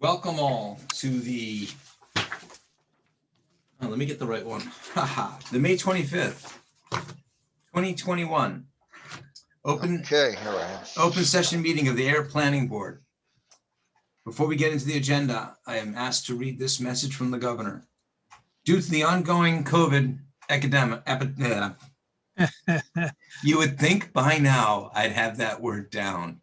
Welcome all to the, let me get the right one. The May 25th, 2021 open Okay, here I am. session meeting of the Ayer Planning Board. Before we get into the agenda, I am asked to read this message from the governor. Due to the ongoing COVID you would think by now I'd have that word down.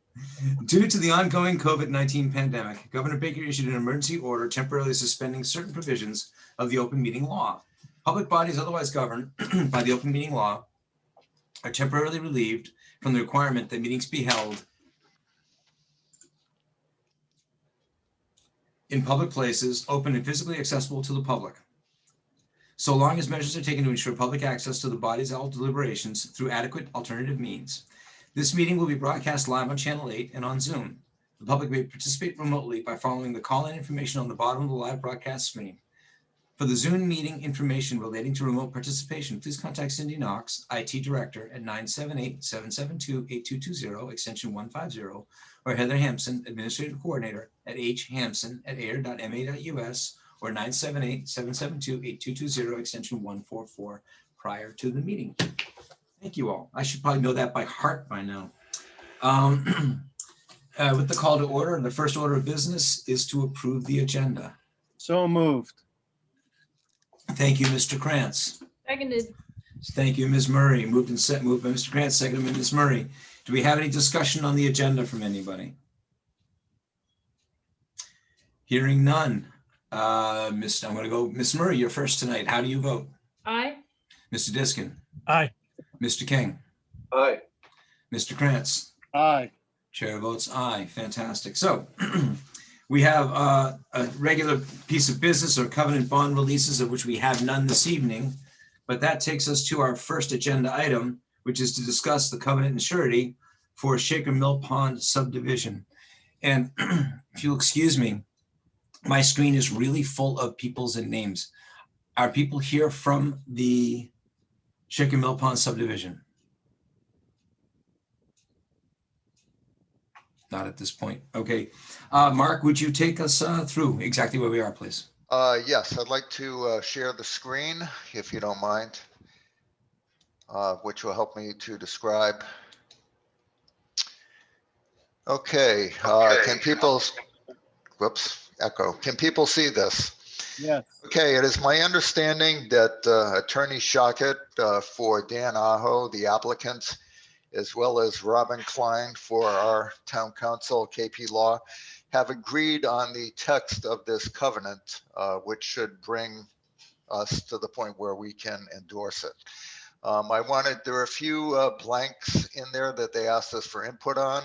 Due to the ongoing COVID-19 pandemic, Governor Baker issued an emergency order temporarily suspending certain provisions of the open meeting law. Public bodies otherwise governed by the open meeting law are temporarily relieved from the requirement that meetings be held in public places, open and physically accessible to the public, so long as measures are taken to ensure public access to the body's deliberations through adequate alternative means. This meeting will be broadcast live on Channel 8 and on Zoom. The public may participate remotely by following the call-in information on the bottom of the live broadcast screen. For the Zoom meeting information relating to remote participation, please contact Cindy Knox, IT Director, at 978-772-8220, extension 150, or Heather Hampson, Administrative Coordinator, at hhampson@ayer.ma.us, or 978-772-8220, extension 144, prior to the meeting. Thank you all. I should probably know that by heart by now. With the call to order, the first order of business is to approve the agenda. So moved. Thank you, Mr. Krantz. Seconded. Thank you, Ms. Murray. Moved by Mr. Krantz, seconded by Ms. Murray. Do we have any discussion on the agenda from anybody? Hearing none. I'm going to go, Ms. Murray, you're first tonight. How do you vote? Aye. Mr. Diskin? Aye. Mr. King? Aye. Mr. Krantz? Aye. Chair votes aye. Fantastic. So we have a regular piece of business or covenant bond releases, of which we have none this evening, but that takes us to our first agenda item, which is to discuss the covenant and surety for Shaker Mill Pond subdivision. And if you'll excuse me, my screen is really full of peoples and names. Are people here from the Shaker Mill Pond subdivision? Not at this point. Okay. Mark, would you take us through exactly where we are, please? Yes, I'd like to share the screen, if you don't mind, which will help me to describe. Okay, can people, whoops, echo. Can people see this? Yes. Okay, it is my understanding that Attorney Shockett for Dan Aho, the applicant, as well as Robin Klein for our town council, KP Law, have agreed on the text of this covenant, which should bring us to the point where we can endorse it. There are a few blanks in there that they asked us for input on.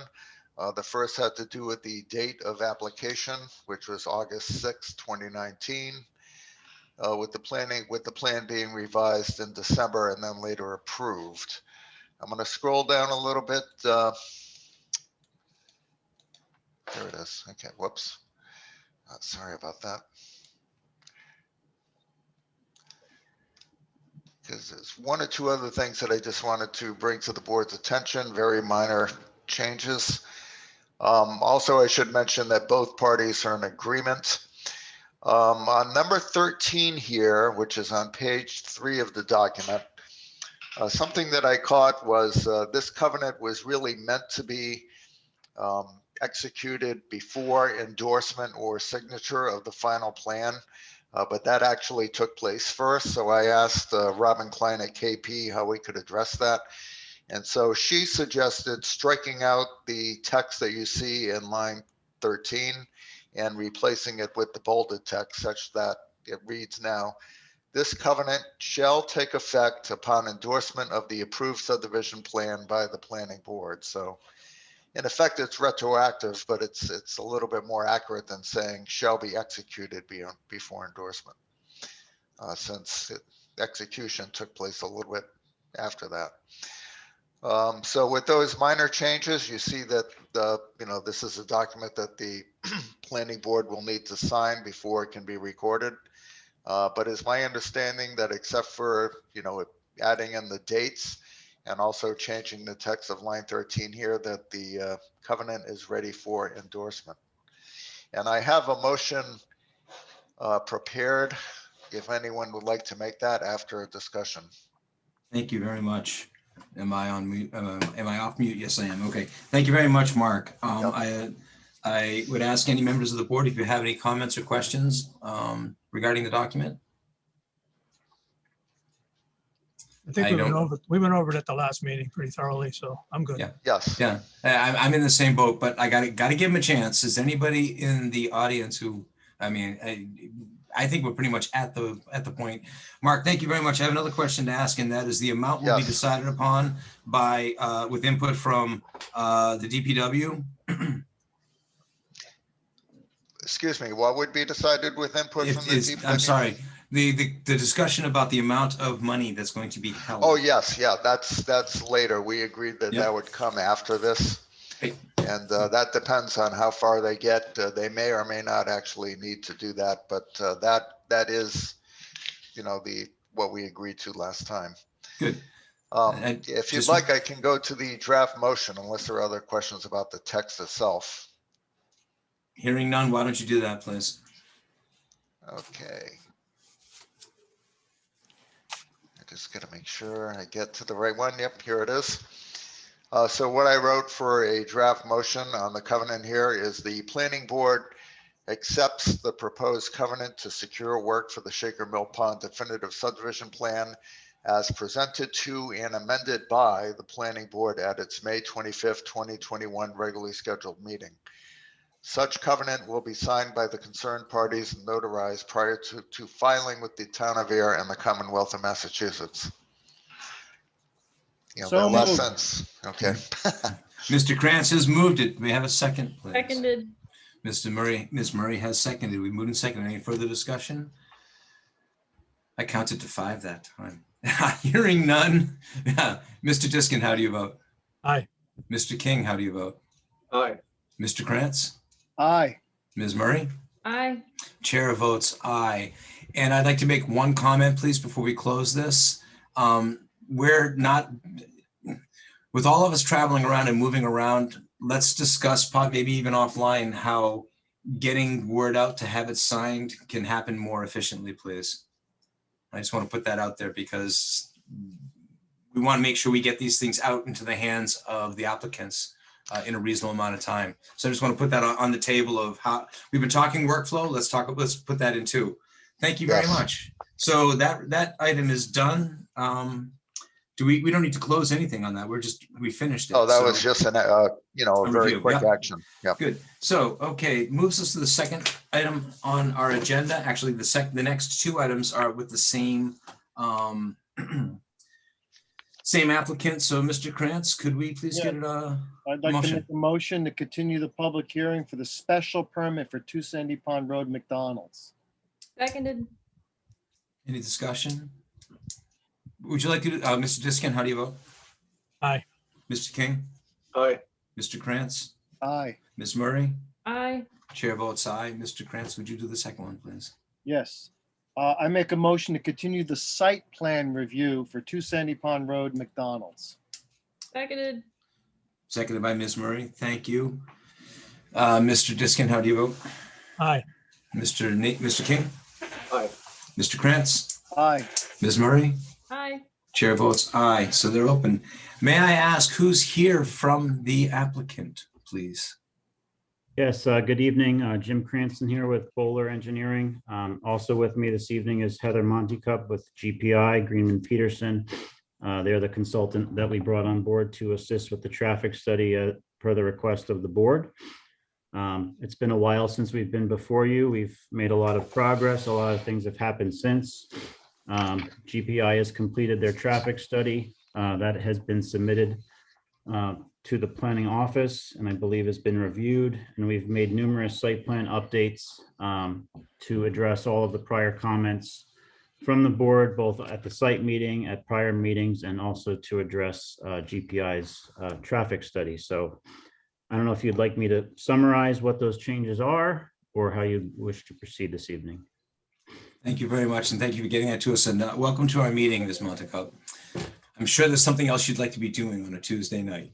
The first had to do with the date of application, which was August 6, 2019, with the plan being revised in December and then later approved. I'm going to scroll down a little bit. There it is. Okay, whoops. Sorry about that. Because there's one or two other things that I just wanted to bring to the board's attention, very minor changes. Also, I should mention that both parties are in agreement. On number 13 here, which is on page 3 of the document, something that I caught was this covenant was really meant to be executed before endorsement or signature of the final plan, but that actually took place first. So I asked Robin Klein at KP how we could address that. And so she suggested striking out the text that you see in line 13 and replacing it with the bolded text such that it reads now, "This covenant shall take effect upon endorsement of the approved subdivision plan by the planning board." So in effect, it's retroactive, but it's a little bit more accurate than saying shall be executed before endorsement, since execution took place a little bit after that. So with those minor changes, you see that this is a document that the planning board will need to sign before it can be recorded. But it's my understanding that except for adding in the dates and also changing the text of line 13 here, that the covenant is ready for endorsement. And I have a motion prepared, if anyone would like to make that after a discussion. Thank you very much. Am I on mute? Am I off mute? Yes, I am. Okay. Thank you very much, Mark. Yep. I would ask any members of the board if you have any comments or questions regarding the document. I think I we went over it at the last meeting pretty thoroughly, so I'm good. Yeah. Yes. Yeah, I'm in the same boat, but I got to give him a chance. Is anybody in the audience who, I mean, I think we're pretty much at the point. Mark, thank you very much. I have another question to ask, and that is the amount will be Yes. decided upon by with input from the DPW. Excuse me, what would be decided with input from the DPW? I'm sorry, the discussion about the amount of money that's going to be held. Oh, yes, yeah, that's later. We agreed that Yep. that would come after this. Hey. And that depends on how far they get. They may or may not actually need to do that, but that is, what we agreed to last time. Good. If you'd like, I can go to the draft motion unless there are other questions about the text itself. Hearing none, why don't you do that, please? Okay. I just got to make sure I get to the right one. Yep, here it is. So what I wrote for a draft motion on the covenant here is the planning board accepts the proposed covenant to secure work for the Shaker Mill Pond definitive subdivision plan as presented to and amended by the planning board at its May 25th, 2021 regularly scheduled meeting. Such covenant will be signed by the concerned parties and notarized prior to filing with the town of Ayer and the Commonwealth of Massachusetts. So that last moved. sentence. Okay. Mr. Krantz has moved it. May I have a second, please? Seconded. Ms. Murray has seconded. We moved in second. Any further discussion? I counted to 5 that time. Hearing none. Mr. Diskin, how do you vote? Aye. Mr. King, how do you vote? Aye. Mr. Krantz? Aye. Ms. Murray? Aye. Chair votes aye. And I'd like to make one comment, please, before we close this. We're not, with all of us traveling around and moving around, let's discuss, maybe even offline, how getting word out to have it signed can happen more efficiently, please. I just want to put that out there because we want to make sure we get these things out into the hands of the applicants in a reasonable amount of time. So I just want to put that on the table of how we've been talking workflow. Let's put that in too. Thank you very Yes. much. So that item is done. We don't need to close anything on that. We finished it. Oh, that So- was just a very review, quick yeah. action. Yeah. Good. So, okay, moves us to the second item on our agenda. Actually, the next 2 items are with the same same applicant. So, Mr. Krantz, could we please get it? I'd like to Motion. make a motion to continue the public hearing for the special permit for 2 Sandy Pond Road, McDonald's. Seconded. Any discussion? Would you like to, Mr. Diskin, how do you vote? Aye. Mr. King, Aye. Mr. Krantz, Aye. Ms. Murray, Aye. chair votes aye. Mr. Krantz, would you do the second one, please? Yes. I make a motion to continue the site plan review for 2 Sandy Pond Road, McDonald's. Seconded. Seconded by Ms. Murray. Thank you. Mr. Diskin, how do you vote? Aye. Mr. King, Aye. Mr. Krantz, Aye. Ms. Murray, Aye. chair votes aye. So they're open. May I ask who's here from the applicant, please? Yes, good evening. Jim Cranston here with Bowler Engineering. Also with me this evening is Heather Montecup with GPI, Greenman Peterson. They're the consultant that we brought on board to assist with the traffic study per the request of the board. It's been a while since we've been before you. We've made a lot of progress. A lot of things have happened since. GPI has completed their traffic study that has been submitted to the planning office and I believe has been reviewed. And we've made numerous site plan updates to address all of the prior comments from the board, both at the site meeting, at prior meetings, and also to address GPI's traffic study. So I don't know if you'd like me to summarize what those changes are or how you wish to proceed this evening. Thank you very much. And thank you for getting that to us. And welcome to our meeting, Ms. Montecup. I'm sure there's something else you'd like to be doing on a Tuesday night.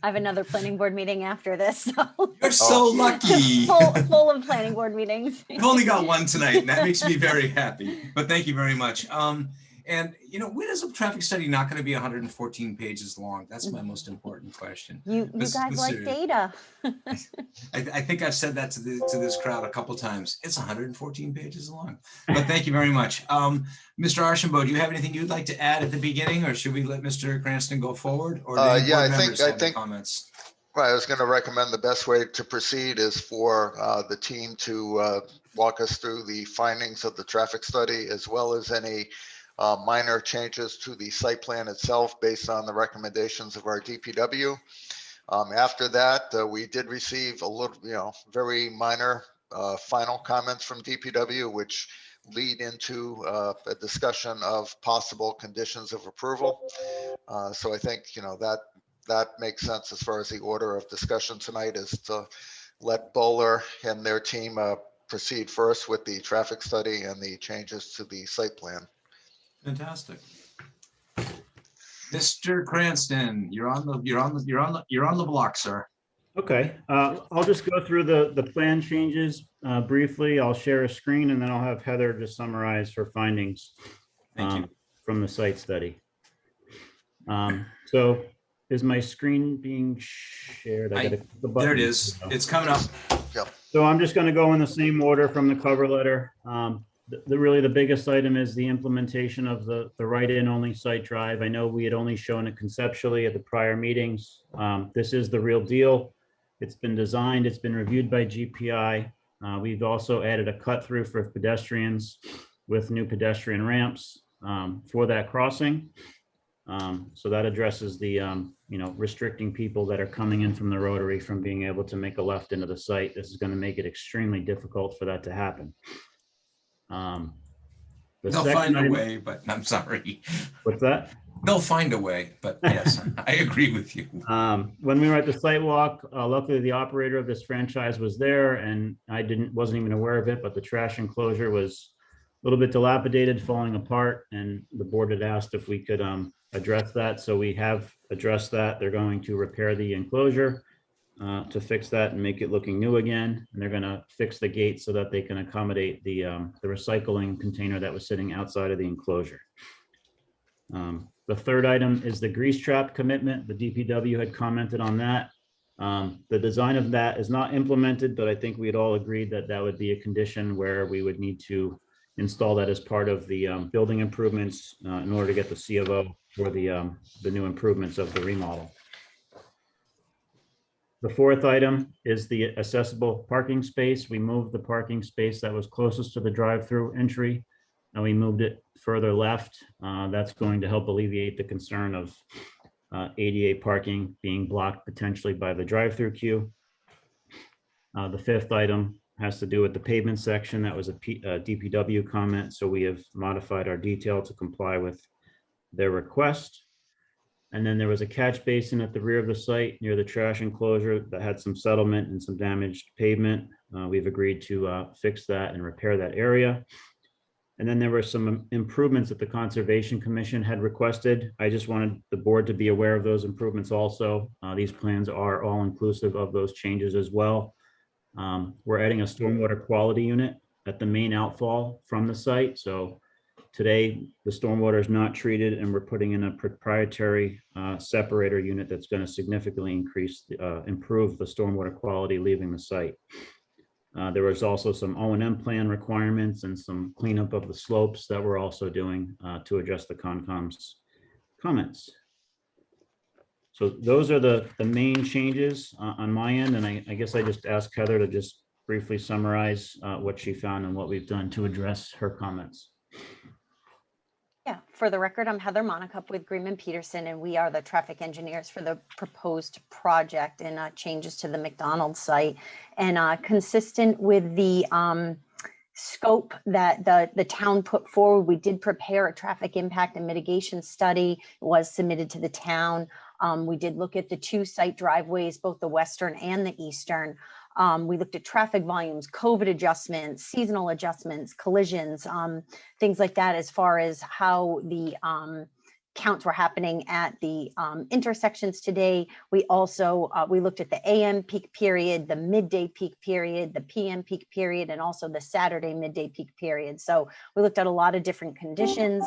I have another planning board meeting after this, so You're so lucky. full of planning board meetings. I've only got one tonight, and that makes me very happy. But thank you very much. And when is a traffic study not going to be 114 pages long? That's my most important question. You But guys like seriously, data. I think I've said that to this crowd a couple times. It's 114 pages long. But thank you very much. Mr. Archambault, do you have anything you'd like to add at the beginning, or should we let Mr. Cranston go forward? Or do any Yeah, board I members think- have any comments? Right, I was going to recommend the best way to proceed is for the team to walk us through the findings of the traffic study, as well as any minor changes to the site plan itself based on the recommendations of our DPW. After that, we did receive a little, very minor final comments from DPW, which lead into a discussion of possible conditions of approval. So I think, that makes sense as far as the order of discussion tonight, is to let Bowler and their team proceed first with the traffic study and the changes to the site plan. Fantastic. Mr. Cranston, you're on the block, sir. Okay, I'll just go through the plan changes briefly. I'll share a screen and then I'll have Heather just summarize her findings Thank you. from the site study. So is my screen being shared? I gotta click the button. There it is. It's coming up. So I'm just going to go in the same order from the cover letter. Really the biggest item is the implementation of the write-in only site drive. I know we had only shown it conceptually at the prior meetings. This is the real deal. It's been designed, it's been reviewed by GPI. We've also added a cut through for pedestrians with new pedestrian ramps for that crossing. So that addresses the, restricting people that are coming in from the rotary from being able to make a left into the site. This is going to make it extremely difficult for that to happen. They'll find a way, but I'm sorry. What's that? They'll find a way, but yes, I agree with you. When we were at the site walk, luckily the operator of this franchise was there, and I wasn't even aware of it, but the trash enclosure was a little bit dilapidated, falling apart, and the board had asked if we could address that. So we have addressed that. They're going to repair the enclosure to fix that and make it looking new again. And they're going to fix the gate so that they can accommodate the recycling container that was sitting outside of the enclosure. The third item is the grease trap commitment. The DPW had commented on that. The design of that is not implemented, but I think we had all agreed that that would be a condition where we would need to install that as part of the building improvements in order to get the C of O for the new improvements of the remodel. The fourth item is the accessible parking space. We moved the parking space that was closest to the drive-through entry, and we moved it further left. That's going to help alleviate the concern of ADA parking being blocked potentially by the drive-through queue. The fifth item has to do with the pavement section. That was a DPW comment, so we have modified our detail to comply with their request. And then there was a catch basin at the rear of the site near the trash enclosure that had some settlement and some damaged pavement. We've agreed to fix that and repair that area. And then there were some improvements that the Conservation Commission had requested. I just wanted the board to be aware of those improvements also. These plans are all inclusive of those changes as well. We're adding a stormwater quality unit at the main outfall from the site. So today, the stormwater is not treated, and we're putting in a proprietary separator unit that's going to significantly improve the stormwater quality leaving the site. There was also some O&M plan requirements and some cleanup of the slopes that we're also doing to address the Concom's comments. So those are the main changes on my end, and I guess I just asked Heather to just briefly summarize what she found and what we've done to address her comments. Yeah, for the record, I'm Heather Monacup with Greenman Peterson, and we are the traffic engineers for the proposed project and changes to the McDonald's site. And consistent with the scope that the town put forward, we did prepare a traffic impact and mitigation study. It was submitted to the town. We did look at the two site driveways, both the western and the eastern. We looked at traffic volumes, COVID adjustments, seasonal adjustments, collisions, things like that, as far as how the counts were happening at the intersections today. We also, we looked at the AM peak period, the midday peak period, the PM peak period, and also the Saturday midday peak period. So we looked at a lot of different conditions.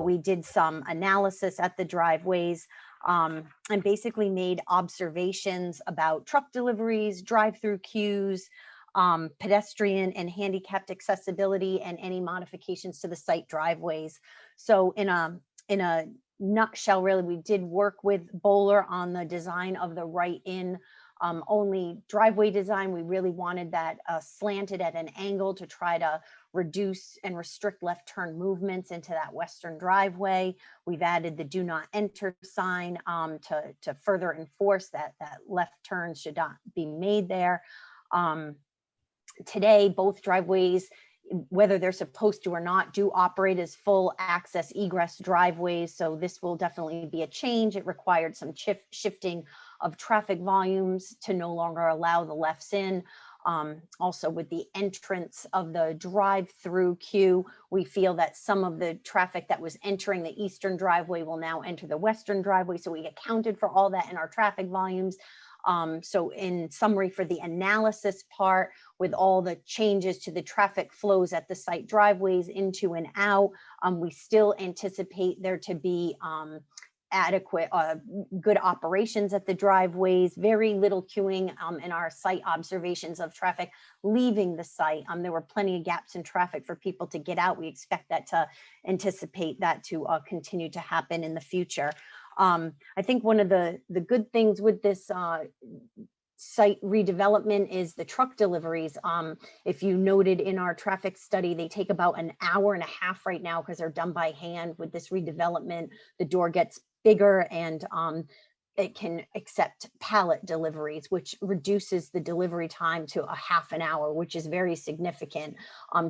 We did some analysis at the driveways and basically made observations about truck deliveries, drive-through queues, pedestrian and handicapped accessibility, and any modifications to the site driveways. So in a nutshell, really, we did work with Bowler on the design of the right-in only driveway design. We really wanted that slanted at an angle to try to reduce and restrict left turn movements into that western driveway. We've added the do not enter sign to further enforce that left turns should not be made there. Today, both driveways, whether they're supposed to or not, do operate as full access egress driveways. So this will definitely be a change. It required some shifting of traffic volumes to no longer allow the lefts in. Also with the entrance of the drive-through queue, we feel that some of the traffic that was entering the eastern driveway will now enter the western driveway. So we accounted for all that in our traffic volumes. So in summary, for the analysis part, with all the changes to the traffic flows at the site driveways into and out, we still anticipate there to be adequate, good operations at the driveways, very little queuing in our site observations of traffic leaving the site. There were plenty of gaps in traffic for people to get out. We expect that to anticipate that to continue to happen in the future. I think one of the good things with this site redevelopment is the truck deliveries. If you noted in our traffic study, they take about an hour and a half right now because they're done by hand. With this redevelopment, the door gets bigger and it can accept pallet deliveries, which reduces the delivery time to a half an hour, which is very significant.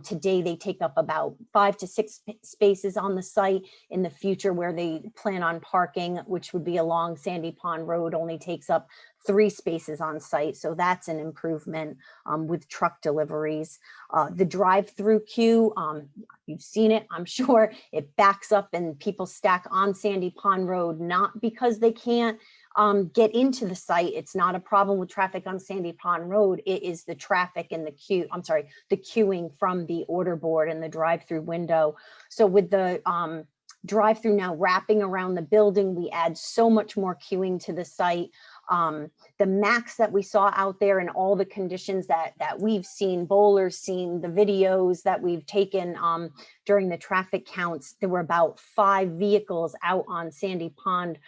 Today, they take up about 5 to 6 spaces on the site. In the future, where they plan on parking, which would be along Sandy Pond Road, only takes up 3 spaces on site. So that's an improvement with truck deliveries. The drive-through queue, you've seen it, I'm sure. It backs up and people stack on Sandy Pond Road, not because they can't get into the site. It's not a problem with traffic on Sandy Pond Road. It is the traffic and the queue, I'm sorry, the queuing from the order board and the drive-through window. So with the drive-through now wrapping around the building, we add so much more queuing to the site. The max that we saw out there and all the conditions that we've seen, Bowler's seen, the videos that we've taken during the traffic counts, there were about 5 vehicles out on Sandy Pond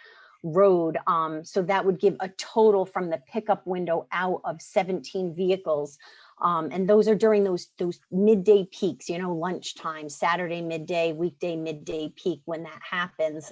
Road. So that would give a total from the pickup window out of 17 vehicles. And those are during those midday peaks, you know, lunchtime, Saturday midday, weekday midday peak when that happens.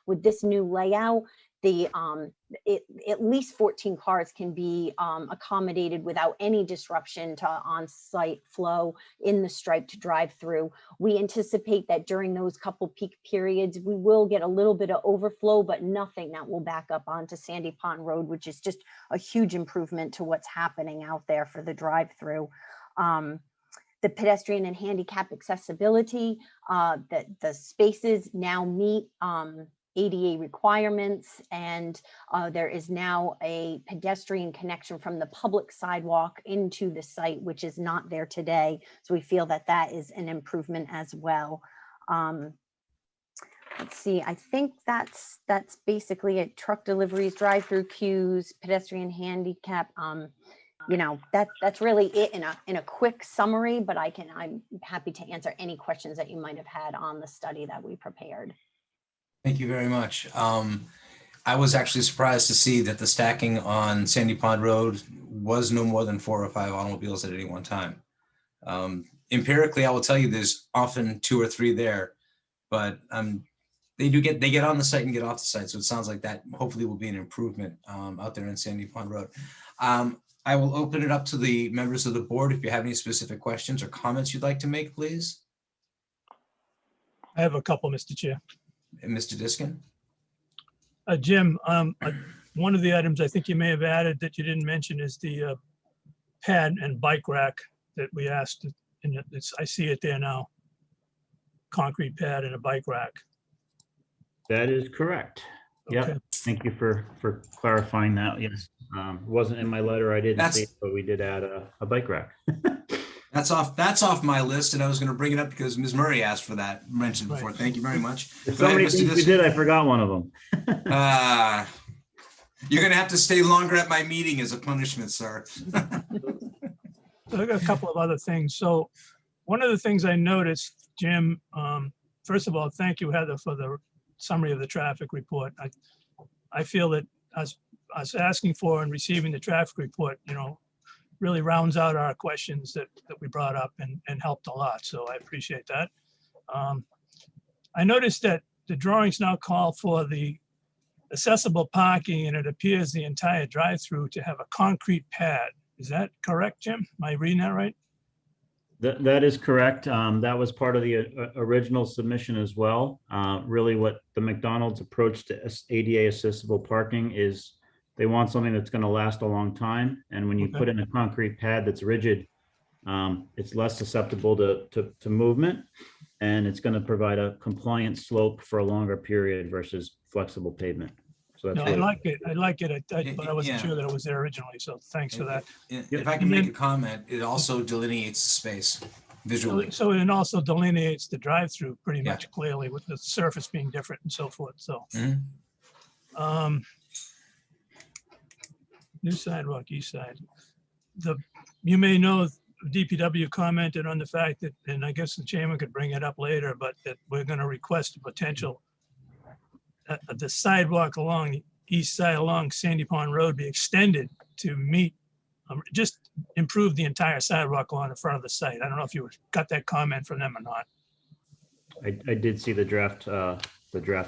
With this new layout, at least 14 cars can be accommodated without any disruption to on-site flow in the striped drive-through. We anticipate that during those couple peak periods, we will get a little bit of overflow, but nothing that will back up onto Sandy Pond Road, which is just a huge improvement to what's happening out there for the drive-through. The pedestrian and handicap accessibility, the spaces now meet ADA requirements, and there is now a pedestrian connection from the public sidewalk into the site, which is not there today. So we feel that that is an improvement as well. Let's see, I think that's basically it. Truck deliveries, drive-through queues, pedestrian handicap. You know, that's really it in a quick summary, but I'm happy to answer any questions that you might have had on the study that we prepared. Thank you very much. I was actually surprised to see that the stacking on Sandy Pond Road was no more than 4 or 5 automobiles at any one time. Empirically, I will tell you there's often 2 or 3 there, but they get on the site and get off the site. So it sounds like that hopefully will be an improvement out there in Sandy Pond Road. I will open it up to the members of the board. If you have any specific questions or comments you'd like to make, please. I have a couple, Mr. Chair. And Mr. Diskin? Jim, one of the items I think you may have added that you didn't mention is the pad and bike rack that we asked, and I see it there now. Concrete pad and a bike rack. That is correct. Yep. Okay. Thank you for clarifying that. Yes. Wasn't in my letter. I didn't see That's- it, but we did add a bike rack. That's off my list, and I was going to bring it up because Ms. Murray asked for that mentioned before. Right. Thank you very much. There's Go so ahead, many Mr. things we Disson. did, I forgot one of them. You're going to have to stay longer at my meeting as a punishment, sir. So I got a couple of other things. So one of the things I noticed, Jim, first of all, thank you, Heather, for the summary of the traffic report. I feel that us asking for and receiving the traffic report, really rounds out our questions that we brought up and helped a lot. So I appreciate that. I noticed that the drawings now call for the accessible parking, and it appears the entire drive-through to have a concrete pad. Is that correct, Jim? Am I reading that right? That is correct. That was part of the original submission as well. Really what the McDonald's approach to ADA accessible parking is, they want something that's going to last a long time. And when you Okay. put in a concrete pad that's rigid, it's less susceptible to movement, and it's going to provide a compliant slope for a longer period versus flexible pavement. So that's No, I really, like it. I like it, but I wasn't Yeah. sure that it was there originally. So thanks for that. If I can make a comment, it also delineates the space visually. So it also delineates the drive-through pretty Yeah. much clearly with the surface being different and so forth. So, Mhm. new sidewalk, east side. You may know DPW commented on the fact that, and I guess the chairman could bring it up later, but that we're going to request a potential the sidewalk along the east side along Sandy Pond Road be extended to meet, just improve the entire sidewalk along the front of the site. I don't know if you got that comment from them or not. I did see the draft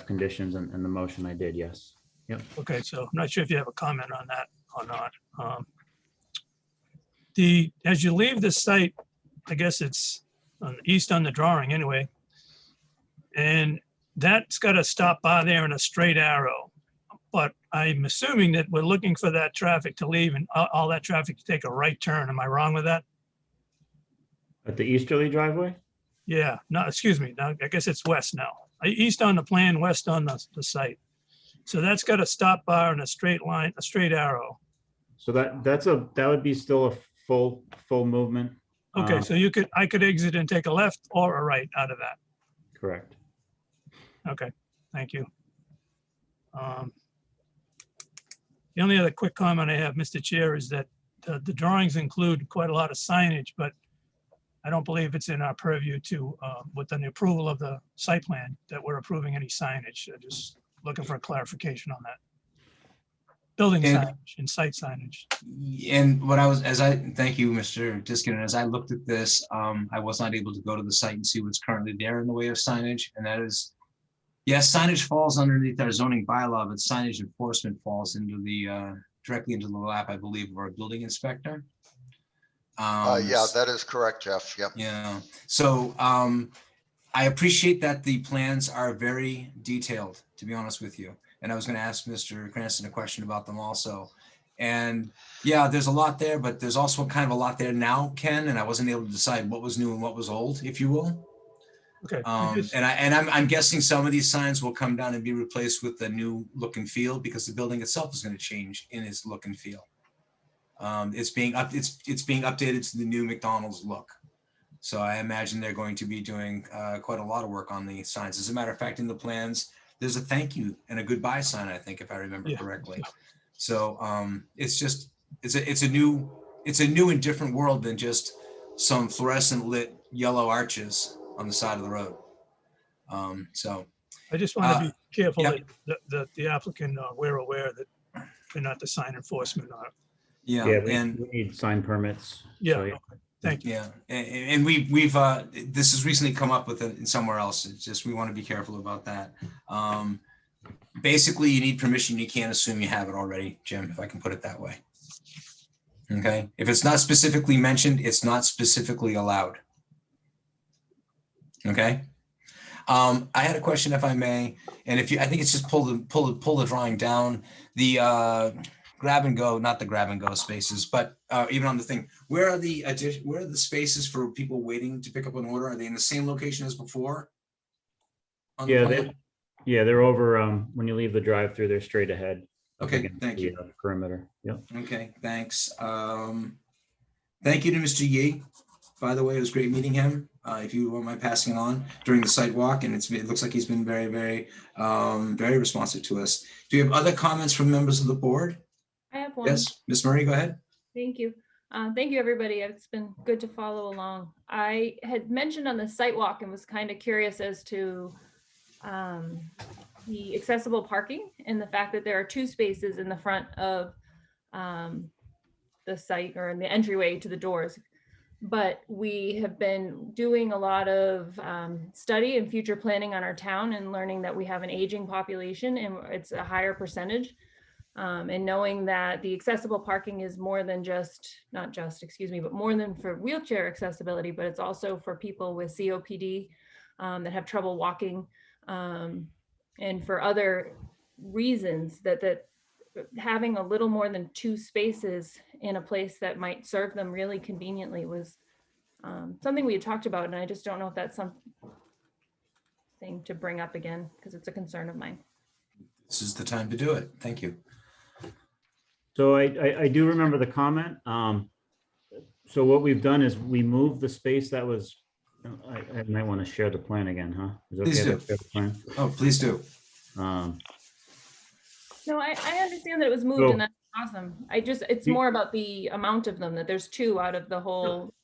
conditions and the motion. I did, yes. Yep. Okay, so I'm not sure if you have a comment on that or not. As you leave the site, I guess it's on the east on the drawing anyway, and that's got a stop bar there and a straight arrow. But I'm assuming that we're looking for that traffic to leave and all that traffic to take a right turn. Am I wrong with that? At the easterly driveway? Yeah, no, excuse me. Now, I guess it's west now. East on the plan, west on the site. So that's got a stop bar and a straight line, a straight arrow. So that would be still a full movement. Okay, so I could exit and take a left or a right out of that. Correct. Okay, thank you. The only other quick comment I have, Mr. Chair, is that the drawings include quite a lot of signage, but I don't believe it's in our purview to, with the approval of the site plan, that we're approving any signage. Just looking for a clarification on that. Building And- signage and site signage. And thank you, Mr. Diskin. As I looked at this, I was not able to go to the site and see what's currently there in the way of signage. And that is, yes, signage falls underneath our zoning bylaw, but signage enforcement falls into the, directly into the lap, I believe, of our building inspector. Yeah, that is correct, Jeff. Yep. Yeah, so I appreciate that the plans are very detailed, to be honest with you. And I was gonna ask Mr. Cranston a question about them also. And yeah, there's a lot there, but there's also kind of a lot there now, Ken, and I wasn't able to decide what was new and what was old, if you will. Okay. I'm guessing some of these signs will come down and be replaced with the new look and feel, because the building itself is gonna change in its look and feel. It's being updated to the new McDonald's look. So I imagine they're going to be doing quite a lot of work on the signs. As a matter of fact, in the plans, there's a thank you and a goodbye sign, I think, if I remember Yeah. correctly. So it's a new and different world than just some fluorescent lit yellow arches on the side of the road. So I just want to be careful yep. that the applicant, we're aware that they're not the sign enforcement on it. yeah, We and need sign permits. Yeah, So, okay. Thank you. yeah, and we've this has recently come up with it somewhere else. It's just, we want to be careful about that. Basically, you need permission. You can't assume you have it already, Jim, if I can put it that way. Okay, if it's not specifically mentioned, it's not specifically allowed. Okay. I had a question, if I may, and I think it's just pull the drawing down. The grab and go, not the grab and go spaces, but even on the thing, where are the spaces for people waiting to pick up an order? Are they in the same location as before? On the yeah, plan? Yeah, they're over, when you leave the drive-through, they're straight ahead. up Okay, against thank the, you. Perimeter, yep. Okay, thanks. Thank you to Mr. Yee. By the way, it was great meeting him. If you won't mind passing it on during the site walk, and it looks like he's been very, very responsive to us. Do you have other comments from members of the board? I have one. Yes, Ms. Murray, go ahead. Thank you. Thank you, everybody. It's been good to follow along. I had mentioned on the site walk and was kind of curious as to the accessible parking and the fact that there are 2 spaces in the front of the site or in the entryway to the doors. But we have been doing a lot of study and future planning on our town and learning that we have an aging population and it's a higher percentage. And knowing that the accessible parking is more than but more than for wheelchair accessibility, but it's also for people with COPD that have trouble walking and for other reasons that having a little more than 2 spaces in a place that might serve them really conveniently was something we had talked about. And I just don't know if that's something to bring up again, because it's a concern of mine. This is the time to do it. Thank you. So I do remember the comment. So what we've done is we moved the space that was, I might want to share the plan again, huh? Is it Please okay to do. share the plan? Oh, please do. No, I understand that it was moved So- and that's awesome. It's more about the amount of them, that there's 2 out of the whole.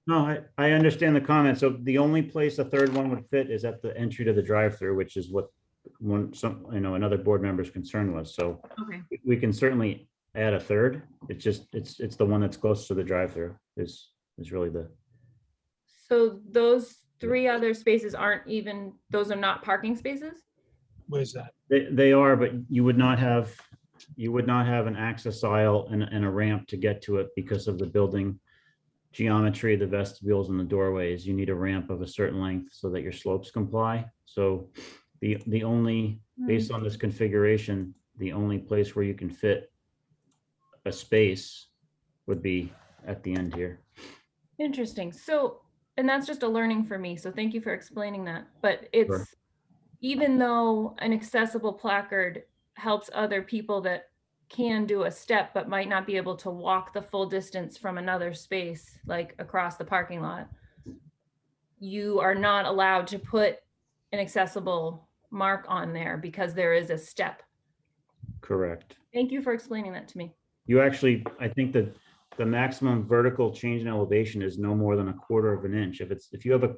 No, I understand the comment. So the only place a third one would fit is at the entry to the drive-through, which is what another board member's concern was. So Okay. we can certainly add a third. It's just, it's the one that's close to the drive-through is really the, So those 3 other spaces those are not parking spaces? Where's that? they are, but you would not have an access aisle and a ramp to get to it because of the building geometry, the vestibules and the doorways. You need a ramp of a certain length so that your slopes comply. So the only, based on this configuration, the only place where you can fit a space would be at the end here. Interesting. So, and that's just a learning for me. So thank you for explaining that. But it's, Sure. even though an accessible placard helps other people that can do a step, but might not be able to walk the full distance from another space, like across the parking lot, you are not allowed to put an accessible mark on there because there is a step. Correct. Thank you for explaining that to me. You actually, I think that the maximum vertical change in elevation is no more than 1/4 of an inch. If you have a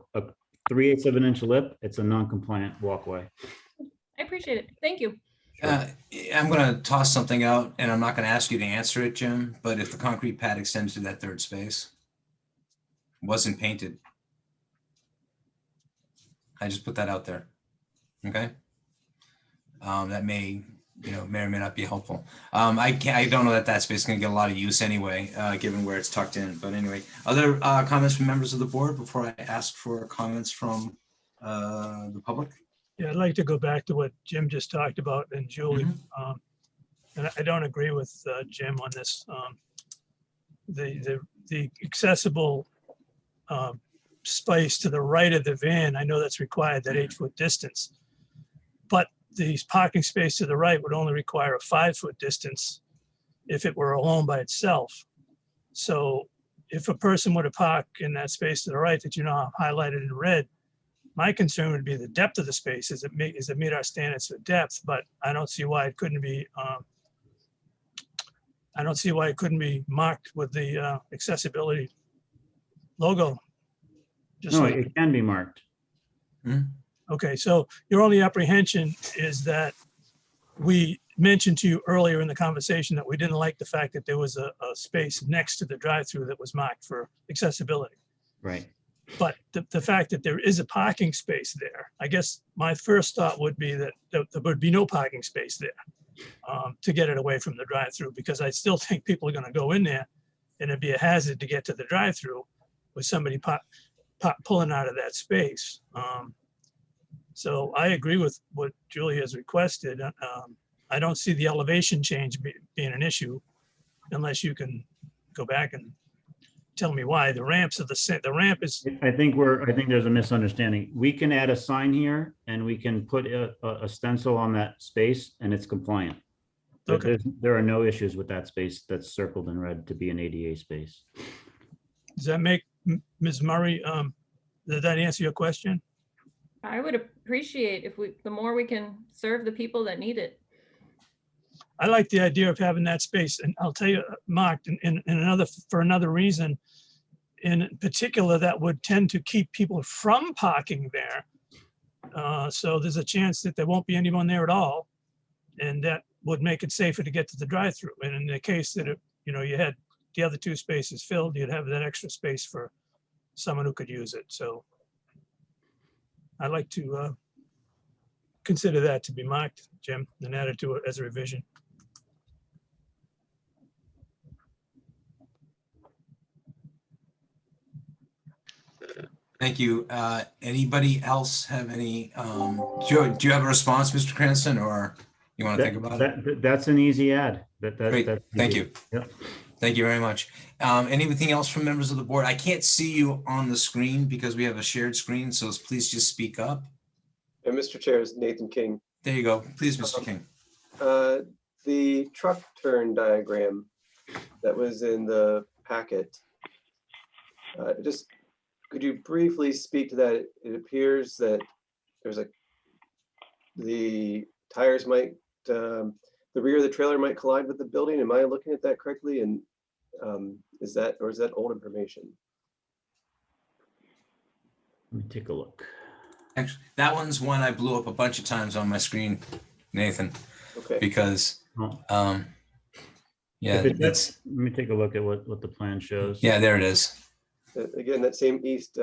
3/8 of an inch lip, it's a non-compliant walkway. I appreciate it. Thank you. I'm going to toss something out, and I'm not going to ask you to answer it, Jim, but if the concrete pad extends to that 3rd space, wasn't painted, I just put that out there. Okay. That may or may not be helpful. I don't know that space is going to get a lot of use anyway, given where it's tucked in. But anyway, other comments from members of the board before I ask for comments from the public? Yeah, I'd like to go back to what Jim just talked about and Julie. And I don't agree with Jim on this. The accessible space to the right of the van, I know that's required, that 8-foot distance. But the parking space to the right would only require a 5-foot distance if it were alone by itself. So if a person were to park in that space to the right that highlighted in red, my concern would be the depth of the space. Is it meet our standards for depth? But I don't see why it couldn't be. I don't see why it couldn't be marked with the accessibility logo. Just No, like, it can be marked. okay, so your only apprehension is that we mentioned to you earlier in the conversation that we didn't like the fact that there was a space next to the drive-through that was marked for accessibility. Right. But the fact that there is a parking space there, I guess my first thought would be that there would be no parking space there to get it away from the drive-through, because I still think people are going to go in there and it'd be a hazard to get to the drive-through with somebody pulling out of that space. So I agree with what Julie has requested. I don't see the elevation change being an issue unless you can go back and tell me why. The ramps are the ramp is, I think there's a misunderstanding. We can add a sign here and we can put a stencil on that space and it's compliant. Okay. There are no issues with that space that's circled in red to be an ADA space. does that make, Ms. Murray, did that answer your question? I would appreciate if the more we can serve the people that need it. I like the idea of having that space, and I'll tell you, Mark, for another reason, in particular, that would tend to keep people from parking there. So there's a chance that there won't be anyone there at all, and that would make it safer to get to the drive-through. And in the case that you had the other 2 spaces filled, you'd have that extra space for someone who could use it. So I'd like to consider that to be marked, Jim, and added to it as a revision. Thank you. Anybody else have any, do you have a response, Mr. Cranston, or you want to think about it? That's an easy add. Great, thank you. Yep. Thank you very much. Anything else from members of the board? I can't see you on the screen because we have a shared screen, so please just speak up. And Mr. Chair, is Nathan King. There you go. Please, Mr. King. The truck turn diagram that was in the packet, just could you briefly speak to that? It appears that the tires might, the rear of the trailer might collide with the building. Am I looking at that correctly? And is that old information? Let me take a look. Actually, that one's one I blew up a bunch of times on my screen, Nathan, Okay. because, yeah, Let me take a look at what the plan shows. yeah, there it is. Again, that same east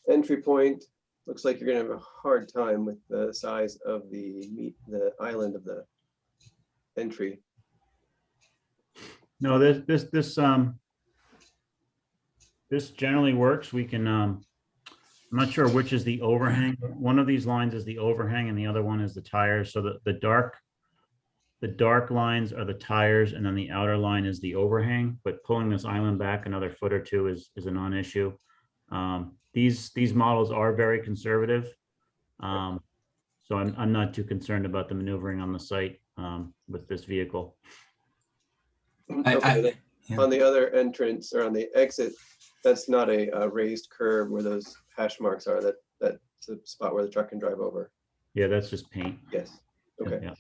entry point, looks like you're gonna have a hard time with the size of the island of the entry. No, this generally works. We can, I'm not sure which is the overhang. One of these lines is the overhang and the other one is the tires. So the dark lines are the tires and then the outer line is the overhang, but pulling this island back another foot or 2 is a non-issue. These models are very conservative. So I'm not too concerned about the maneuvering on the site with this vehicle. Okay, yeah. On the other entrance or on the exit, that's not a raised curb where those hash marks are. That's a spot where the truck can drive over. Yeah, that's just paint. Yes. Okay. Yeah.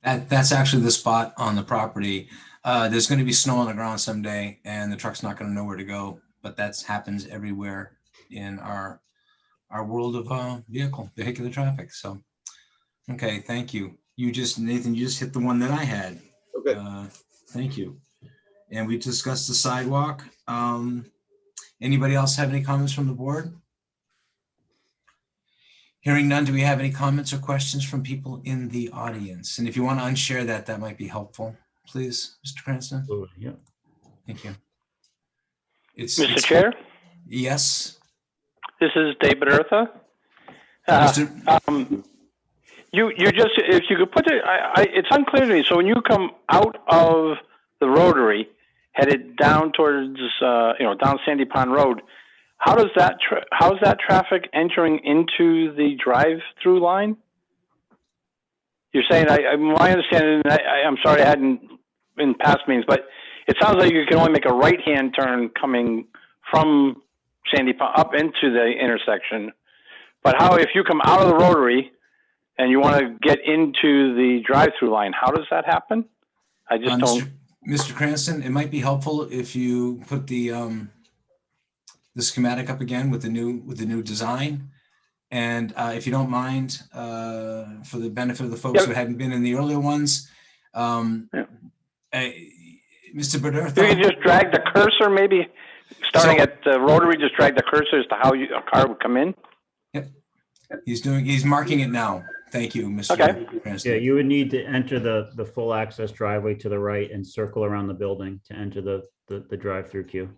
That's actually the spot on the property. There's going to be snow on the ground someday and the truck's not going to know where to go, but that happens everywhere in our world of vehicular traffic. So, okay, thank you. Nathan, you just hit the one that I had. Okay. Thank you. And we discussed the sidewalk. Anybody else have any comments from the board? Hearing none, do we have any comments or questions from people in the audience? And if you want to unshare that might be helpful, please, Mr. Cranston. Absolutely, yeah. Thank you. Mr. Chair, Yes. this is David Eartha. You just, if you could put it, it's unclear to me. So when you come out of the Rotary, headed down towards, down Sandy Pond Road, how is that traffic entering into the drive-through line? You're saying, my understanding, I'm sorry I hadn't in past meetings, but it sounds like you can only make a right-hand turn coming from Sandy Pond up into the intersection. But how, if you come out of the Rotary and you want to get into the drive-through line, how does that happen? I just don't. Mr. Cranston, it might be helpful if you put the schematic up again with the new design. And if you don't mind, for the benefit of the folks who hadn't been in the earlier ones, Mr. Berdertha. You can just drag the cursor, maybe starting at the Rotary, just drag the cursor as to how a car would come in. Yep. He's marking it now. Thank you, Mr. Cranston. Yeah, you would need to enter the full access driveway to the right and circle around the building to enter the drive-through queue.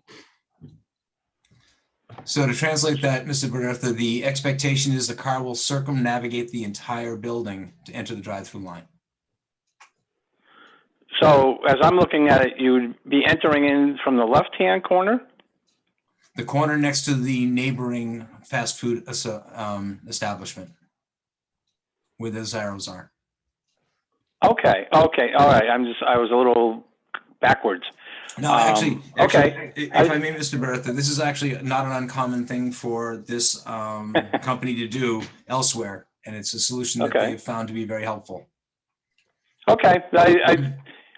So to translate that, Mr. Berdertha, the expectation is the car will circumnavigate the entire building to enter the drive-through line. So as I'm looking at it, you'd be entering in from the left-hand corner? The corner next to the neighboring fast food establishment where those arrows are. Okay, all right. I was a little backwards. No, actually, okay. if I may, Mr. Bertha, this is actually not an uncommon thing for this company to do elsewhere, and it's a solution that Okay. they've found to be very helpful. Okay,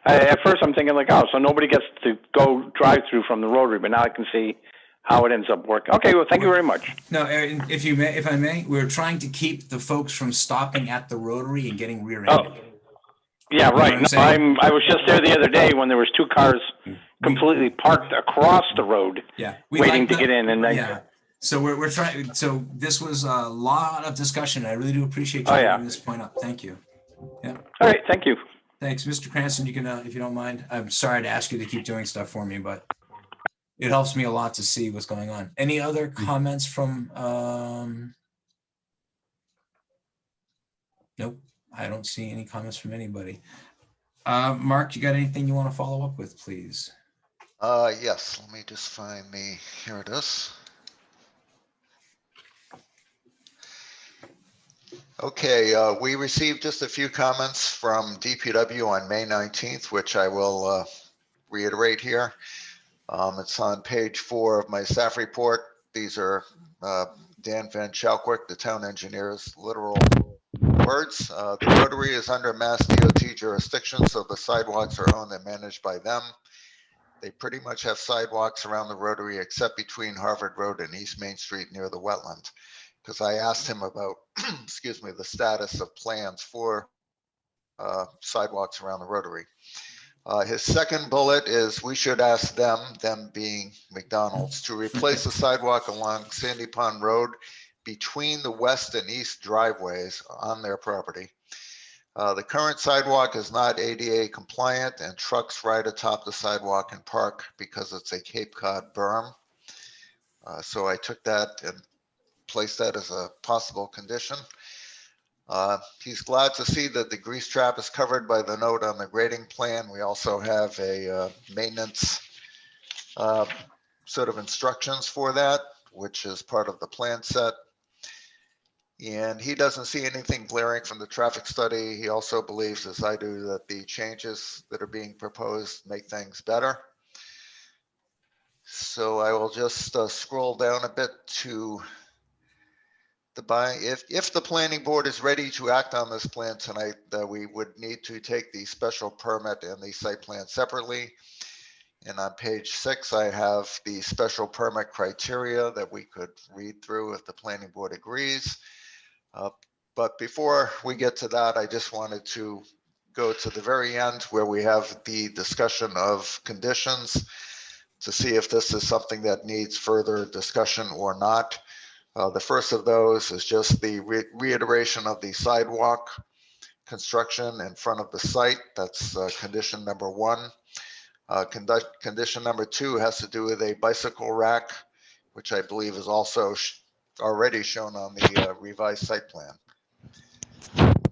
at first I'm thinking like, oh, so nobody gets to go drive through from the rotary, but now I can see how it ends up working. Okay, well, thank you very much. No, Aaron, if I may, we're trying to keep the folks from stopping at the rotary and getting rear-ended. Oh, yeah, right. what I'm No, I was just there the other day when there was two cars completely parked across the road, waiting to get in, and yeah. So we're trying. So this was a lot of discussion. I really do appreciate you bringing this point up. Thank you. Yeah. All right. Thank you. Thanks, Mr. Cranston. You can, if you don't mind. I'm sorry to ask you to keep doing stuff for me, but it helps me a lot to see what's going on. Any other comments from? Nope. I don't see any comments from anybody. Mark, you got anything you want to follow up with, please? Yes, let me just find here it is. Okay, we received just a few comments from DPW on May 19th, which I will reiterate here. It's on page 4 of my staff report. These are Dan Van Chalkwick, the town engineer's literal words. The Rotary is under Mass DOT jurisdiction, so the sidewalks are owned and managed by them. They pretty much have sidewalks around the Rotary except between Harvard Road and East Main Street near the wetland. Because I asked him about, excuse me, the status of plans for sidewalks around the Rotary. His second bullet is we should ask them being McDonald's, to replace the sidewalk along Sandy Pond Road between the west and east driveways on their property. The current sidewalk is not ADA compliant, and trucks ride atop the sidewalk and park because it's a Cape Cod berm. So I took that and placed that as a possible condition. He's glad to see that the grease trap is covered by the note on the grading plan. We also have a maintenance sort of instructions for that, which is part of the plan set. And he doesn't see anything glaring from the traffic study. He also believes, as I do, that the changes that are being proposed make things better. So I will just scroll down a bit to if the planning board is ready to act on this plan tonight, we would need to take the special permit and the site plan separately. And on page 6, I have the special permit criteria that we could read through if the planning board agrees. But before we get to that, I just wanted to go to the very end where we have the discussion of conditions to see if this is something that needs further discussion or not. The first of those is just the reiteration of the sidewalk construction in front of the site. That's condition number 1. Condition number 2 has to do with a bicycle rack, which I believe is also already shown on the revised site plan.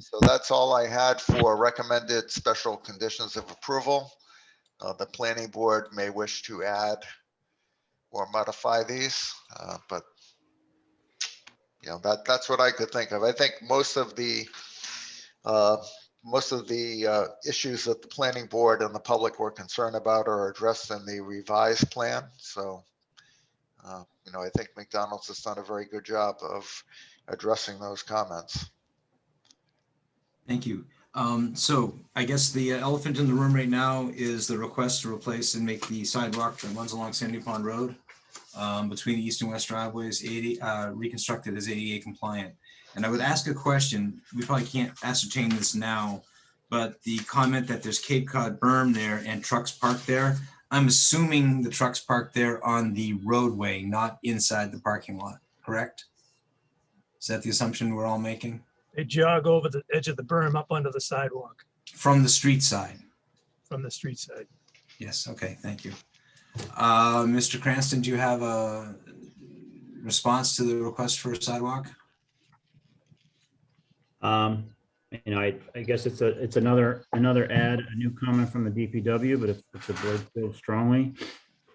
So that's all I had for recommended special conditions of approval. The planning board may wish to add or modify these, but you know, that's what I could think of. I think most of the issues that the planning board and the public were concerned about are addressed in the revised plan. So, you know, I think McDonald's has done a very good job of addressing those comments. Thank you. So I guess the elephant in the room right now is the request to replace and make the sidewalk that runs along Sandy Pond Road between the east and west driveways reconstructed as ADA compliant. And I would ask a question. We probably can't ascertain this now, but the comment that there's Cape Cod berm there and trucks parked there, I'm assuming the trucks parked there on the roadway, not inside the parking lot, correct? Is that the assumption we're all making? They jog over the edge of the berm up onto the sidewalk From the street side? from the street side. Yes, okay, thank you. Mr. Cranston, do you have a response to the request for a sidewalk? you know, I guess it's another add, a new comment from the DPW, but if the board feels strongly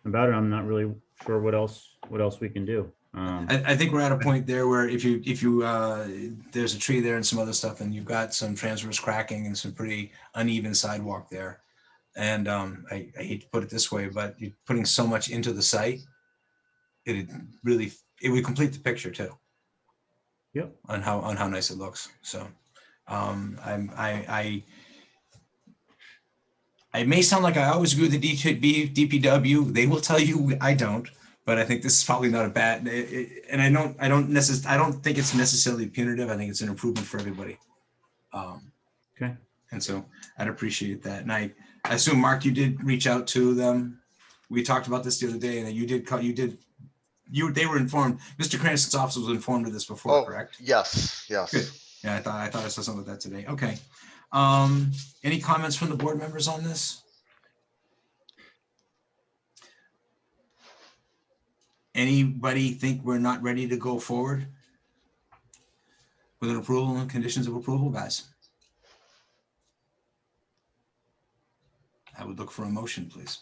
about it, I'm not really sure what else we can do. I think we're at a point there where if you there's a tree there and some other stuff, and you've got some transverse cracking and some pretty uneven sidewalk there. And I hate to put it this way, but you're putting so much into the site, it would complete the picture too. Yep. On how nice it looks. So I may sound like I always agree with the DPW. They will tell you I don't, but I think this is probably not a bad. And I don't think it's necessarily punitive. I think it's an improvement for everybody. Okay. And so I'd appreciate that. And I assume, Mark, you did reach out to them. We talked about this the other day, and they were informed. Mr. Cranston's office was informed of this before, correct? Yes. Good. Yeah, I thought I saw something about that today. Okay. Any comments from the board members on this? Anybody think we're not ready to go forward with an approval and conditions of approval, guys? I would look for a motion, please.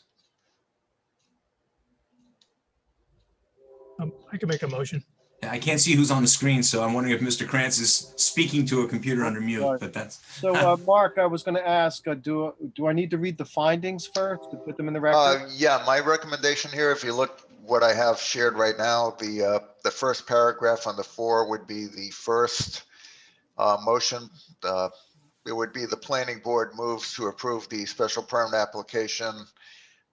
I can make a motion. I can't see who's on the screen, so I'm wondering if Mr. Krantz is speaking to a computer under mute, Right. but that's. So, Mark, I was going to ask, do I need to read the findings first to put them in the record? Yeah, my recommendation here, if you look what I have shared right now, the first paragraph on the 4 would be the first motion. It would be the planning board moves to approve the special permit application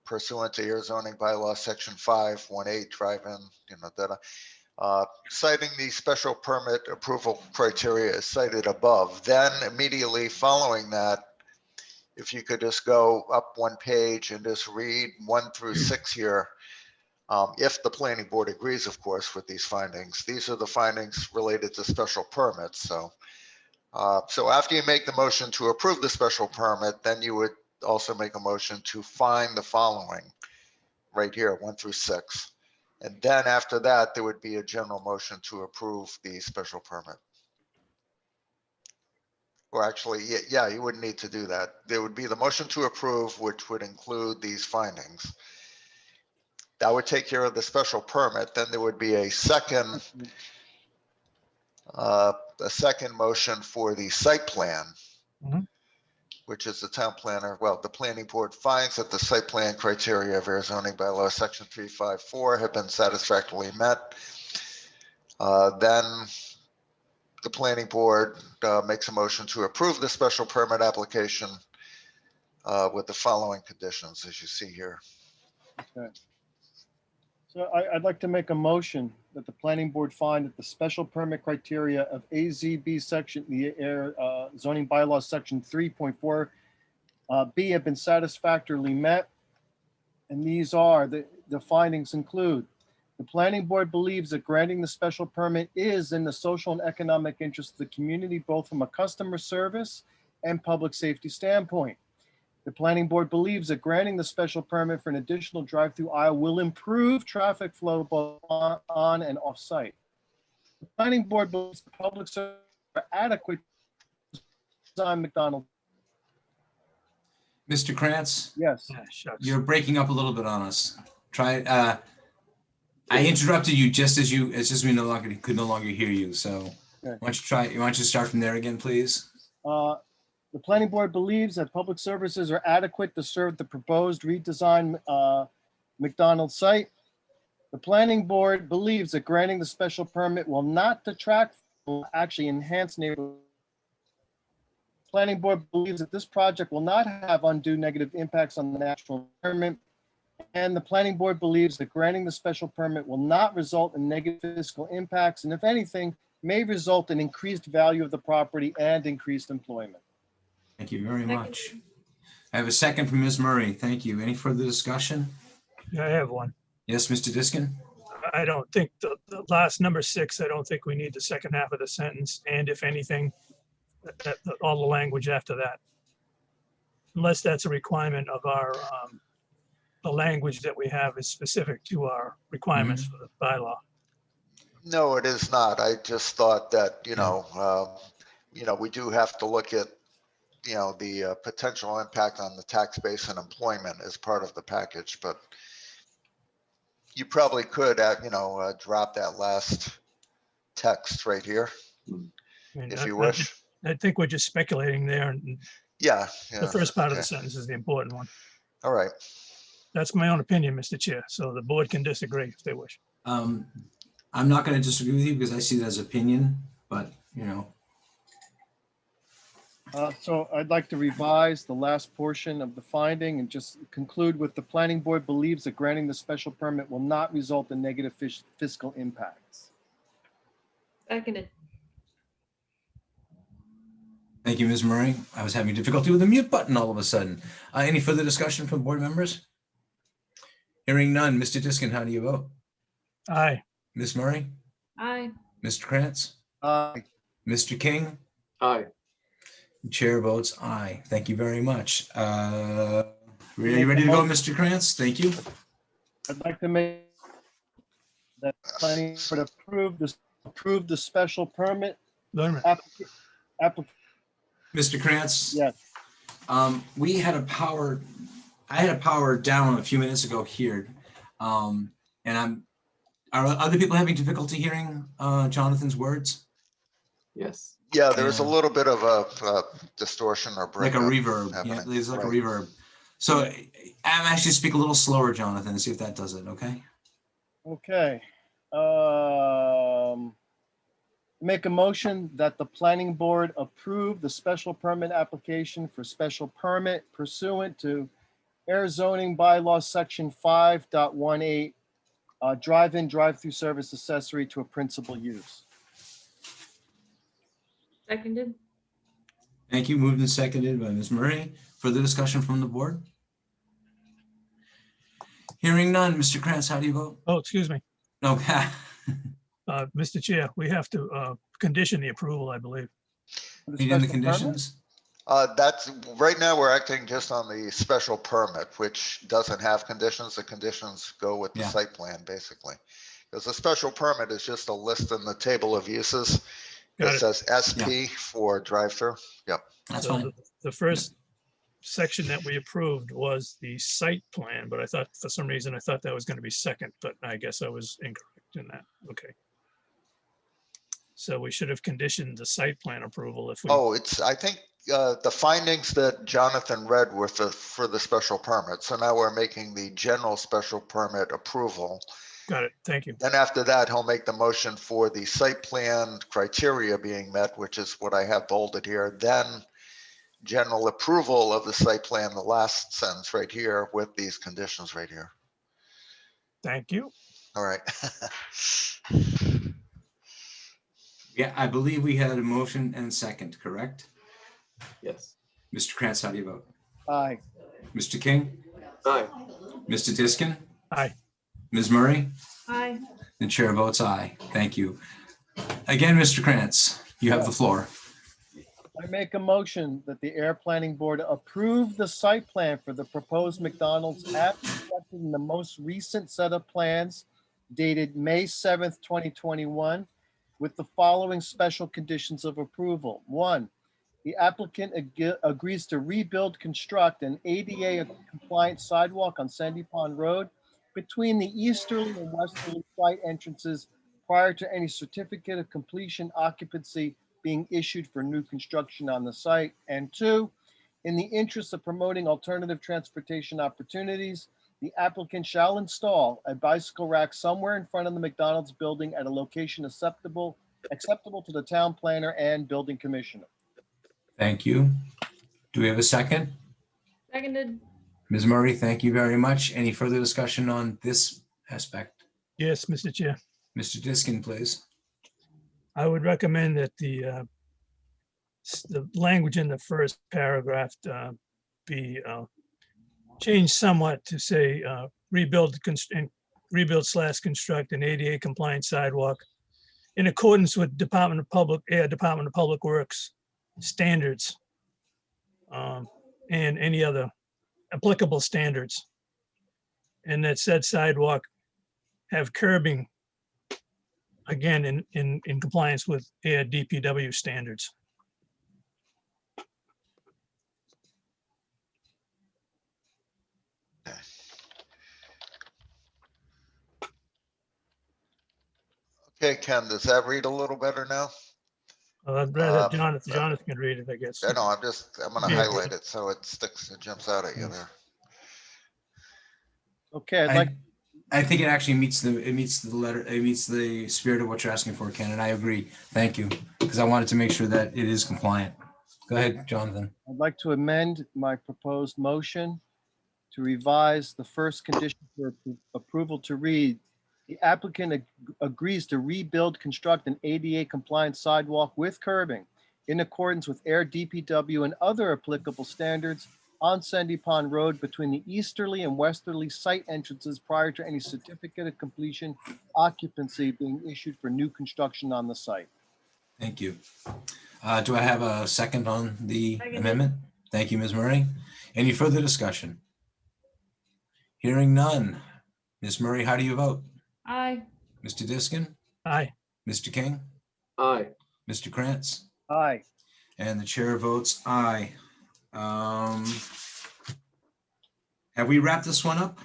pursuant to Ayer zoning bylaw section 518 drive-in, citing the special permit approval criteria as cited above. Then immediately following that, if you could just go up one page and just read 1 through 6 here. If the planning board agrees, of course, with these findings. These are the findings related to special permits. So after you make the motion to approve the special permit, then you would also make a motion to find the following right here, 1 through 6. And then after that, there would be a general motion to approve the special permit. Or actually, yeah, you wouldn't need to do that. There would be the motion to approve, which would include these findings. That would take care of the special permit. Then there would be a second motion for the site plan, which is the town planner. Well, the planning board finds that the site plan criteria of Ayer zoning bylaw section 354 have been satisfactorily met. Then the planning board makes a motion to approve the special permit application with the following conditions, as you see here. Okay. So I'd like to make a motion that the planning board find that the special permit criteria of AZB section, the Ayer zoning bylaw section 3.4 B have been satisfactorily met. And these are, the findings include, the planning board believes that granting the special permit is in the social and economic interest of the community, both from a customer service and public safety standpoint. The planning board believes that granting the special permit for an additional drive-through aisle will improve traffic flow both on and off site. The planning board believes the public service are adequate to design McDonald's. Mr. Krantz, Yes. Shucks. you're breaking up a little bit on us. Try. I interrupted you just as we could no longer hear you. So Okay. why don't you start from there again, please? The planning board believes that public services are adequate to serve the proposed redesigned McDonald's site. The planning board believes that granting the special permit will not detract, will actually enhance neighborhood. Planning board believes that this project will not have undue negative impacts on the natural environment. And the planning board believes that granting the special permit will not result in negative fiscal impacts, and if anything, may result in increased value of the property and increased employment. Thank you very much. I have a second from Ms. Murray. Thank you. Any further discussion? Yeah, I have one. Yes, Mr. Diskin? I don't think the last number 6, I don't think we need the second half of the sentence. And if anything, all the language after that. Unless that's a requirement of our, the language that we have is specific to our requirements for the bylaw. No, it is not. I just thought that, we do have to look at, the potential impact on the tax base and employment as part of the package, but you probably could, drop that last text right here I mean, if you wish. I think we're just speculating there, and Yeah, the yeah. first part of the okay. sentence is the important one. All right. That's my own opinion, Mr. Chair, so the board can disagree if they wish. I'm not going to disagree with you because I see it as opinion, but So I'd like to revise the last portion of the finding and just conclude with the planning board believes that granting the special permit will not result in negative fiscal impacts. Seconded. thank you, Ms. Murray. I was having difficulty with the mute button all of a sudden. Any further discussion from board members? Hearing none. Mr. Diskin, how do you vote? Aye. Ms. Murray? Aye. Mr. Krantz? Aye. Mr. King? Aye. Chair votes aye. Thank you very much. Are you ready to go, Mr. Krantz? Thank you. I'd like to make that planning board approve the special permit Wait a minute. application. Mr. Krantz? Yes. We had a power, I had a power down a few minutes ago here. And are other people having difficulty hearing Jonathan's words? Yes. Yeah, there's a Yeah. little bit of a distortion or Like breakup. a reverb. Yeah, happening. there's like a Right. reverb. So I'm actually speak a little slower, Jonathan, and see if that does it, okay? Okay. Make a motion that the planning board approve the special permit application for special permit pursuant to Air zoning bylaw section 5.18, drive-in, drive-through service accessory to a principal use. Seconded. Thank you. Moved and seconded by Ms. Murray. Further discussion from the board? Hearing none. Mr. Krantz, how do you vote? Oh, excuse me. Okay. Mr. Chair, we have to condition the approval, I believe. For the Read in the special permit? conditions? That's, right now, we're acting just on the special permit, which doesn't have conditions. The conditions go with the Yeah. site plan, basically. Because the special permit is just a list in the table of uses Got that it. says SP for drive-through. That's So fine. the first section that we approved was the site plan, but I thought, for some reason, I thought that was going to be second, but I guess I was incorrect in that. Okay. So we should have conditioned the site plan approval if we, Oh, I think the findings that Jonathan read were for the special permit. So now we're making the general special permit approval. got it. Thank you. Then after that, he'll make the motion for the site plan criteria being met, which is what I have bolded here. Then general approval of the site plan, the last sentence right here with these conditions right here. Thank you. All right. Yeah, I believe we had a motion and second, correct? Yes. Mr. Krantz, how do you vote? Aye. Mr. King? Aye. Mr. Diskin? Aye. Ms. Murray? Aye. The chair votes aye. Thank you. Again, Mr. Krantz, you have the floor. I make a motion that the Air Planning Board approve the site plan for the proposed McDonald's as reflected in the most recent set of plans dated May 7th, 2021, with the following special conditions of approval. 1, the applicant agrees to rebuild, construct an ADA compliant sidewalk on Sandy Pond Road between the easterly and westerly site entrances prior to any certificate of completion occupancy being issued for new construction on the site. And 2, in the interest of promoting alternative transportation opportunities, the applicant shall install a bicycle rack somewhere in front of the McDonald's building at a location acceptable to the town planner and building commissioner. Thank you. Do we have a second? Seconded. Ms. Murray, thank you very much. Any further discussion on this aspect? Yes, Mr. Chair. Mr. Diskin, please. I would recommend that the language in the first paragraph be changed somewhat to say rebuild/construct an ADA compliant sidewalk in accordance with Department of Public Works standards and any other applicable standards. And that said sidewalk have curbing, again, in compliance with DPW standards. Okay, Ken, does that read a little better now? I'd rather Um, Jonathan can read it, I guess. I know, I'm gonna Yeah. highlight it so it sticks, it jumps out at you there. Okay, I'd like, I think it actually meets the spirit of what you're asking for, Ken, and I agree. Thank you, because I wanted to make sure that it is compliant. Go ahead, Jonathan. I'd like to amend my proposed motion to revise the first condition for approval to read, the applicant agrees to rebuild, construct an ADA compliant sidewalk with curbing in accordance with Air DPW and other applicable standards on Sandy Pond Road between the easterly and westerly site entrances prior to any certificate of completion occupancy being issued for new construction on the site. Thank you. Do I have a second on the Seconded. amendment? Thank you, Ms. Murray. Any further discussion? Hearing none. Ms. Murray, how do you vote? Aye. Mr. Diskin? Aye. Mr. King? Aye. Mr. Krantz? Aye. And the chair votes aye. Have we wrapped this one up?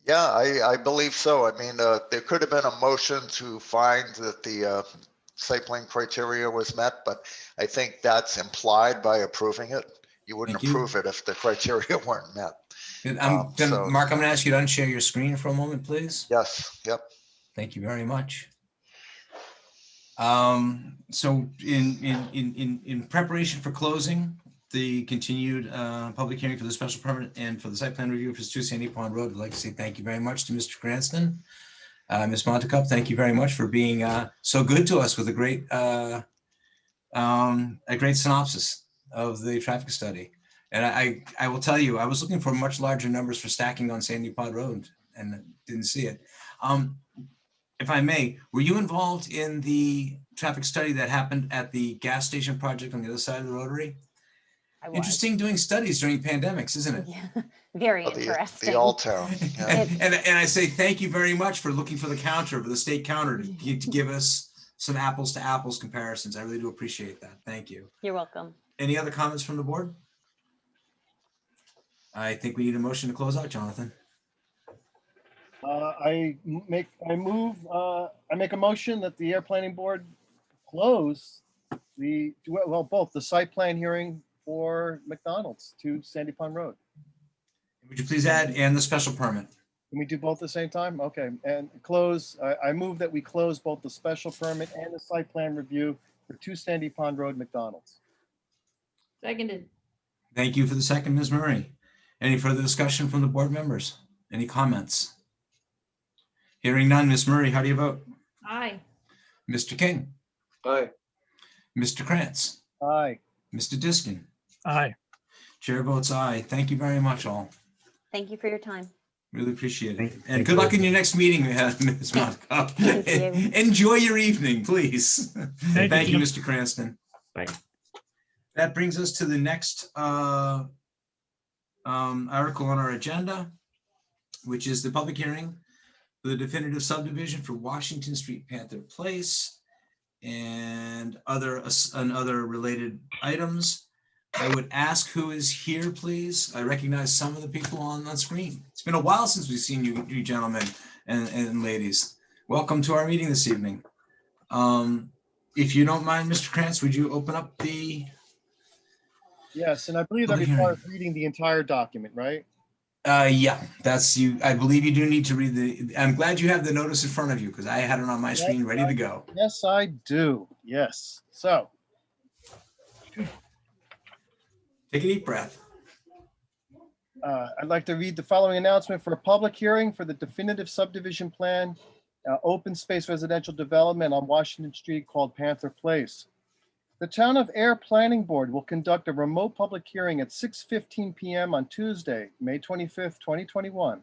Yeah, I believe so. I mean, there could have been a motion to find that the site plan criteria was met, but I think that's implied by approving it. You wouldn't Thank you. approve it if the criteria weren't met. So- Mark, I'm gonna ask you to unshare your screen for a moment, please. Yes, yep. Thank you very much. So in preparation for closing the continued public hearing for the special permit and for the site plan review for 2 Sandy Pond Road, I'd like to say thank you very much to Mr. Cranston. Ms. Montecup, thank you very much for being so good to us with a great synopsis of the traffic study. And I will tell you, I was looking for much larger numbers for stacking on Sandy Pond Road and didn't see it. If I may, were you involved in the traffic study that happened at the gas station project on the other side of the Rotary? I was. Interesting doing studies during pandemics, isn't it? Yeah, very The interesting. All Town. Yeah. And I say thank you very much for looking for the counter, for the state counter to give us some apples to apples comparisons. I really do appreciate that. Thank you. You're welcome. Any other comments from the board? I think we need a motion to close out, Jonathan. I make a motion that the Air Planning Board close both the site plan hearing for McDonald's to Sandy Pond Road. Would you please add and the special permit? Can we do both at the same time? Okay, and close, I move that we close both the special permit and the site plan review for 2 Sandy Pond Road McDonald's. Seconded. Thank you for the second, Ms. Murray. Any further discussion from the board members? Any comments? Hearing none, Ms. Murray, how do you vote? Aye. Mr. King, Aye. Mr. Krantz, Aye. Mr. Diskin, Aye. chair votes aye. Thank you very much, all. Thank you for your time. Really appreciate it. And Thank good you. luck in your next meeting, Ms. Monica. Thank you. Enjoy your evening, please. Thank Thank you, you, Jim. Mr. Cranston. Bye. That brings us to the next article on our agenda, which is the public hearing for the definitive subdivision for Washington Street, Panther Place, and other related items. I would ask who is here, please. I recognize some of the people on the screen. It's been a while since we've seen you gentlemen and ladies. Welcome to our meeting this evening. If you don't mind, Mr. Krantz, would you open up the Yes, and I believe that Public requires reading the entire document, right? yeah, that's you. I believe you do need to read the, I'm glad you have the notice in front of you because I had it on my screen ready to go. Yes, I do. Yes. So Take a deep breath. I'd like to read the following announcement for a public hearing for the definitive subdivision plan, open space residential development on Washington Street called Panther Place. The Town of Ayer Planning Board will conduct a remote public hearing at 6:15 p.m. on Tuesday, May 25th, 2021,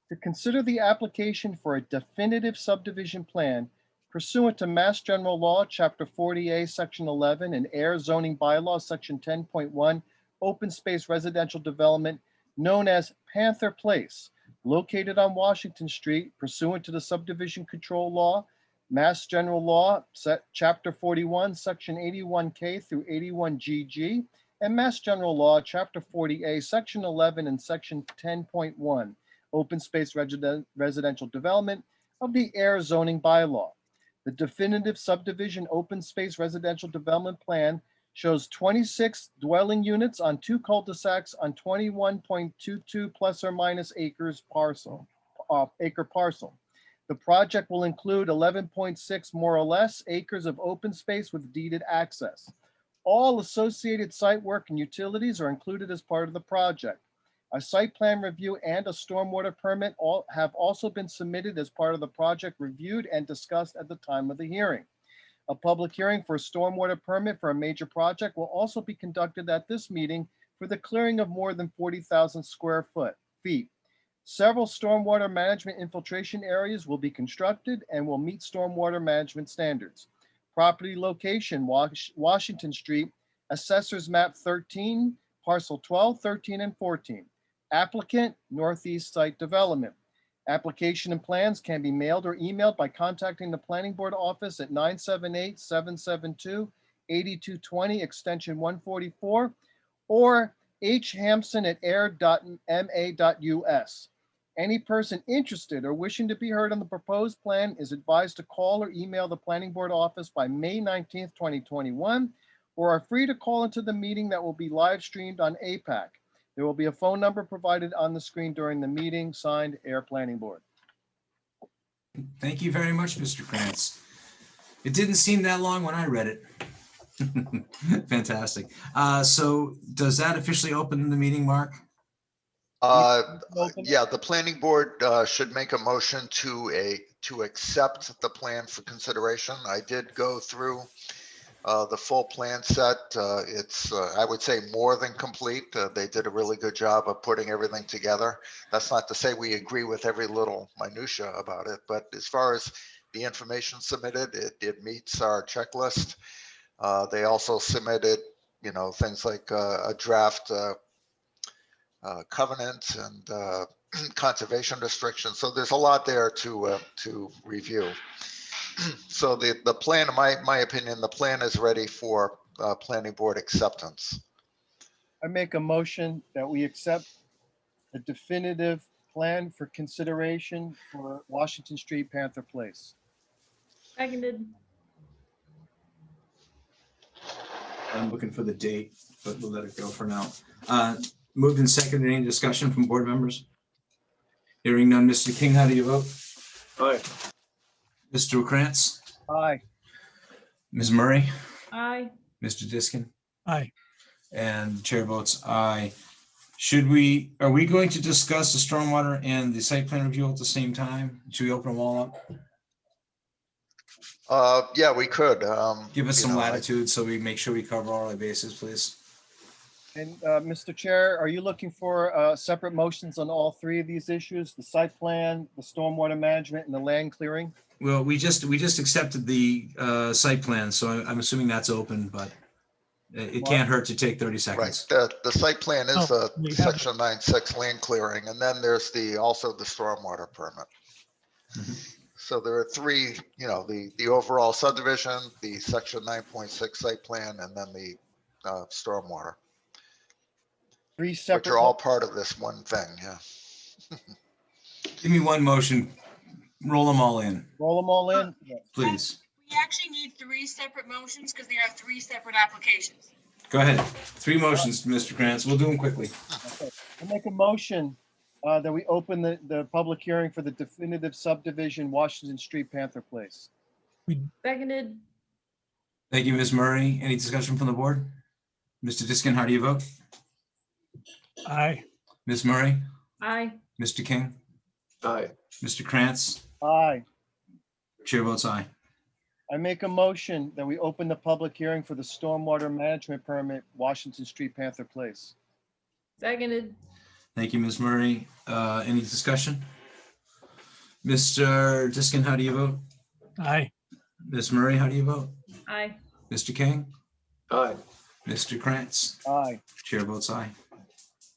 to consider the application for a definitive subdivision plan pursuant to Mass General Law, Chapter 40A, Section 11, and Air Zoning Bylaw, Section 10.1, Open Space Residential Development, known as Panther Place, located on Washington Street pursuant to the Subdivision Control Law, Mass General Law, Chapter 41, Section 81K through 81GG, and Mass General Law, Chapter 40A, Section 11, and Section 10.1, Open Space Residential Development of the Air Zoning Bylaw. The definitive subdivision open space residential development plan shows 26 dwelling units on 2 cul-de-sacs on 21.22 plus or minus acre parcel. The project will include 11.6 more or less acres of open space with deeded access. All associated site work and utilities are included as part of the project. A site plan review and a stormwater permit have also been submitted as part of the project, reviewed and discussed at the time of the hearing. A public hearing for a stormwater permit for a major project will also be conducted at this meeting for the clearing of more than 40,000 square feet. Several stormwater management infiltration areas will be constructed and will meet stormwater management standards. Property location, Washington Street, Assessors Map 13, Parcel 12, 13, and 14. Applicant, Northeast Site Development. Application and plans can be mailed or emailed by contacting the Planning Board office at 978-772-8220, extension 144, or hhampson@ayer.ma.us. Any person interested or wishing to be heard on the proposed plan is advised to call or email the Planning Board office by May 19th, 2021, or are free to call into the meeting that will be live streamed on APAC. There will be a phone number provided on the screen during the meeting, signed Ayer Planning Board. Thank you very much, Mr. Krantz. It didn't seem that long when I read it. Fantastic. So does that officially open the meeting, Mark? Yeah, the planning board should make a motion to accept the plan for consideration. I did go through the full plan set. It's, I would say, more than complete. They did a really good job of putting everything together. That's not to say we agree with every little minutia about it, but as far as the information submitted, it meets our checklist. They also submitted, things like a draft covenant and conservation restrictions. So there's a lot there to review. So the plan, in my opinion, the plan is ready for planning board acceptance. I make a motion that we accept the definitive plan for consideration for Washington Street, Panther Place. Seconded. I'm looking for the date, but we'll let it go for now. Moved and seconded. Any discussion from board members? Hearing none. Mr. King, how do you vote? Aye. Mr. Krantz? Aye. Ms. Murray? Aye. Mr. Diskin? Aye. And the chair votes aye. Are we going to discuss the stormwater and the site plan review at the same time? Should we open them all up? Yeah, we could. Give us some latitude so we make sure we cover all our bases, please. And Mr. Chair, are you looking for separate motions on all three of these issues? The site plan, the stormwater management, and the land clearing? Well, we just accepted the site plan, so I'm assuming that's open, but it can't hurt to take 30 Right, seconds. the site plan is Oh, we have- section 9.6 land clearing, and then there's also the stormwater permit. Mhm. So there are three, the overall subdivision, the section 9.6 site plan, and then the stormwater, Three which separate. are all part of this one thing, yeah. Give me one motion. Roll them all in, Roll them all in? Yeah. please. We actually need three separate motions because they are three separate applications. Go ahead. 3 motions, Mr. Krantz. We'll do them quickly. Okay. I make a motion that we open the public hearing for the definitive subdivision, Washington Street, Panther Place. Seconded. Thank you, Ms. Murray. Any discussion from the board? Mr. Diskin, how do you vote? Aye. Ms. Murray? Aye. Mr. King? Aye. Mr. Krantz? Aye. Chair votes aye. I make a motion that we open the public hearing for the stormwater management permit, Washington Street, Panther Place. Seconded. Thank you, Ms. Murray. Any discussion? Mr. Diskin, how do you vote? Aye. Ms. Murray, how do you vote? Aye. Mr. King? Aye. Mr. Krantz? Aye. Chair votes aye.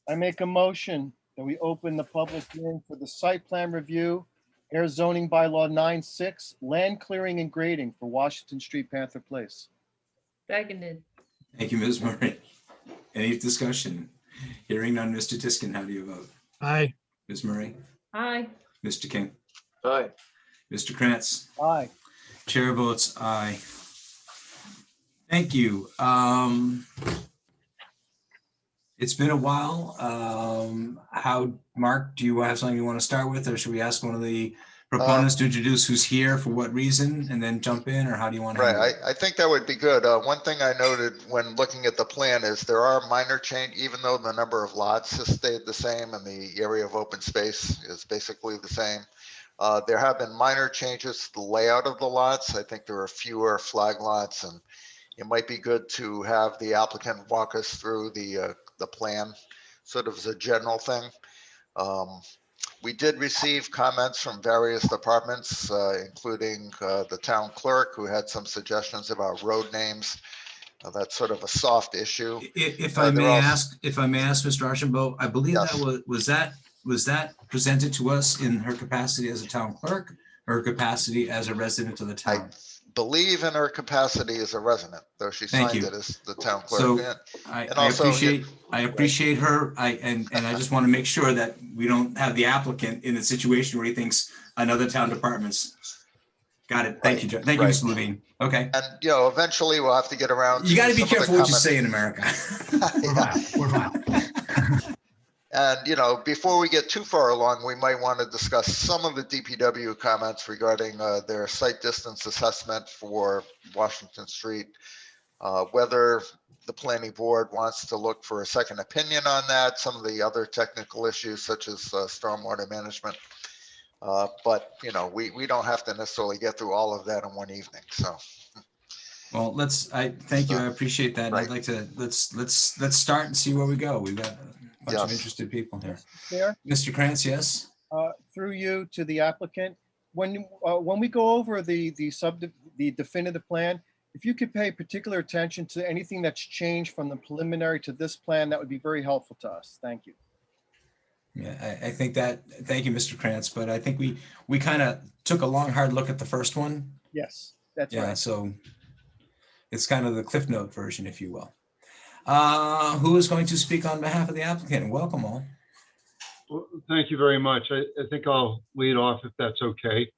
I make a motion that we open the public hearing for the site plan review, air zoning bylaw 9.6, land clearing and grading for Washington Street, Panther Place. Seconded. Thank you, Ms. Murray. Any discussion? Hearing none, Mr. Diskin, how do you vote? Aye. Ms. Murray? Aye. Mr. King? Aye. Mr. Krantz? Aye. Chair votes aye. Thank you. It's been a while. Mark, do you have something you want to start with, or should we ask one of the proponents to introduce who's here for what reason and then jump in, or how do you want to handle Right, it? I think that would be good. One thing I noted when looking at the plan is there are minor change, even though the number of lots has stayed the same and the area of open space is basically the same. There have been minor changes to the layout of the lots. I think there are fewer flag lots, and it might be good to have the applicant walk us through the plan, sort of as a general thing. We did receive comments from various departments, including the town clerk, who had some suggestions about road names. That's sort of a soft issue. If I may ask, Mr. Archambault, I believe Yes. that was that presented to us in her capacity as a town clerk, or her capacity as a resident of the I town? believe in her capacity as a resident, though she Thank signed you. it as the town So clerk. I also, appreciate her. And I just want to make sure that we don't have the applicant in a situation where he thinks another town department's. Got it. Thank you, Joe. Thank you, Right. Mr. Levine. Okay. And, eventually we'll have to get around. You got to be some of the careful what you comments. say in America. We're fine. And, before we get too far along, we might want to discuss some of the DPW comments regarding their site distance assessment for Washington Street, whether the planning board wants to look for a second opinion on that, some of the other technical issues such as stormwater management. But, we don't have to necessarily get through all of that in one evening. So. Well, thank you. I appreciate that. And I'd like to, let's start and see where we go. We've got a bunch of interested people here. Chair, Mr. Krantz, yes? through you to the applicant, when we go over the definitive plan, if you could pay particular attention to anything that's changed from the preliminary to this plan, that would be very helpful to us. Thank you. Yeah, I think thank you, Mr. Krantz, but I think we kind of took a long, hard look at the first one. Yes, that's Yeah, right. so it's kind of the Cliff Note version, if you will. Who is going to speak on behalf of the applicant? Welcome all. Well, thank you very much. I think I'll lead off if that's okay.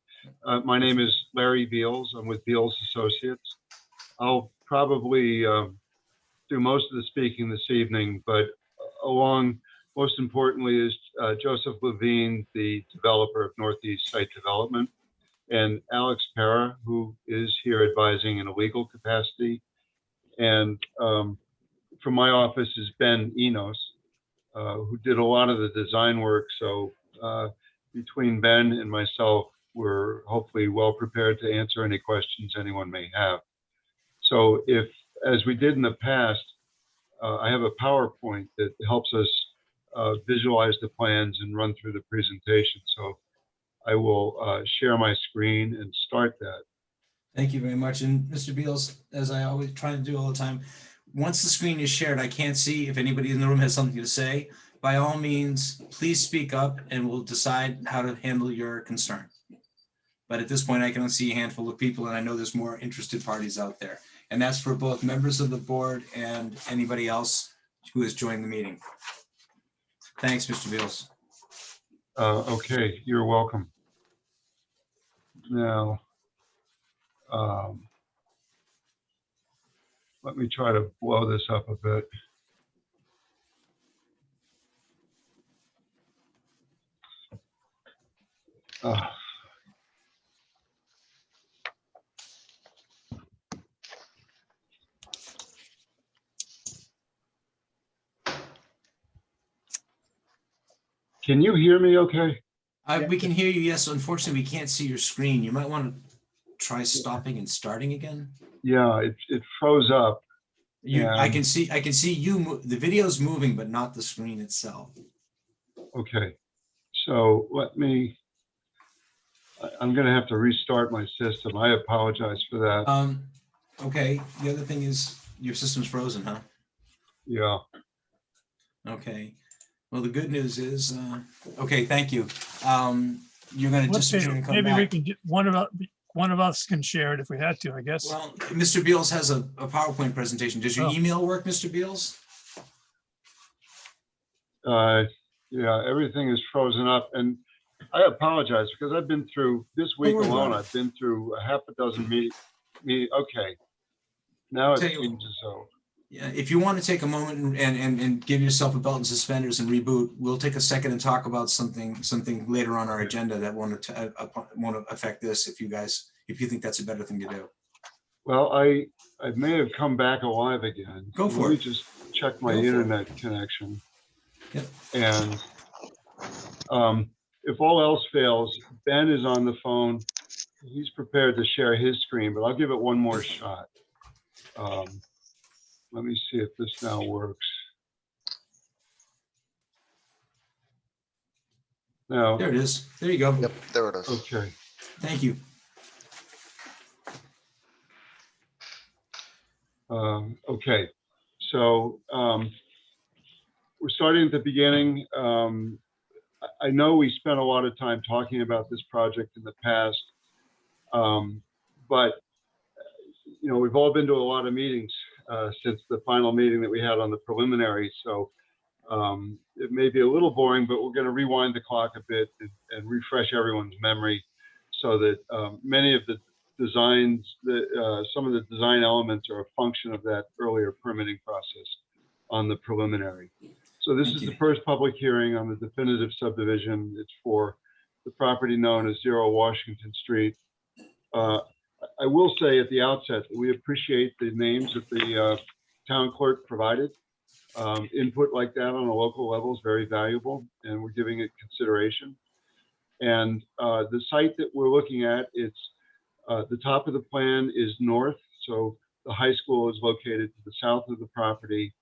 My name is Larry Beals. I'm with Beals Associates. I'll probably do most of the speaking this evening, but most importantly is Joseph Levine, the developer of Northeast Site Development, and Alex Para, who is here advising in a legal capacity. And from my office is Ben Enos, who did a lot of the design work. So between Ben and myself, we're hopefully well prepared to answer any questions anyone may have. So if, as we did in the past, I have a PowerPoint that helps us visualize the plans and run through the presentation. So I will share my screen and start that. Thank you very much. And Mr. Beals, as I always try to do all the time, once the screen is shared, I can't see if anybody in the room has something to say. By all means, please speak up and we'll decide how to handle your concern. But at this point, I can only see a handful of people, and I know there's more interested parties out there. And that's for both members of the board and anybody else who has joined the meeting. Thanks, Mr. Beals. Okay, you're welcome. Now, let me try to blow this up a bit. Can you hear me okay? We can hear you, yes. Unfortunately, we can't see your screen. You might want to try stopping and starting again. Yeah, it froze up. I can see you. The video's moving, but not the screen itself. Okay, so I'm going to have to restart my system. I apologize for that. Okay. The other thing is your system's frozen, huh? Yeah. Okay. Well, the good news is, okay, thank you. You're going to disappear and come Maybe back. we can get one of us can share it if we had to, I guess. Well, Mr. Beals has a PowerPoint presentation. Does your email work, Mr. Beals? Yeah, everything is frozen up. And I apologize because I've been through, this week worry about alone, it. I've been through a half a dozen okay. Now it Tell you- seems as though, Yeah, if you want to take a moment and give yourself a belt and suspenders and reboot, we'll take a second and talk about something later on our agenda that won't affect this if you think that's a better thing to do. well, I may have come back alive again. Go for Let me it. just check my Go for it. internet connection. Yep. And if all else fails, Ben is on the phone. He's prepared to share his screen, but I'll give it one more shot. Let me see if this now works. Now, There it is. There you go. Yep, there it is. okay. Thank you. Okay, so we're starting at the beginning. I know we spent a lot of time talking about this project in the past, but you know, we've all been to a lot of meetings since the final meeting that we had on the preliminary. So it may be a little boring, but we're going to rewind the clock a bit and refresh everyone's memory so that many of the designs, some of the design elements are a function of that earlier permitting process on the preliminary. So this is the first public hearing on the definitive subdivision. It's for the property known as 0 Washington Street. I will say at the outset that we appreciate the names that the town clerk provided. Input like that on a local level is very valuable, and we're giving it consideration. And the site that we're looking at, it's the top of the plan is north. So the high school is located to the south of the property,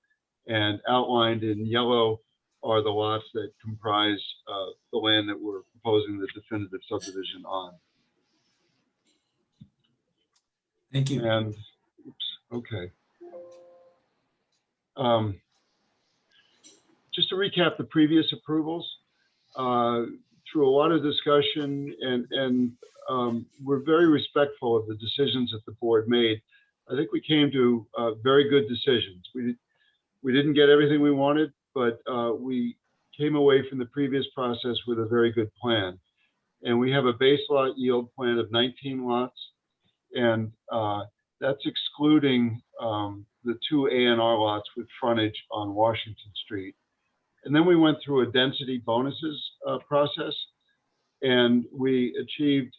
and outlined in yellow are the lots that comprise the land that we're proposing the definitive subdivision on. Thank you. And, oops, okay. Just to recap the previous approvals, through a lot of discussion and we're very respectful of the decisions that the board made. I think we came to very good decisions. We didn't get everything we wanted, but we came away from the previous process with a very good plan. And we have a base lot yield plan of 19 lots. And that's excluding the 2 A&R lots with frontage on Washington Street. And then we went through a density bonuses process, and we achieved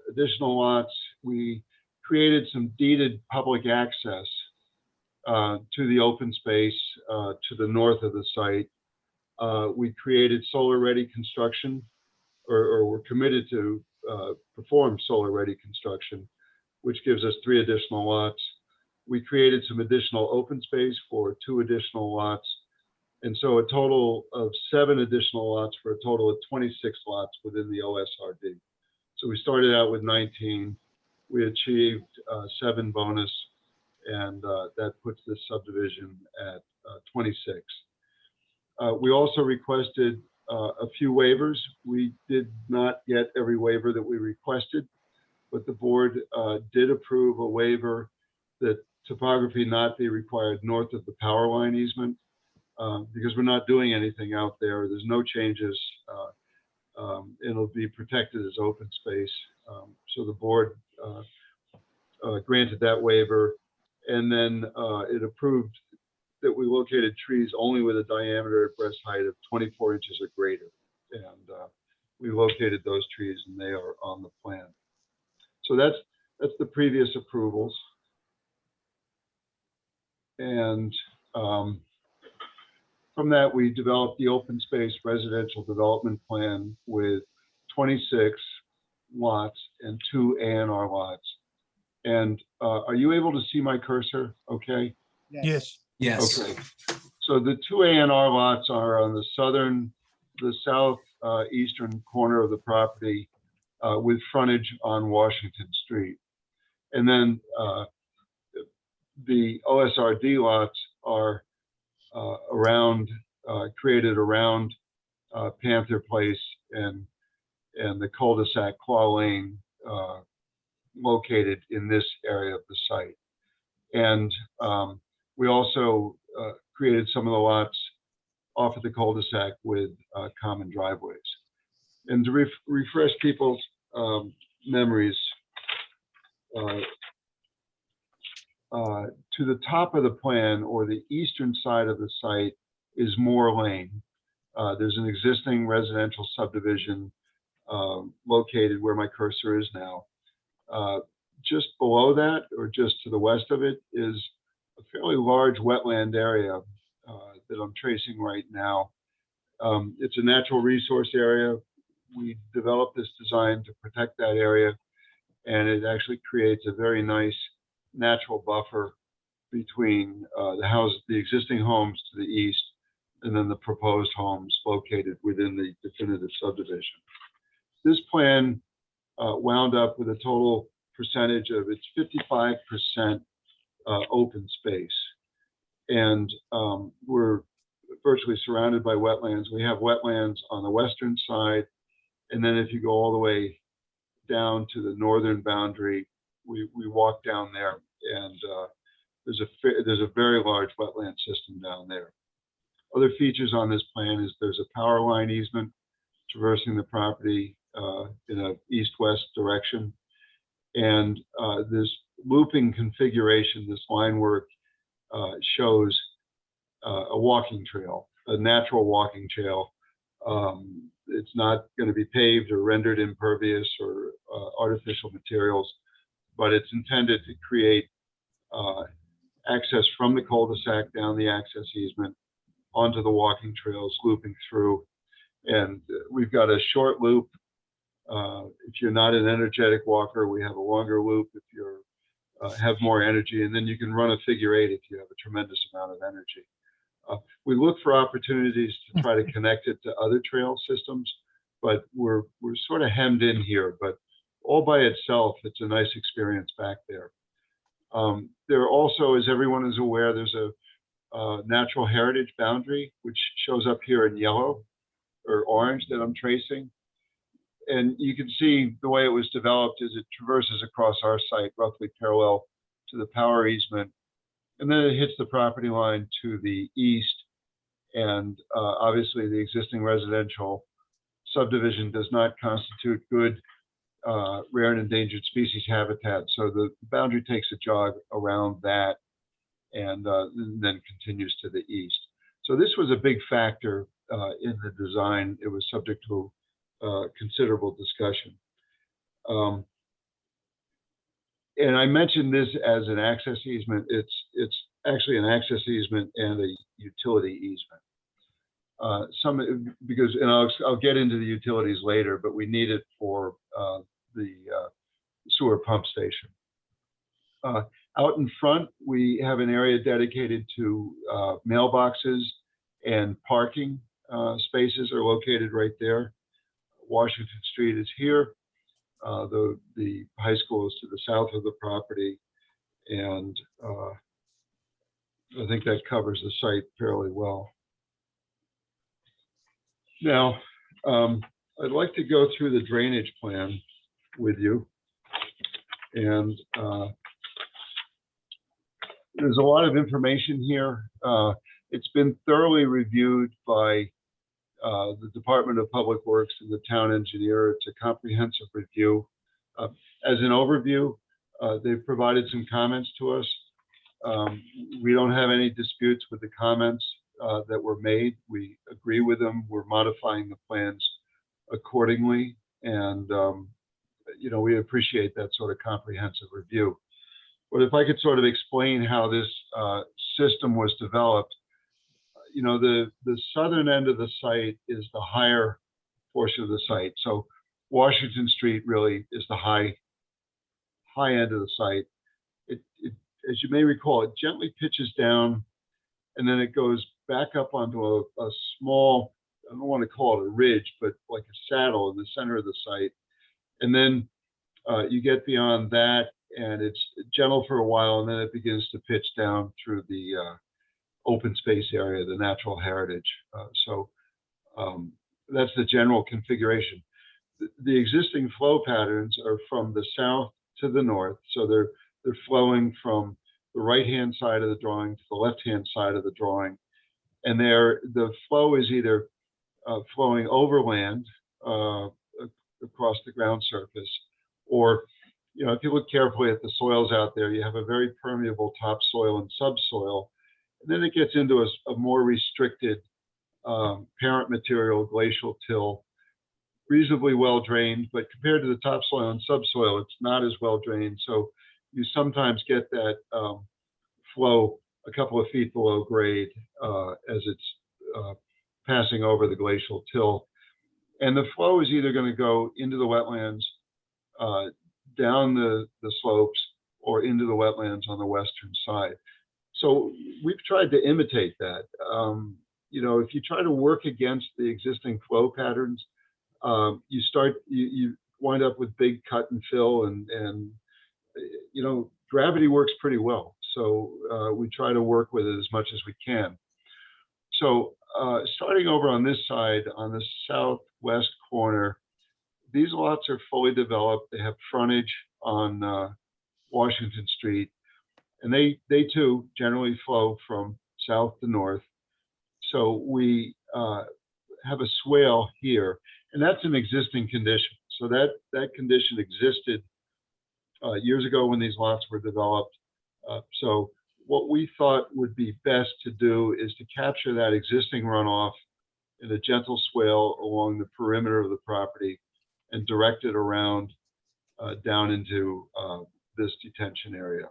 additional lots. We created some deeded public access to the open space to the north of the site. We created solar-ready construction, or we're committed to perform solar-ready construction, which gives us 3 additional lots. We created some additional open space for 2 additional lots. And so a total of 7 additional lots for a total of 26 lots within the OSRD. So we started out with 19. We achieved 7 bonus, and that puts this subdivision at 26. We also requested a few waivers. We did not get every waiver that we requested, but the board did approve a waiver that topography not be required north of the power line easement because we're not doing anything out there. There's no changes. It'll be protected as open space. So the board granted that waiver, and then it approved that we located trees only with a diameter at breast height of 24 inches or greater. And we located those trees, and they are on the plan. So that's the previous approvals. And from that, we developed the open space residential development plan with 26 lots and 2 A&R lots. And are you able to see my cursor? Okay. Yes. Yes. Okay. So the 2 A&R lots are on the southeastern corner of the property with frontage on Washington Street. And then the OSRD lots are created around Panther Place and the cul-de-sac Claw Lane located in this area of the site. And we also created some of the lots off of the cul-de-sac with common driveways. And to refresh people's memories, to the top of the plan, or the eastern side of the site, is Moore Lane. There's an existing residential subdivision located where my cursor is now. Just below that, or just to the west of it, is a fairly large wetland area that I'm tracing right now. It's a natural resource area. We developed this design to protect that area, and it actually creates a very nice natural buffer between the existing homes to the east, and then the proposed homes located within the definitive subdivision. This plan wound up with a total percentage of, it's 55% open space. And we're virtually surrounded by wetlands. We have wetlands on the western side, and then if you go all the way down to the northern boundary, we walk down there, and there's a very large wetland system down there. Other features on this plan is there's a power line easement traversing the property in a east-west direction. And this looping configuration, this line work, shows a walking trail, a natural walking trail. It's not going to be paved or rendered impervious or artificial materials, but it's intended to create access from the cul-de-sac down the access easement onto the walking trails, looping through. And we've got a short loop. If you're not an energetic walker, we have a longer loop if you have more energy, and then you can run a figure eight if you have a tremendous amount of energy. We look for opportunities to try to connect it to other trail systems, but we're sort of hemmed in here. But all by itself, it's a nice experience back there. There also, as everyone is aware, there's a natural heritage boundary, which shows up here in yellow or orange that I'm tracing. And you can see the way it was developed is it traverses across our site roughly parallel to the power easement. And then it hits the property line to the east. And obviously the existing residential subdivision does not constitute good rare and endangered species habitat. So the boundary takes a jog around that and then continues to the east. So this was a big factor in the design. It was subject to considerable discussion. And I mentioned this as an access easement. It's actually an access easement and a utility easement. Because, and I'll get into the utilities later, but we need it for the sewer pump station. Out in front, we have an area dedicated to mailboxes, and parking spaces are located right there. Washington Street is here. The high school is to the south of the property, and I think that covers the site fairly well. Now, I'd like to go through the drainage plan with you, and there's a lot of information here. It's been thoroughly reviewed by the Department of Public Works and the town engineer. It's a comprehensive review. As an overview, they've provided some comments to us. We don't have any disputes with the comments that were made. We agree with them. We're modifying the plans accordingly. And, you know, we appreciate that sort of comprehensive review. But if I could sort of explain how this system was developed, you know, the southern end of the site is the higher portion of the site. So Washington Street really is the high end of the site. As you may recall, it gently pitches down, and then it goes back up onto a small, I don't want to call it a ridge, but like a saddle in the center of the site. And then you get beyond that, and it's gentle for a while, and then it begins to pitch down through the open space area, the natural heritage. So that's the general configuration. The existing flow patterns are from the south to the north. So they're flowing from the right-hand side of the drawing to the left-hand side of the drawing. And the flow is either flowing overland across the ground surface. Or, if you look carefully at the soils out there, you have a very permeable topsoil and subsoil. And then it gets into a more restricted parent material, glacial till, reasonably well drained, but compared to the topsoil and subsoil, it's not as well drained. So you sometimes get that flow a couple of feet below grade as it's passing over the glacial till. And the flow is either going to go into the wetlands, down the slopes, or into the wetlands on the western side. So we've tried to imitate that. If you try to work against the existing flow patterns, you wind up with big cut and fill, and gravity works pretty well. So we try to work with it as much as we can. So starting over on this side, on the southwest corner, these lots are fully developed. They have frontage on Washington Street, and they too generally flow from south to north. So we have a swale here, and that's an existing condition. So that condition existed years ago when these lots were developed. So what we thought would be best to do is to capture that existing runoff in a gentle swale along the perimeter of the property and direct it around down into this detention area.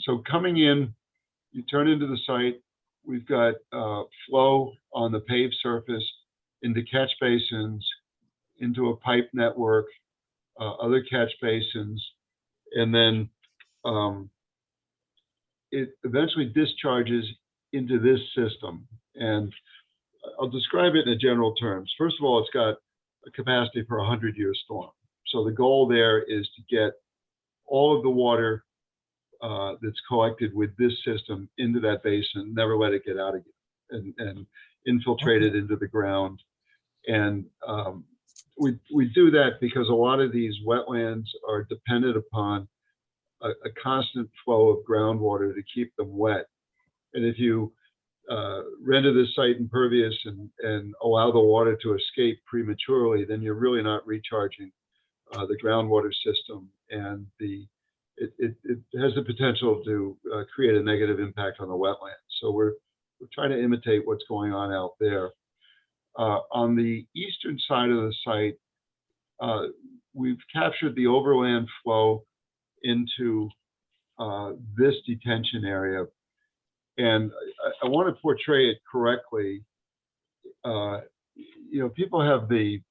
So coming in, you turn into the site. We've got flow on the paved surface into catch basins, into a pipe network, other catch basins, and then it eventually discharges into this system. And I'll describe it in general terms. First of all, it's got a capacity for a 100-year storm. So the goal there is to get all of the water that's collected with this system into that basin, never let it get out again, and infiltrate it into the ground. And we do that because a lot of these wetlands are dependent upon a constant flow of groundwater to keep them wet. And if you render this site impervious and allow the water to escape prematurely, then you're really not recharging the groundwater system, and it has the potential to create a negative impact on the wetlands. So we're trying to imitate what's going on out there. On the eastern side of the site, we've captured the overland flow into this detention area. And I want to portray it correctly. People have the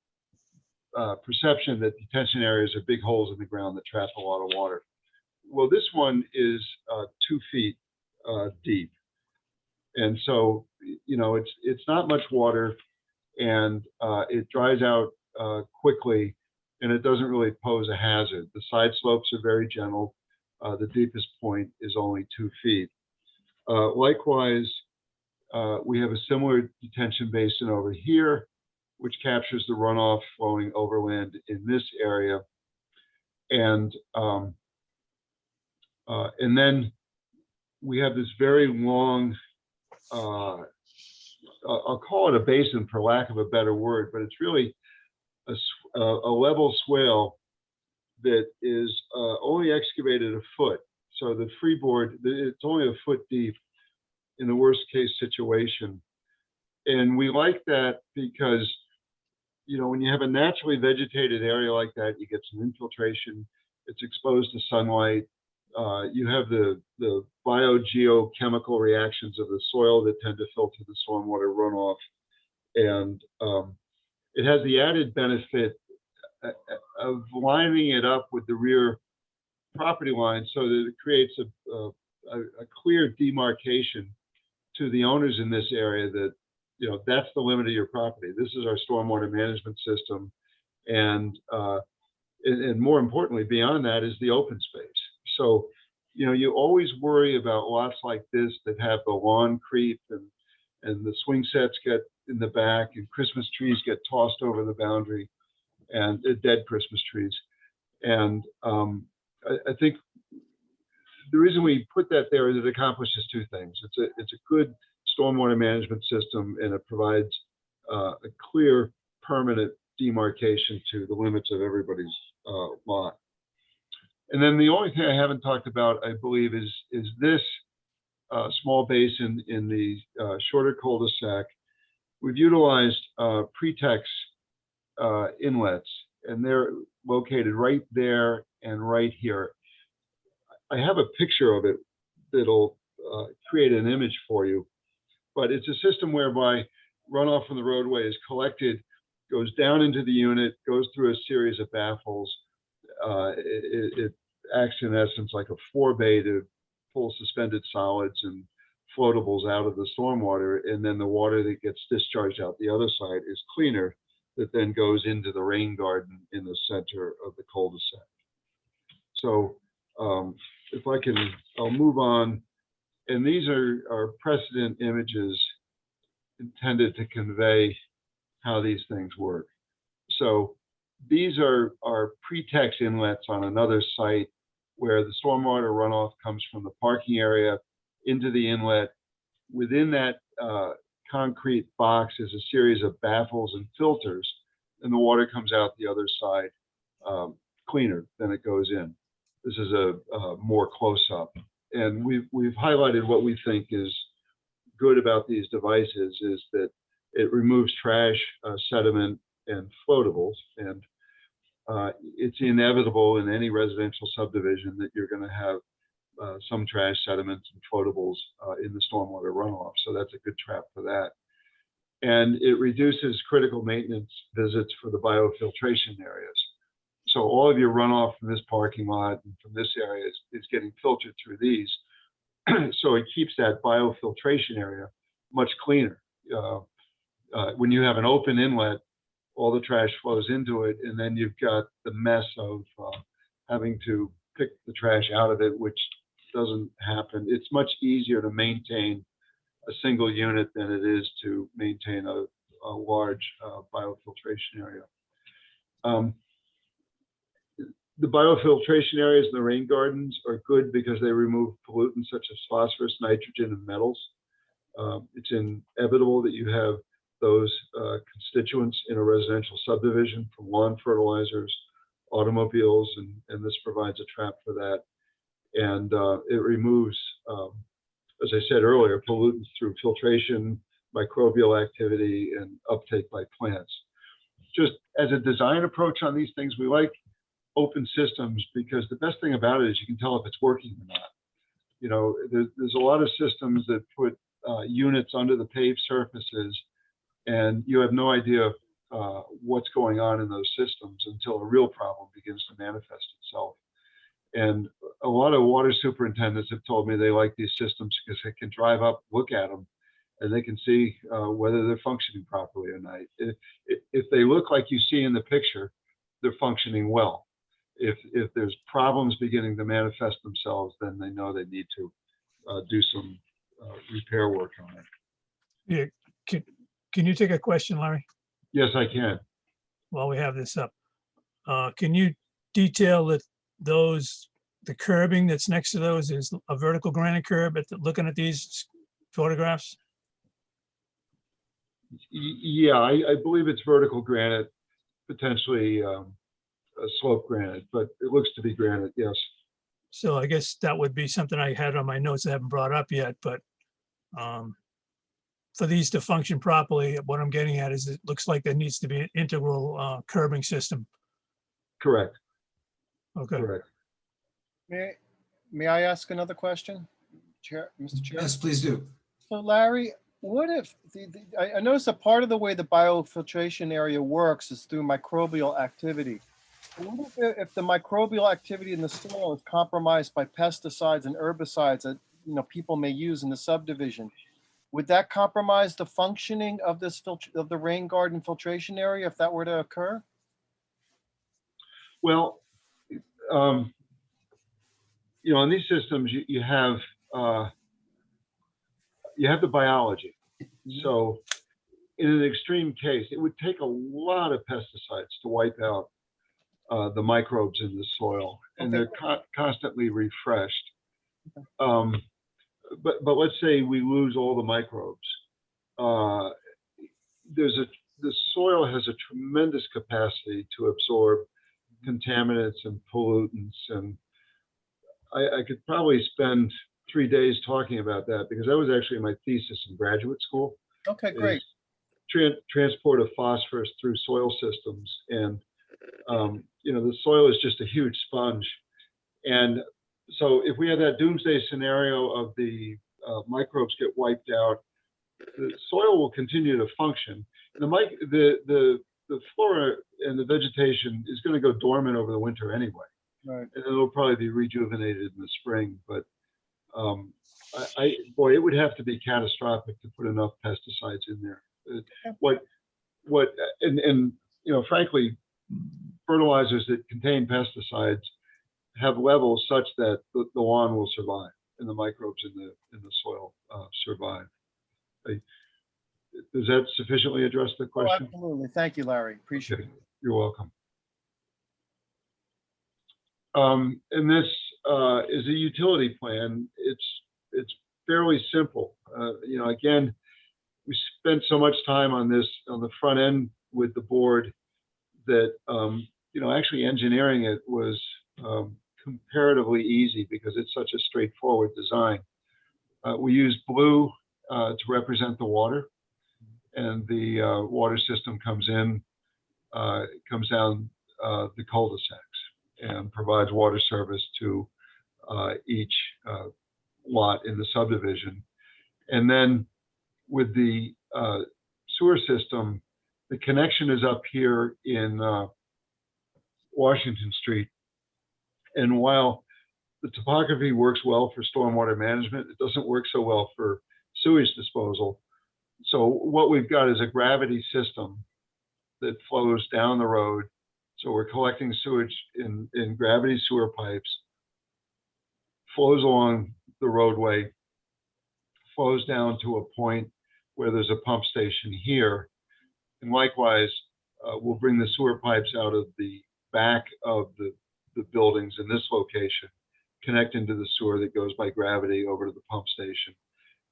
perception that detention areas are big holes in the ground that trap a lot of water. Well, this one is 2 feet deep. And so, it's not much water, and it dries out quickly, and it doesn't really pose a hazard. The side slopes are very gentle. The deepest point is only 2 feet. Likewise, we have a similar detention basin over here, which captures the runoff flowing overland in this area. And then we have this very long, I'll call it a basin for lack of a better word, but it's really a level swale that is only excavated a foot. So the freeboard, it's only a foot deep in the worst case situation. And we like that because, when you have a naturally vegetated area like that, you get some infiltration, it's exposed to sunlight. You have the biogeochemical reactions of the soil that tend to filter the stormwater runoff. And it has the added benefit of lining it up with the rear property line so that it creates a clear demarcation to the owners in this area that, that's the limit of your property. This is our stormwater management system. And more importantly, beyond that is the open space. So, you always worry about lots like this that have the lawn creep and the swing sets get in the back and Christmas trees get tossed over the boundary and dead Christmas trees. And I think the reason we put that there is it accomplishes 2 things. It's a good stormwater management system, and it provides a clear, permanent demarcation to the limits of everybody's lot. And then the only thing I haven't talked about, I believe, is this small basin in the shorter cul-de-sac. We've utilized pretext inlets, and they're located right there and right here. I have a picture of it that'll create an image for you, but it's a system whereby runoff from the roadway is collected, goes down into the unit, goes through a series of baffles. It acts in essence like a forebay to pull suspended solids and floatables out of the stormwater, and then the water that gets discharged out the other side is cleaner, that then goes into the rain garden in the center of the cul-de-sac. So if I can, I'll move on. And these are precedent images intended to convey how these things work. So these are pretext inlets on another site where the stormwater runoff comes from the parking area into the inlet. Within that concrete box is a series of baffles and filters, and the water comes out the other side cleaner than it goes in. This is a more close-up. And we've highlighted what we think is good about these devices is that it removes trash, sediment, and floatables. And it's inevitable in any residential subdivision that you're going to have some trash, sediments, and floatables in the stormwater runoff. So that's a good trap for that. And it reduces critical maintenance visits for the biofiltration areas. So all of your runoff from this parking lot and from this area is getting filtered through these. So it keeps that biofiltration area much cleaner. When you have an open inlet, all the trash flows into it, and then you've got the mess of having to pick the trash out of it, which doesn't happen. It's much easier to maintain a single unit than it is to maintain a large biofiltration area. The biofiltration areas in the rain gardens are good because they remove pollutants such as phosphorus, nitrogen, and metals. It's inevitable that you have those constituents in a residential subdivision, from lawn fertilizers, automobiles, and this provides a trap for that. And it removes, as I said earlier, pollutants through filtration, microbial activity, and uptake by plants. Just as a design approach on these things, we like open systems because the best thing about it is you can tell if it's working or not. You know, there's a lot of systems that put units under the paved surfaces, and you have no idea what's going on in those systems until a real problem begins to manifest itself. And a lot of water superintendents have told me they like these systems because they can drive up, look at them, and they can see whether they're functioning properly or not. If they look like you see in the picture, they're functioning well. If there's problems beginning to manifest themselves, then they know they need to do some repair work on it. Yeah, can you take a question, Larry, Yes, I can. while we have this up? Can you detail that the curbing that's next to those is a vertical granite curb looking at these photographs? Yeah, I believe it's vertical granite, potentially a slope granite, but it looks to be granite, yes. So I guess that would be something I had on my notes I haven't brought up yet, but for these to function properly, what I'm getting at is it looks like there needs to be an integral curbing system. Correct. Okay. Correct. May I ask another question, Chair, Mr. Chair? Yes, please do. So Larry, what if, I noticed that part of the way the biofiltration area works is through microbial activity. What if the microbial activity in the soil is compromised by pesticides and herbicides that people may use in the subdivision? Would that compromise the functioning of this of the rain garden filtration area if that were to occur? Well, in these systems, you have the biology. So in an extreme case, it would take a lot of pesticides to wipe out the microbes in the soil, and they're constantly refreshed. But let's say we lose all the microbes. There's the soil has a tremendous capacity to absorb contaminants and pollutants. And I could probably spend 3 days talking about that, because that was actually my thesis in graduate school. Okay, great. Transport of phosphorus through soil systems. And, the soil is just a huge sponge. And so if we have that doomsday scenario of the microbes get wiped out, the soil will continue to function. The flora and the vegetation is going to go dormant over the winter anyway. Right. And it'll probably be rejuvenated in the spring. But boy, it would have to be catastrophic to put enough pesticides in there. Frankly, fertilizers that contain pesticides have levels such that the lawn will survive and the microbes in the soil survive. Does that sufficiently address the Oh, question? absolutely. Thank you, Larry. Appreciate Okay, it. you're welcome. And this is a utility plan. It's fairly simple. Again, we spent so much time on this on the front end with the board that actually engineering it was comparatively easy, because it's such a straightforward design. We used blue to represent the water, and the water system comes down the cul-de-sacs and provides water service to each lot in the subdivision. And then with the sewer system, the connection is up here in Washington Street. And while the topography works well for stormwater management, it doesn't work so well for sewage disposal. So what we've got is a gravity system that flows down the road. So we're collecting sewage in gravity sewer pipes, flows along the roadway, flows down to a point where there's a pump station here. And likewise, we'll bring the sewer pipes out of the back of the buildings in this location, connect into the sewer that goes by gravity over to the pump station.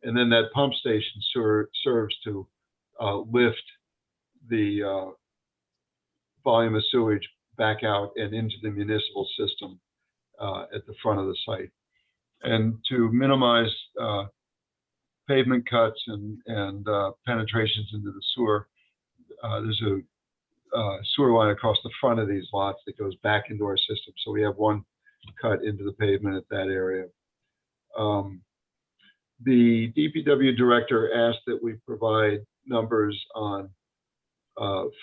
And then that pump station serves to lift the volume of sewage back out and into the municipal system at the front of the site. And to minimize pavement cuts and penetrations into the sewer, there's a sewer line across the front of these lots that goes back into our system. So we have one cut into the pavement at that area. The DPW director asked that we provide numbers on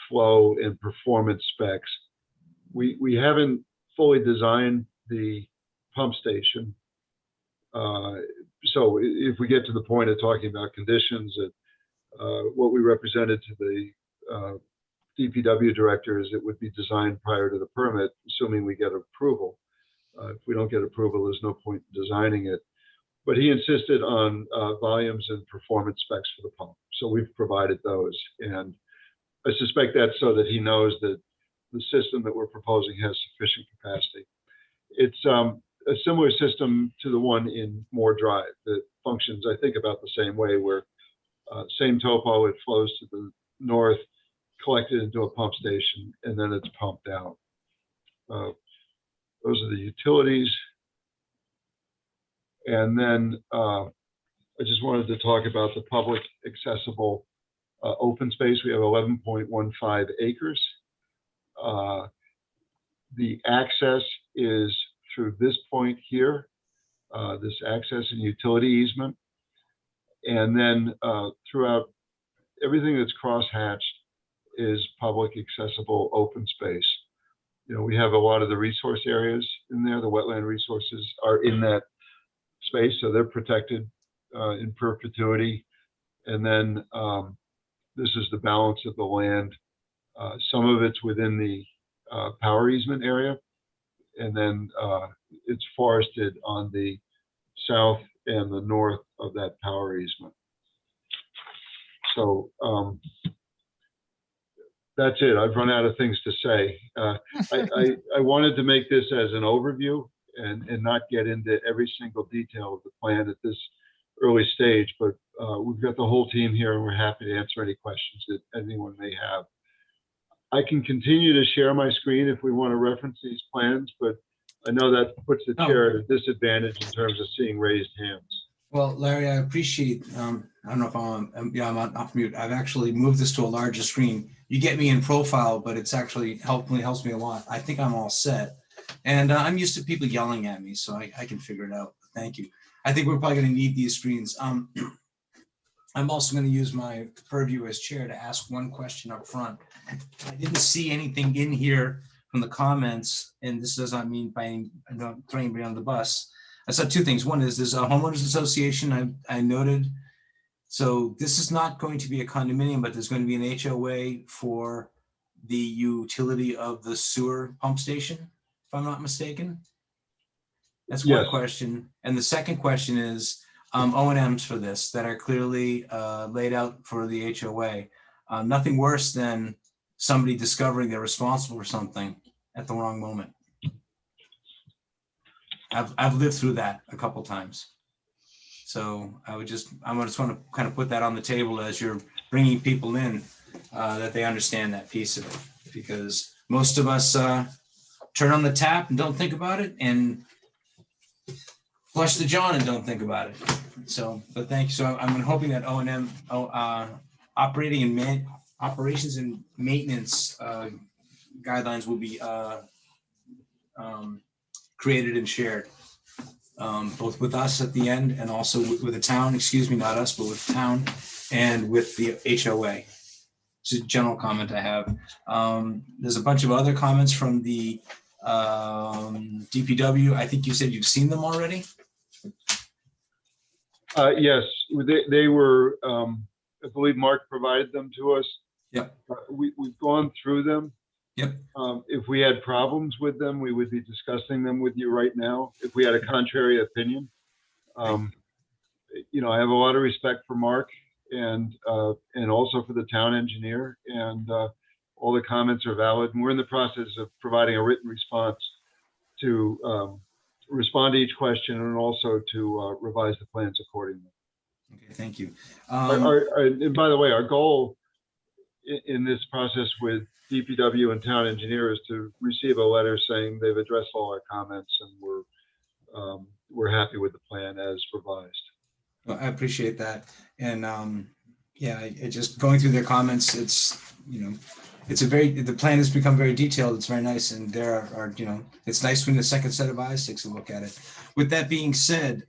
flow and performance specs. We haven't fully designed the pump station. So if we get to the point of talking about conditions, what we represented to the DPW director is it would be designed prior to the permit, assuming we get approval. If we don't get approval, there's no point in designing it. But he insisted on volumes and performance specs for the pump. So we've provided those. And I suspect that's so that he knows that the system that we're proposing has sufficient capacity. It's a similar system to the one in Moore Drive that functions, I think, about the same way, where same topo, it flows to the north, collected into a pump station, and then it's pumped out. Those are the utilities. And then I just wanted to talk about the public accessible open space. We have 11.15 acres. The access is through this point here, this access and utility easement. And then throughout everything that's crosshatched is public accessible open space. We have a lot of the resource areas in there. The wetland resources are in that space, so they're protected in perpetuity. And then this is the balance of the land. Some of it's within the power easement area, and then it's forested on the south and the north of that power easement. So that's it. I've run out of things to say. I wanted to make this as an overview and not get into every single detail of the plan at this early stage, but we've got the whole team here and we're happy to answer any questions that anyone may have. I can continue to share my screen if we want to reference these plans, but I know that puts the chair at a disadvantage in terms of seeing raised hands. Well, Larry, I appreciate, I don't know if I'm off mute. I've actually moved this to a larger screen. You get me in profile, but it's actually helps me a lot. I think I'm all set. And I'm used to people yelling at me, so I can figure it out. Thank you. I think we're probably going to need these screens. I'm also going to use my purview as chair to ask one question up front. I didn't see anything in here from the comments, and this does not mean I don't throw anybody on the bus. I saw two things. One is there's a homeowners association I noted. So this is not going to be a condominium, but there's going to be an HOA for the utility of the sewer pump station, if I'm not mistaken. That's one question. And the second question is O&Ms for this that are clearly laid out for the HOA. Nothing worse than somebody discovering they're responsible for something at the wrong moment. I've lived through that a couple times. So I just want to kind of put that on the table as you're bringing people in, that they understand that piece of it, because most of us turn on the tap and don't think about it, and flush the john and don't think about it. So, but thank you. So I'm hoping that O&M, operations and maintenance guidelines will be created and shared, both with us at the end and also with the town, excuse me, not us, but with the town and with the HOA. It's a general comment I have. There's a bunch of other comments from the DPW. I think you said you've seen them already? Yes, they were, I believe Mark provided them to us. Yep. We've gone through them. Yep. If we had problems with them, we would be discussing them with you right now. If we had a contrary opinion, you know, I have a lot of respect for Mark and also for the town engineer, and all the comments are valid. And we're in the process of providing a written response to respond to each question and also to revise the plans accordingly. Okay, thank you. And by the way, our goal in this process with DPW and town engineer is to receive a letter saying they've addressed all our comments and we're happy with the plan as revised. Well, I appreciate that. And yeah, it just going through their comments, it's, you know, the plan has become very detailed. It's very nice. And there are, you know, it's nice when the second set of eyes takes a look at it. With that being said,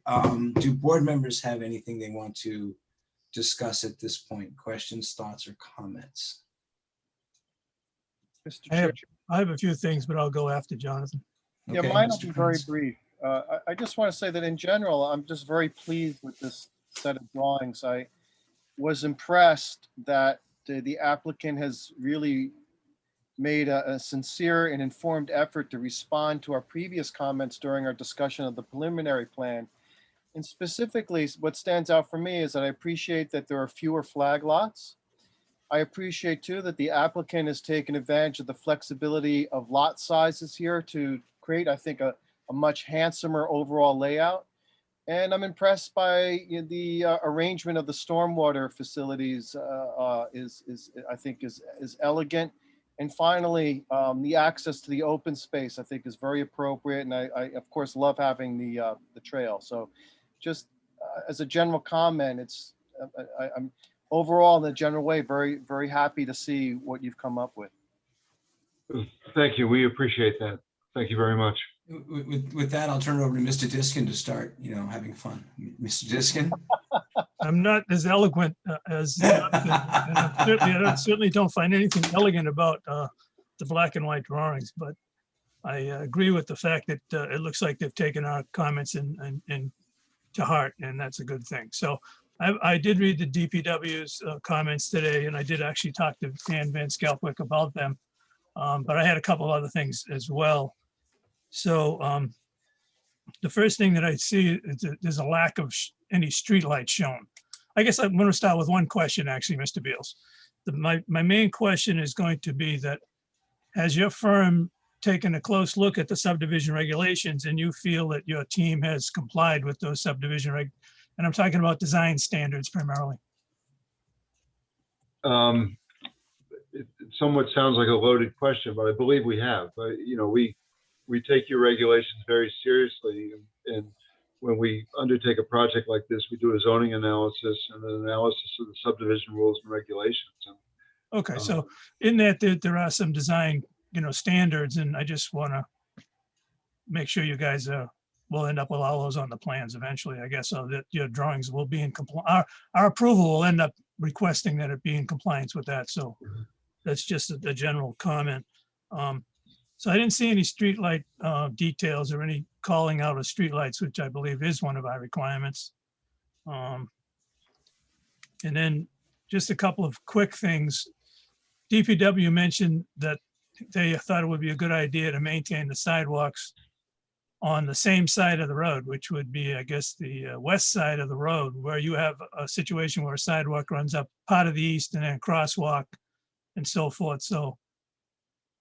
do board members have anything they want to discuss at this point? Questions, thoughts, or comments? Mr. Chair. I have a few things, but I'll go after Jonathan. Yeah, Okay, mine will Mr. be very Prince. brief. I just want to say that in general, I'm just very pleased with this set of drawings. I was impressed that the applicant has really made a sincere and informed effort to respond to our previous comments during our discussion of the preliminary plan. And specifically, what stands out for me is that I appreciate that there are fewer flag lots. I appreciate too that the applicant has taken advantage of the flexibility of lot sizes here to create, I think, a much handsomer overall layout. And I'm impressed by the arrangement of the stormwater facilities I think is elegant. And finally, the access to the open space, I think, is very appropriate. And I of course, love having the trail. So just as a general comment, it's I'm overall in the general way, very, very happy to see what you've come up with. Thank you. We appreciate that. Thank you very much. With that, I'll turn it over to Mr. Diskin to start, you know, having fun. Mr. Diskin? I'm not as eloquent as Jonathan, and I certainly don't find anything elegant about the black and white drawings, but I agree with the fact that it looks like they've taken our comments and to heart, and that's a good thing. So I did read the DPW's comments today, and I did actually talk to Dan Van Skelwick about them, but I had a couple of other things as well. So the first thing that I see is that there's a lack of any streetlights shown. I guess I'm going to start with one question, actually, Mr. Beals. My main question is going to be that, has your firm taken a close look at the subdivision regulations and you feel that your team has complied with those subdivision And I'm talking about design standards primarily. It somewhat sounds like a loaded question, but I believe we have. You know, we take your regulations very seriously, and when we undertake a project like this, we do a zoning analysis and an analysis of the subdivision rules and regulations. And, Okay, so in that there are some design, standards, and I just want to make sure you guys will end up with all those on the plans eventually, I guess, so that your drawings will be in compliance. Our approval will end up requesting that it be in compliance with that. So that's just a general comment. So I didn't see any streetlight details or any calling out of streetlights, which I believe is one of our requirements. And then just a couple of quick things. DPW mentioned that they thought it would be a good idea to maintain the sidewalks on the same side of the road, which would be, I guess, the west side of the road, where you have a situation where a sidewalk runs up part of the east and then a crosswalk and so forth. So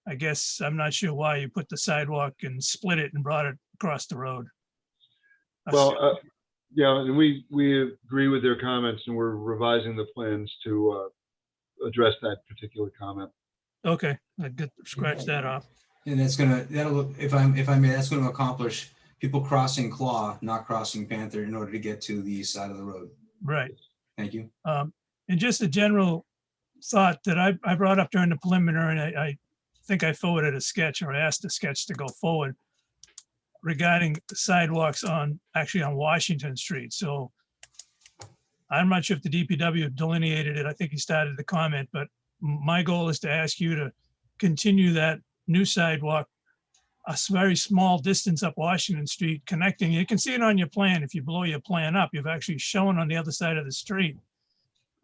I guess I'm not sure why you put the sidewalk and split it and brought it across the road. well, yeah, and we agree with their comments, and we're revising the plans to address that particular comment. Okay, I get scratch that off. And that'll, if I may, that's going to accomplish people crossing Claw, not crossing Panther, in order to get to the east side of the road. Right. Thank you. And just a general thought that I brought up during the preliminary, and I think I forwarded a sketch, or asked the sketch to go forward regarding the sidewalks actually on Washington Street. So I'm not sure if the DPW delineated it. I think he started the comment, but my goal is to ask you to continue that new sidewalk a very small distance up Washington Street, connecting. You can see it on your plan. If you blow your plan up, you've actually shown on the other side of the street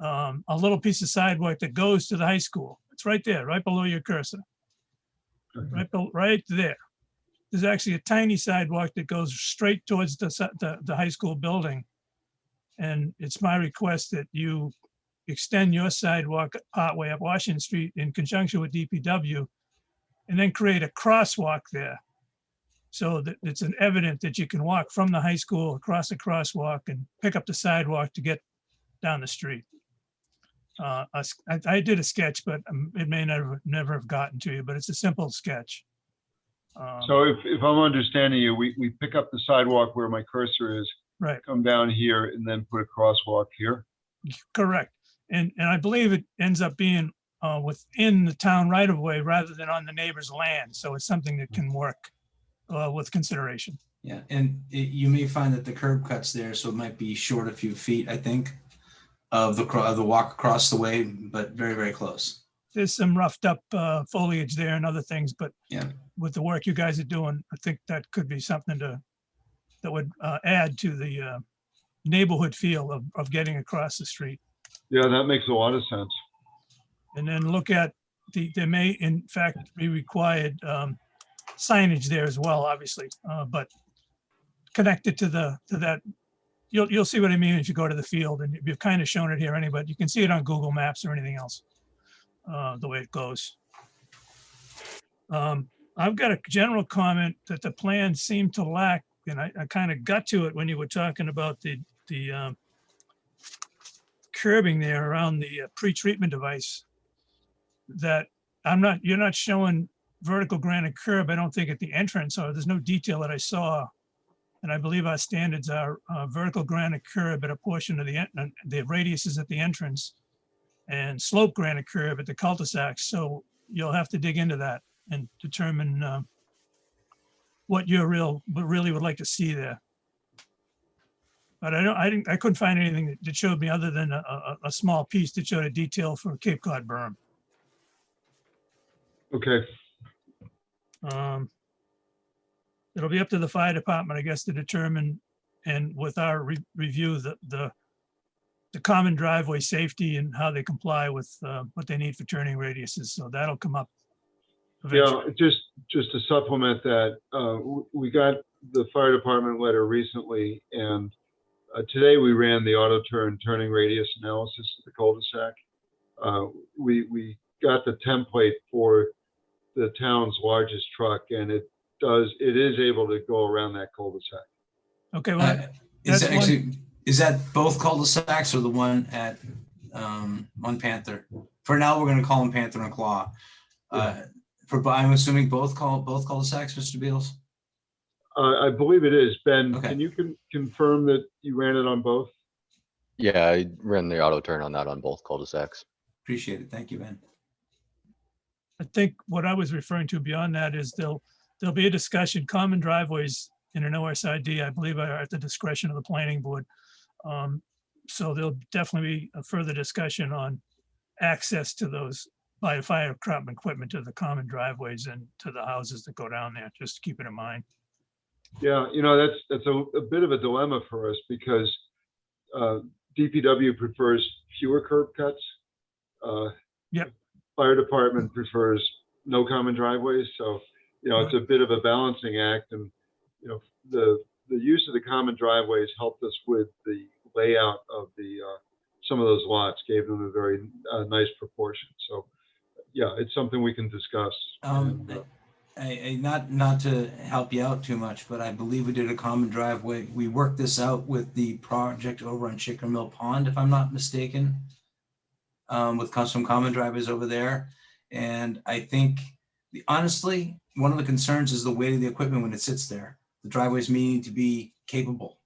a little piece of sidewalk that goes to the high school. It's right there, right below your cursor. Right there. There's actually a tiny sidewalk that goes straight towards the high school building. And it's my request that you extend your sidewalk partway up Washington Street in conjunction with DPW, and then create a crosswalk there. So that it's evident that you can walk from the high school across the crosswalk and pick up the sidewalk to get down the street. I did a sketch, but it may never have gotten to you, but it's a simple sketch. So if I'm understanding you, we pick up the sidewalk where my cursor is, Right, come down here, and then put a crosswalk here. correct. And I believe it ends up being within the town right of way rather than on the neighbor's land. So it's something that can work with consideration. Yeah, and you may find that the curb cuts there, so it might be short a few feet, I think, of the walk across the way, but very, very close. There's some roughed up foliage there and other things, but Yeah. with the work you guys are doing, I think that could be something that would add to the neighborhood feel of getting across the street. Yeah, that makes a lot of sense. And then look at there may in fact be required signage there as well, obviously, but connected to that. You'll see what I mean if you go to the field, and you've kind of shown it here anyway, but you can see it on Google Maps or anything else, the way it goes. I've got a general comment that the plan seemed to lack, and I kind of got to it when you were talking about the curbing there around the pre-treatment device. That you're not showing vertical granite curb, I don't think, at the entrance, or there's no detail that I saw. And I believe our standards are vertical granite curb at a portion of the radiuses at the entrance, and slope granite curb at the cul-de-sac. So you'll have to dig into that and determine what you really would like to see there. But I couldn't find anything that showed me other than a small piece that showed a detail for Cape Cod berm. Okay. It'll be up to the fire department, I guess, to determine, and with our review, the common driveway safety and how they comply with what they need for turning radiuses. So that'll come up eventually. Yeah, just to supplement that, we got the fire department letter recently, and today we ran the auto turning radius analysis of the cul-de-sac. We got the template for the town's largest truck, and it is able to go around that cul-de-sac. Okay, well, Is Is that both cul-de-sacs or the one at, on Panther? For now, we're gonna call them Panther and Claw. I'm assuming both cul-de-sacs, Mr. Beals? I believe it is. Ben, Okay. can you confirm that you ran it on both? Yeah, I ran the auto turn on that on both cul-de-sacs. Appreciate it. Thank you, Ben. I think what I was referring to beyond that is there'll be a discussion, common driveways in an OSID, I believe are at the discretion of the planning board. So there'll definitely be a further discussion on access to those by fire department equipment to the common driveways and to the houses that go down there, just to keep it in mind. Yeah, that's a bit of a dilemma for us because DPW prefers fewer curb cuts. Yep. Fire department prefers no common driveways. So, it's a bit of a balancing act, and, the use of the common driveways helped us with the layout of some of those lots, gave them a very nice proportion. So, yeah, it's something we can discuss. Not to help you out too much, but I believe we did a common driveway. We worked this out with the project over on Chicken Mill Pond, if I'm not mistaken, with custom common driveways over there. And I think, honestly, one of the concerns is the weight of the equipment when it sits there. The driveways need to be capable,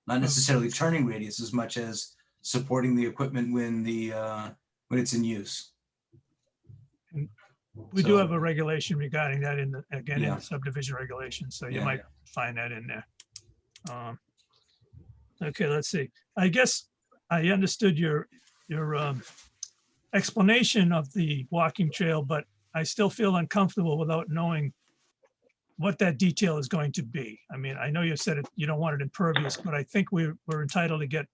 not necessarily turning radius as much as supporting the equipment when it's in use. We do have a regulation regarding that in Yeah. the subdivision regulations, so you Yeah. might find that in there. Okay, let's see. I guess I understood your explanation of the walking trail, but I still feel uncomfortable without knowing what that detail is going to be. I mean, I know you said you don't want it impervious, but I think we're entitled to get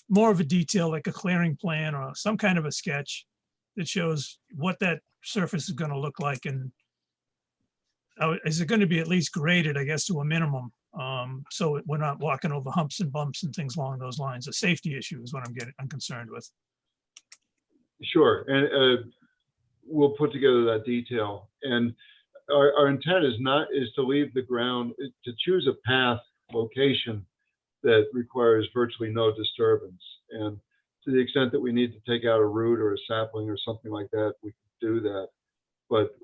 more of a detail, like a clearing plan or some kind of a sketch that shows what that surface is going to look like. And is it going to be at least graded, I guess, to a minimum? So we're not walking over humps and bumps and things along those lines. A safety issue is what I'm concerned with. Sure, and we'll put together that detail. And our intent is to leave the ground, to choose a path location that requires virtually no disturbance. And to the extent that we need to take out a root or a sapling or something like that, we can do that. But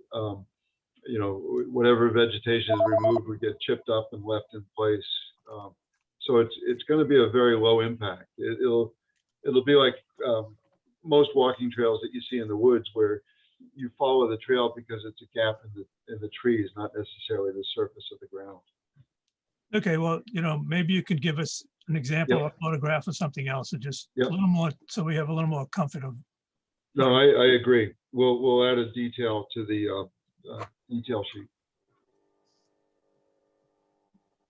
whatever vegetation is removed would get chipped up and left in place. So it's going to be a very low impact. It'll be like most walking trails that you see in the woods, where you follow the trail because it's a gap in the trees, not necessarily the surface of the ground. Okay, well, maybe you could give us an example or a photograph or something else, and just a little more, so we have a little more comfort of. No, I agree. We'll add a detail to the detail sheet.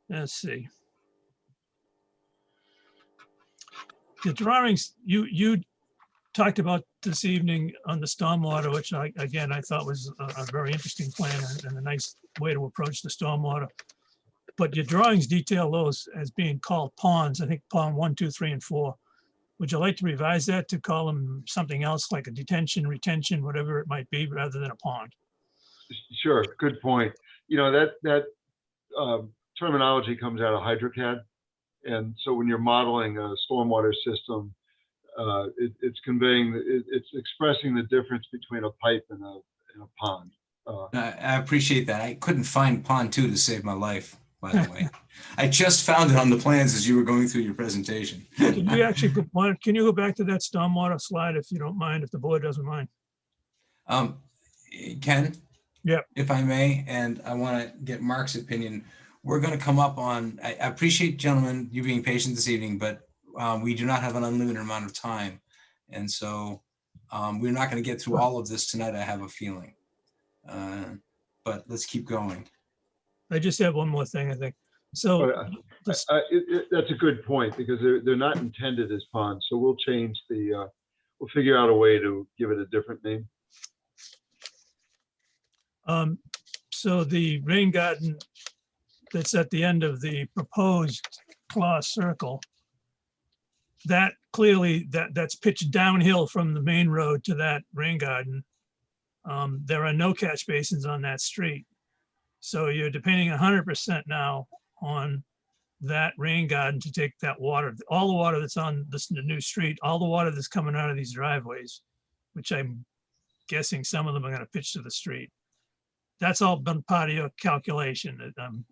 Let's see. The drawings you talked about this evening on the stormwater, which I thought was a very interesting plan and a nice way to approach the stormwater. But your drawings detail those as being called ponds. I think pond 1, 2, 3, and 4. Would you like to revise that to call them something else, like a detention, retention, whatever it might be, rather than a pond? Sure, good point. That terminology comes out of HydroCAD. And so when you're modeling a stormwater system, it's expressing the difference between a pipe and a pond. I appreciate that. I couldn't find pond 2 to save my life, by the way. I just found it on the plans as you were going through your presentation. Can you go back to that stormwater slide if you don't mind, if the board doesn't mind? Ken? Yep. If I may, and I want to get Mark's opinion. We're going to come up on, I appreciate, gentlemen, you being patient this evening, but we do not have an unlimited amount of time. And so we're not going to get through all of this tonight, I have a feeling. But let's keep going. I just have one more thing, I think. So that's a good point, because they're not intended as ponds. So we'll change we'll figure out a way to give it a different name. So the rain garden that's at the end of the proposed claw circle, that clearly that's pitched downhill from the main road to that rain garden. There are no catch basins on that street. So you're depending 100% now on that rain garden to take that water, all the water that's on this the new street, all the water that's coming out of these driveways, which I'm guessing some of them are gonna pitch to the street. That's all been part of your calculation that I'm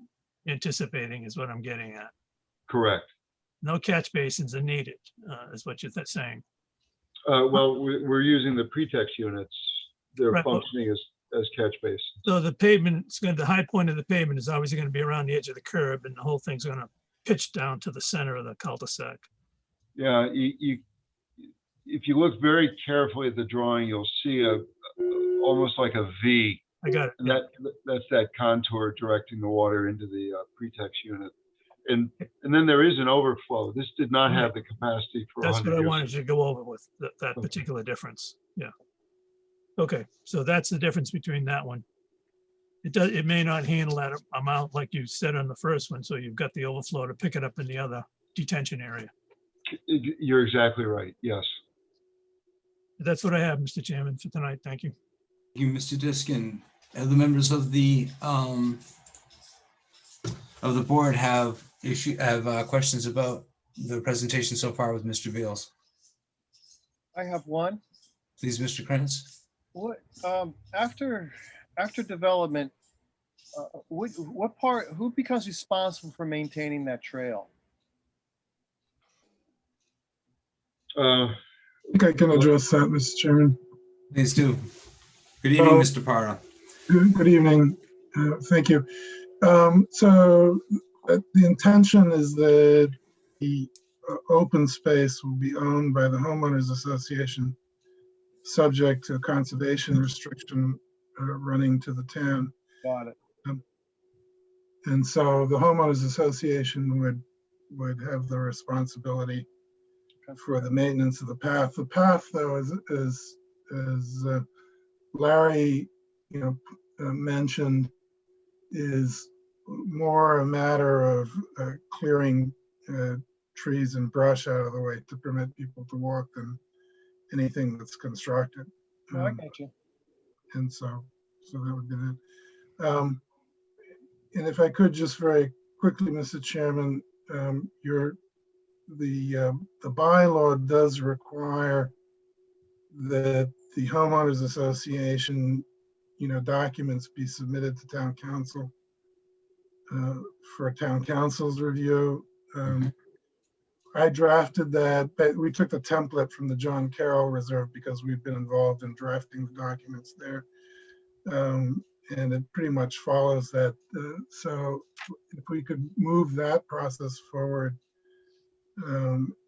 anticipating is what I'm getting at. Correct. No catch basins are needed, is what you're saying. Well, we're using the pretext units. They're Right, well- functioning as catch basins. So the pavement, the high point of the pavement is obviously gonna be around the edge of the curb and the whole thing's gonna pitch down to the center of the cul-de-sac. Yeah, if you look very carefully at the drawing, you'll see almost like a V. I got it. And that's that contour directing the water into the pretext unit. And then there is an overflow. This did not have the capacity for That's what 100 I years. wanted you to go over with, that particular difference. Yeah. Okay, so that's the difference between that one. It may not handle that amount like you said on the first one, so you've got the overflow to pick it up in the other detention area. You're exactly right. Yes. That's what I have, Mr. Chairman, for tonight. Thank you. Thank you, Mr. Diskin. Other members of the board have questions about the presentation so far with Mr. Beals. I have one. Please, Mr. Krantz. What, after development, what part, who becomes responsible for maintaining that trail? I think I can address that, Mr. Chairman. Please do. Good evening, Mr. Parra. Good evening. Thank you. So the intention is that the open space will be owned by the homeowners association, subject to conservation restriction running to the town. Got it. And so the homeowners association would have the responsibility for the maintenance of the path. The path, though, is Larry, mentioned, is more a matter of clearing trees and brush out of the way to permit people to walk than anything that's constructed. No, I got you. And so that would be that. And if I could just very quickly, Mr. Chairman, the bylaw does require that the homeowners association, documents be submitted to town council for town council's review. I drafted that, but we took the template from the John Carroll Reserve because we've been involved in drafting the documents there. And it pretty much follows that. So if we could move that process forward,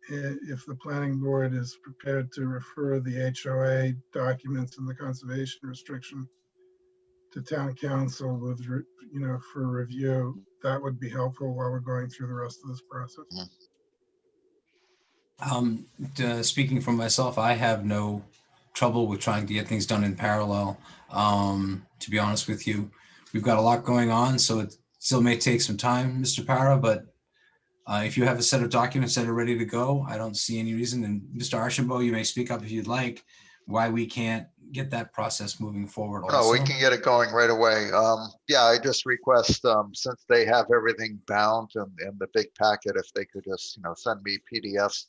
if the planning board is prepared to refer the HOA documents and the conservation restriction to town council with, for review, that would be helpful while we're going through the rest of this process. Speaking for myself, I have no trouble with trying to get things done in parallel. To be honest with you, we've got a lot going on, so it still may take some time, Mr. Parra, but if you have a set of documents that are ready to go, I don't see any reason. And Mr. Archambault, you may speak up if you'd like, why we can't get that process moving forward also. No, we can get it going right away. Yeah, I just request, since they have everything bound in the big packet, if they could just, send me PDFs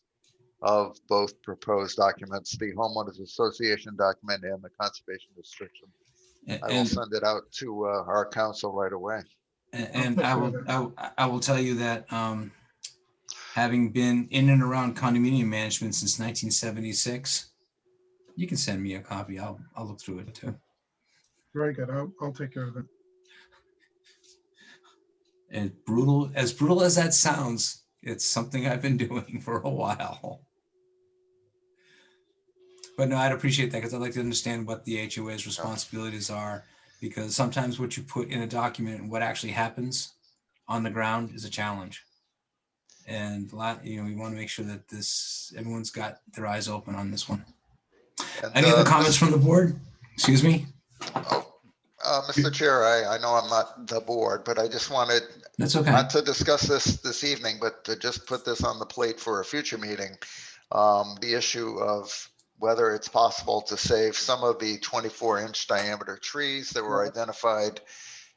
of both proposed documents, the homeowners association document and the conservation restriction. I will send it out to our council right away. And I will tell you that having been in and around condominium management since 1976, you can send me a copy. I'll look through it too. Very good. I'll take care of it. And as brutal as that sounds, it's something I've been doing for a while. But no, I'd appreciate that because I'd like to understand what the HOA's responsibilities are, because sometimes what you put in a document and what actually happens on the ground is a challenge. And we want to make sure that everyone's got their eyes open on this one. Any other comments from the board? Excuse me. Mr. Chair, I know I'm not the board, but I just wanted not to discuss this evening, but to just put this on the plate for a future meeting. The issue of whether it's possible to save some of the 24-inch diameter trees that were identified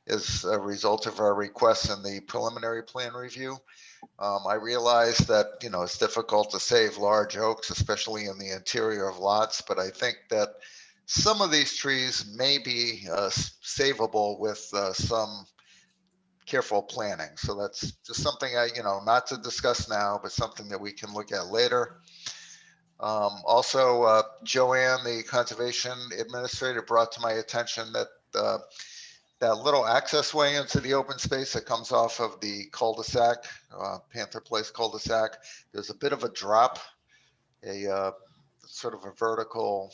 as a result of our requests in the preliminary plan review. I realize that, it's difficult to save large oaks, especially in the interior of lots, but I think that some of these trees may be savable with some careful planning. So that's just something not to discuss now, but something that we can look at later. Also, Joanne, the conservation administrator, brought to my attention that that little access way into the open space that comes off of the cul-de-sac, Panther Place cul-de-sac, there's a bit of a drop, a sort of a vertical,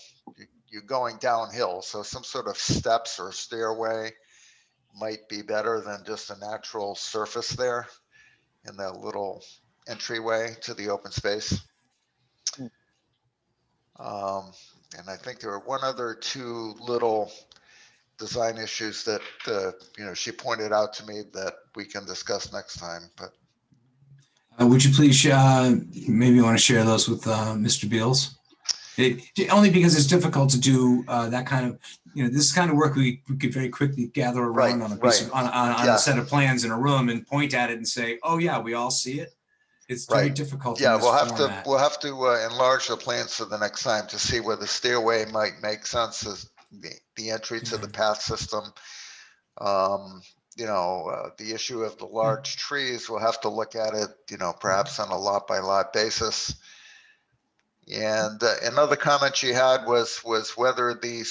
you're going downhill. So some sort of steps or stairway might be better than just a natural surface there in that little entryway to the open space. And I think there are one other two little design issues that, she pointed out to me that we can discuss next time, but. Would you please, maybe you want to share those with Mr. Beals? Only because it's difficult to do that kind of, this kind of work we could very quickly gather around on a piece of, on a set of plans in a room and point at it and say, oh yeah, we all see it. It's very difficult. Yeah, we'll have to enlarge the plans for the next time to see where the stairway might make sense as the entry to the path system. The issue of the large trees, we'll have to look at it, perhaps on a lot by lot basis. And another comment she had was whether the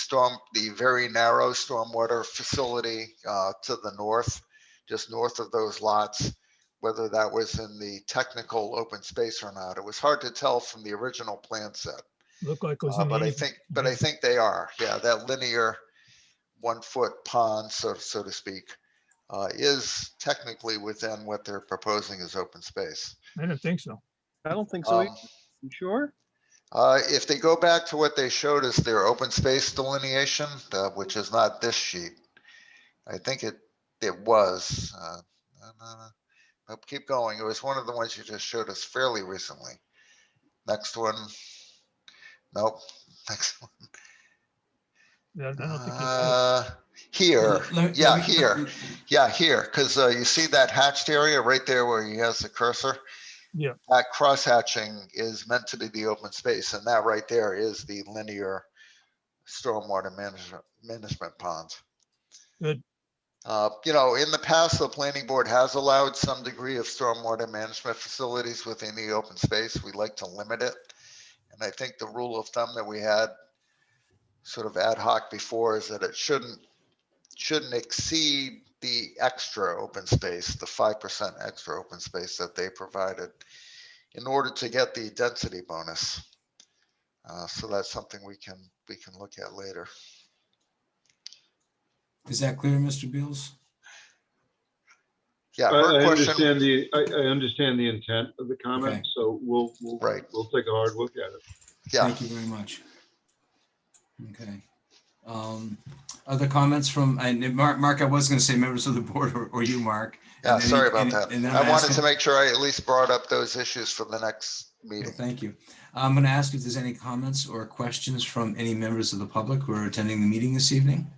very narrow stormwater facility to the north, just north of those lots, whether that was in the technical open space or not. It was hard to tell from the original plan set. Looked like it was in the But I easement. think they are. Yeah, that linear 1 foot pond, so to speak, is technically within what they're proposing as open space. I didn't think so. I don't think so. You sure? If they go back to what they showed as their open space delineation, which is not this sheet, I think it was. Keep going. It was one of the ones you just showed us fairly recently. Next one. Nope. Next one. Yeah, I don't think you Here. Here. Because you see that hatched area right there where he has the cursor? Yeah. That cross hatching is meant to be the open space, and that right there is the linear stormwater management pond. Good. In the past, the planning board has allowed some degree of stormwater management facilities within the open space. We like to limit it. And I think the rule of thumb that we had sort of ad hoc before is that it shouldn't exceed the extra open space, the 5% extra open space that they provided in order to get the density bonus. So that's something we can look at later. Is that clear, Mr. Beals? Yeah, I her question. understand the intent of the comment, Okay. so we'll take a hard look at it. Yeah. Thank you very much. Okay. Other comments from, and Mark, I was going to say members of the board or you, Mark. Yeah, sorry about that. And I wanted to make sure I at least brought up those issues for the next meeting. Well, thank you. I'm going to ask if there's any comments or questions from any members of the public who are attending the meeting this evening.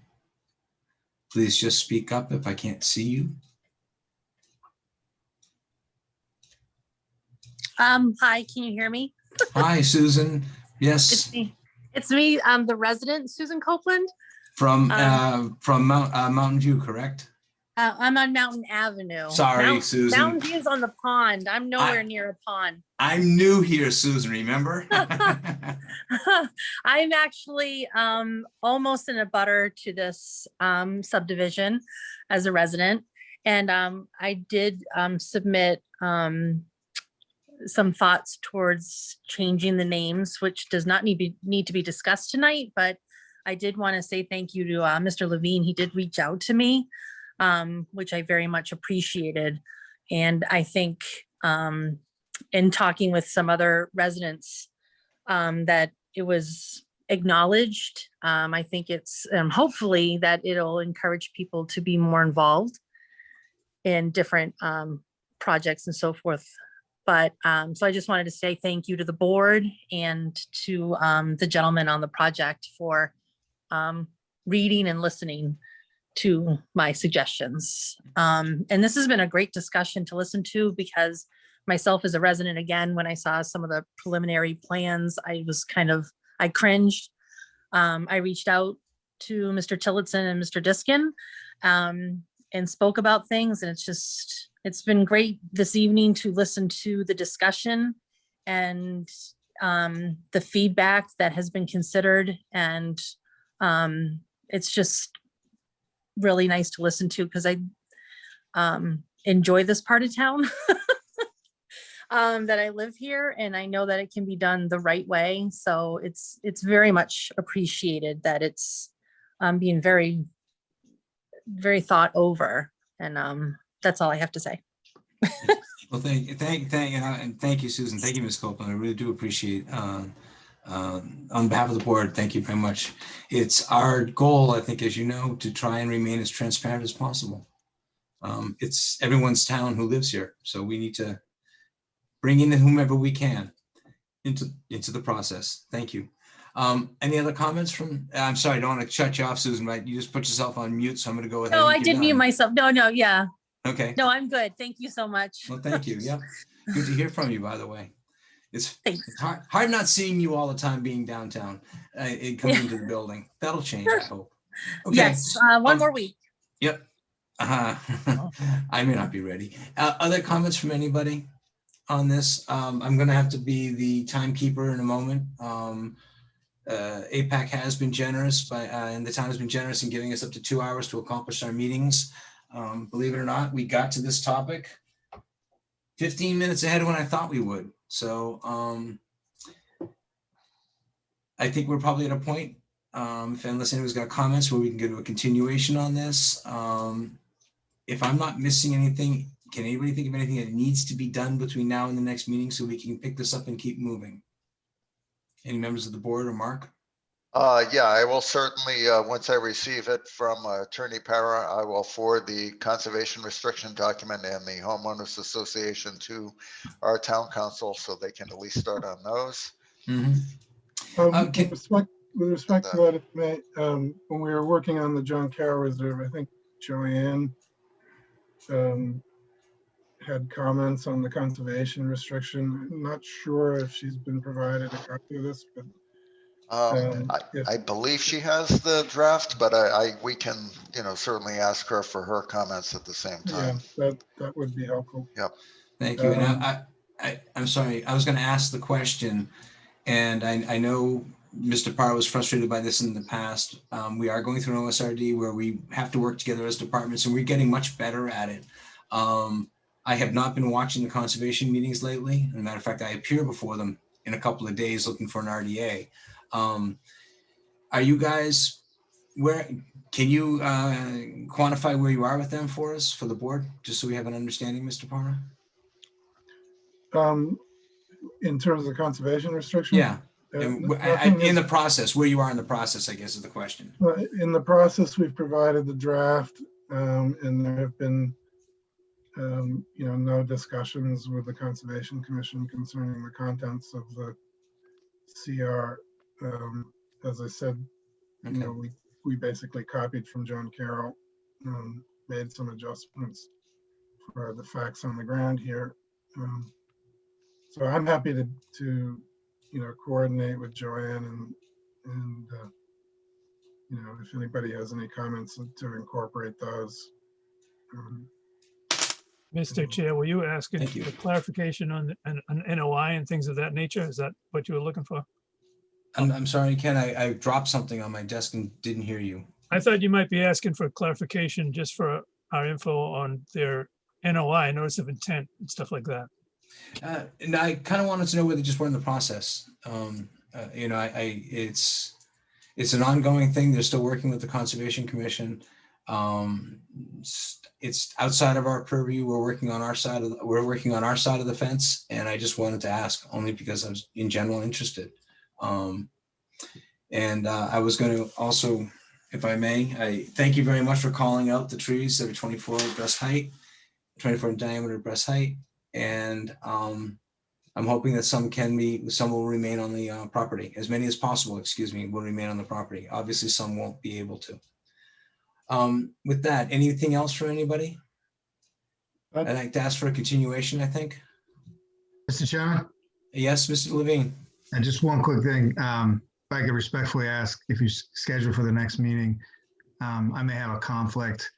Please just speak up if I can't see you. Hi, can you hear me? Hi, Susan. Yes. It's me. I'm the resident, Susan Copeland. From Mountain View, correct? I'm on Mountain Avenue. Sorry, Susan. Mountain View's on the pond. I'm nowhere near a pond. I'm new here, Susan, remember? I'm actually almost in a butter to this subdivision as a resident. And I did submit some thoughts towards changing the names, which does not need to be discussed tonight, but I did want to say thank you to Mr. Levine. He did reach out to me, which I very much appreciated. And I think in talking with some other residents that it was acknowledged. I think it's hopefully that it'll encourage people to be more involved in different projects and so forth. But so I just wanted to say thank you to the board and to the gentleman on the project for reading and listening to my suggestions. And this has been a great discussion to listen to because myself as a resident again, when I saw some of the preliminary plans, I cringed. I reached out to Mr. Tillotson and Mr. Diskin and spoke about things. And it's been great this evening to listen to the discussion and the feedback that has been considered. And it's just really nice to listen to because I enjoy this part of town. That I live here, and I know that it can be done the right way. So it's very much appreciated that it's being very, very thought over. And that's all I have to say. Well, thank you, Susan. Thank you, Ms. Copeland. I really do appreciate, on behalf of the board, thank you very much. It's our goal, I think, as you know, to try and remain as transparent as possible. It's everyone's town who lives here, so we need to bring in whomever we can into the process. Thank you. Any other comments from, I'm sorry, I don't want to shut you off, Susan, but you just put yourself on mute, so I'm going to go with. No, I did mute myself. No, yeah. Okay. No, I'm good. Thank you so much. Well, thank you. Yep. Good to hear from you, by the way. It's hard not seeing you all the time being downtown and coming into the building. That'll change, I hope. Okay. Yes, one more week. Yep. I may not be ready. Other comments from anybody on this? I'm going to have to be the timekeeper in a moment. APAC has been generous and the town has been generous in giving us up to 2 hours to accomplish our meetings. Believe it or not, we got to this topic 15 minutes ahead of when I thought we would. So I think we're probably at a point, unless anyone's got comments, where we can get a continuation on this. If I'm not missing anything, can anybody think of anything that needs to be done between now and the next meeting so we can pick this up and keep moving? Any members of the board or Mark? Yeah, I will certainly, once I receive it from Attorney Para, I will forward the conservation restriction document and the homeowners association to our town council so they can at least start on those. With respect to that, when we were working on the John Carroll Reserve, I think Joanne had comments on the conservation restriction. I'm not sure if she's been provided a copy of this, but I believe she has the draft, but we can, certainly ask her for her comments at the same time. Yeah, that would be helpful. Yep. Thank you. And I'm sorry, I was going to ask the question, and I know Mr. Parr was frustrated by this in the past. We are going through an OSRD where we have to work together as departments, and we're getting much better at it. I have not been watching the conservation meetings lately. As a matter of fact, I appear before them in a couple of days looking for an RDA. Are you guys, can you quantify where you are with them for us, for the board, just so we have an understanding, Mr. Parra? In terms of the conservation restriction? Yeah. In the process, where you are in the process, I guess is the question. In the process, we've provided the draft, and there have been no discussions with the Conservation Commission concerning the contents of the CR. As I said, we basically copied from John Carroll, made some adjustments for the facts on the ground here. So I'm happy to coordinate with Joanne and if anybody has any comments to incorporate those. Mr. Chair, were you asking for clarification on an NOI and things of that nature? Is that what you were looking for? I'm sorry, Ken, I dropped something on my desk and didn't hear you. I thought you might be asking for clarification just for our info on their NOI, notice of intent and stuff like that. And I kind of wanted to know whether they just were in the process. It's an ongoing thing. They're still working with the Conservation Commission. It's outside of our purview. We're working on our side of the fence, and I just wanted to ask only because I was in general interested. I was going to also, if I may, I thank you very much for calling out the trees that are 24 in diameter breast height. And I'm hoping that some will remain on the property. As many as possible, will remain on the property. Obviously, some won't be able to. With that, anything else for anybody? I'd like to ask for a continuation, I think. Mr. Chairman, Yes, Mr. Levine. and just one quick thing. If I could respectfully ask if you schedule for the next meeting, I may have a conflict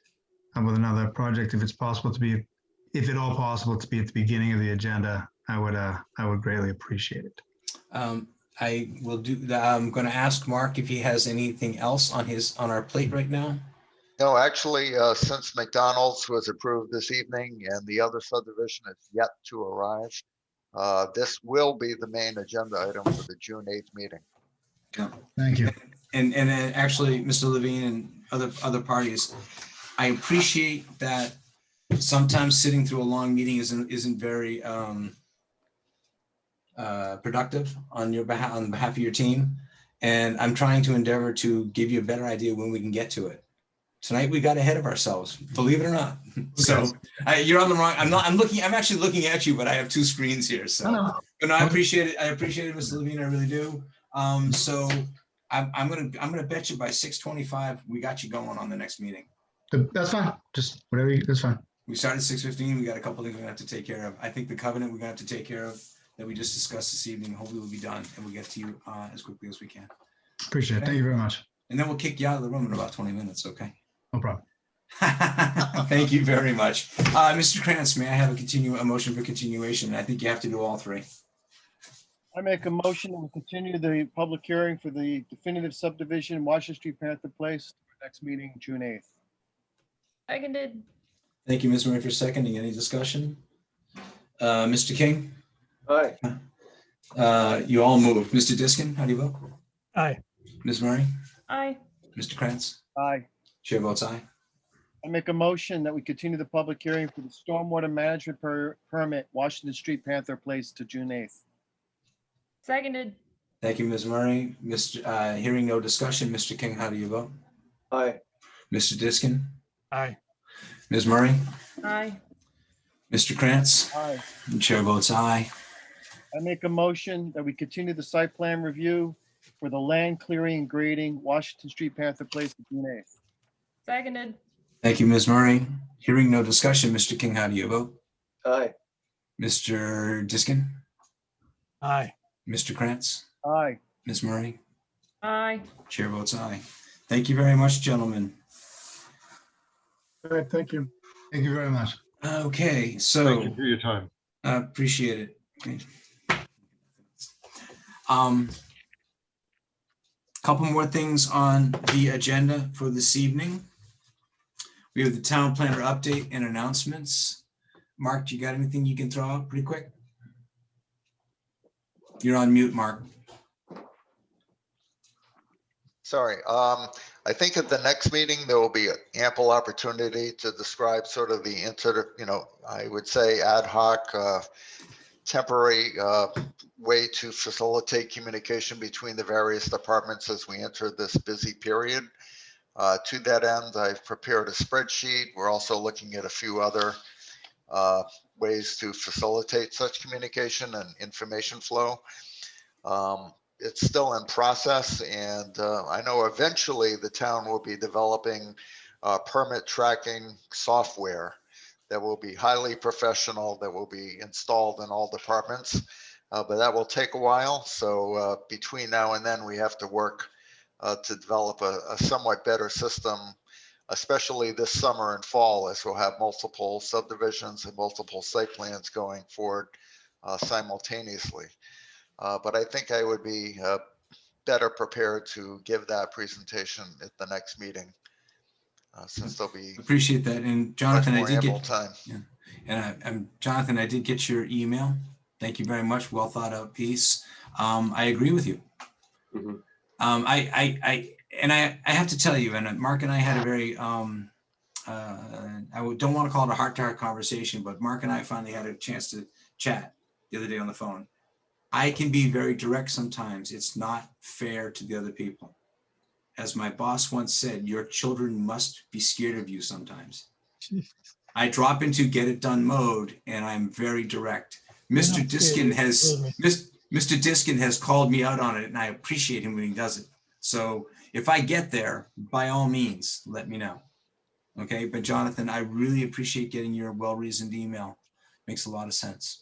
with another project. If it's possible to be, if at all possible, to be at the beginning of the agenda, I would greatly appreciate it. I will do that. I'm going to ask Mark if he has anything else on our plate right now. No, actually, since McDonald's was approved this evening and the other subdivision is yet to arrive, this will be the main agenda item for the June 8th meeting. Yeah. Thank you. And actually, Mr. Levine and other parties, I appreciate that sometimes sitting through a long meeting isn't very productive on behalf of your team. And I'm trying to endeavor to give you a better idea when we can get to it. Tonight we got ahead of ourselves, believe it or not. So you're on the wrong. I'm actually looking at you, but I have two screens here. So, but no, I appreciate it. I appreciate it, Mr. Levine. I really do. So I'm gonna bet you by 6:25 we got you going on the next meeting. That's fine. Just whatever. That's fine. We started 6:15. We got a couple things we're gonna have to take care of. I think the covenant we're gonna have to take care of that we just discussed this evening. Hopefully we'll be done and we'll get to you as quickly as we can. Appreciate it. Thank you very much. And then we'll kick you out of the room in about 20 minutes. Okay. No problem. Thank you very much. Mr. Krantz, may I have a motion for continuation? I think you have to do all three. I make a motion that we continue the public hearing for the definitive subdivision, Washington Street, Panther Place, next meeting, June 8th. Seconded. Thank you, Ms. Murray, for seconding. Any discussion? Mr. King? Aye. You all moved. Mr. Diskin, how do you vote? Aye. Ms. Murray? Aye. Mr. Krantz? Aye. Chair votes aye. I make a motion that we continue the public hearing for the stormwater management permit, Washington Street, Panther Place, to June 8th. Seconded. Thank you, Ms. Murray. Hearing no discussion, Mr. King, how do you vote? Aye. Mr. Diskin? Aye. Ms. Murray? Aye. Mr. Krantz? Aye. And chair votes aye. I make a motion that we continue the site plan review for the land clearing and grading, Washington Street, Panther Place, to June 8th. Seconded. Thank you, Ms. Murray. Hearing no discussion, Mr. King, how do you vote? Aye. Mr. Diskin? Aye. Mr. Krantz? Aye. Ms. Murray? Aye. Chair votes aye. Thank you very much, gentlemen. All right, thank you. Thank you very much. Okay, Thank so you for your time. appreciate it. Okay. Couple more things on the agenda for this evening. We have the town planner update and announcements. Mark, do you got anything you can throw out pretty quick? You're on mute, Mark. Sorry, I think at the next meeting, there will be ample opportunity to describe sort of the I would say ad hoc, temporary way to facilitate communication between the various departments as we enter this busy period. To that end, I've prepared a spreadsheet. We're also looking at a few other ways to facilitate such communication and information flow. It's still in process, and I know eventually the town will be developing permit tracking software that will be highly professional, that will be installed in all departments, but that will take a while. So between now and then, we have to work to develop a somewhat better system, especially this summer and fall, as we'll have multiple subdivisions and multiple site plans going forward simultaneously. But I think I would be better prepared to give that presentation at the next meeting, since there'll be Appreciate that. And Jonathan, I more did ample get time. Yeah. And Jonathan, I did get your email. Thank you very much. Well thought out piece. I agree with you. Mhm. I have to tell you, and Mark and I had a very don't want to call it a heart-to-heart conversation, but Mark and I finally had a chance to chat the other day on the phone. I can be very direct sometimes. It's not fair to the other people. As my boss once said, your children must be scared of you sometimes. I drop into get it done mode and I'm very direct. Mr. Diskin has called me out on it and I appreciate him when he does it. So if I get there, by all means, let me know. Okay, but Jonathan, I really appreciate getting your well-reasoned email. Makes a lot of sense.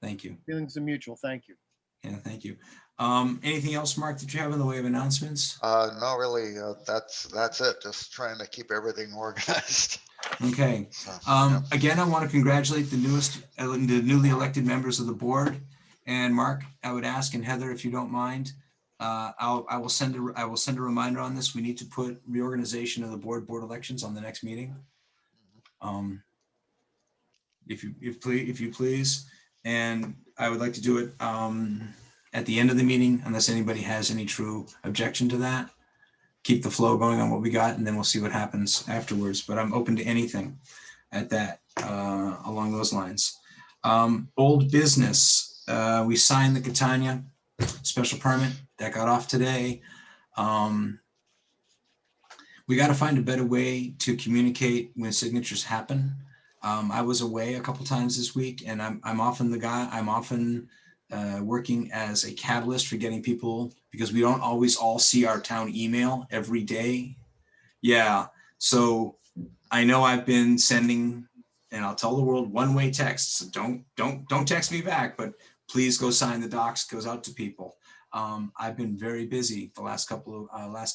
Thank you. Feelings are mutual. Thank you. Yeah, thank you. Anything else, Mark, that you have in the way of announcements? No, really, that's it. Just trying to keep everything organized. Okay. So, yeah. Again, I want to congratulate the newly elected members of the board. And Mark, I would ask, and Heather, if you don't mind, I will send a reminder on this. We need to put reorganization of the board elections on the next meeting. If you please, and I would like to do it at the end of the meeting, unless anybody has any true objection to that. Keep the flow going on what we got, and then we'll see what happens afterwards. But I'm open to anything at that along those lines. Old business. We signed the Catania special permit that got off today. We got to find a better way to communicate when signatures happen. I was away a couple times this week, and I'm often working as a catalyst for getting people, because we don't always all see our town email every day. Yeah, so I know I've been sending, and I'll tell the world, one-way texts. Don't text me back, but please go sign the docs. Goes out to people. I've been very busy the last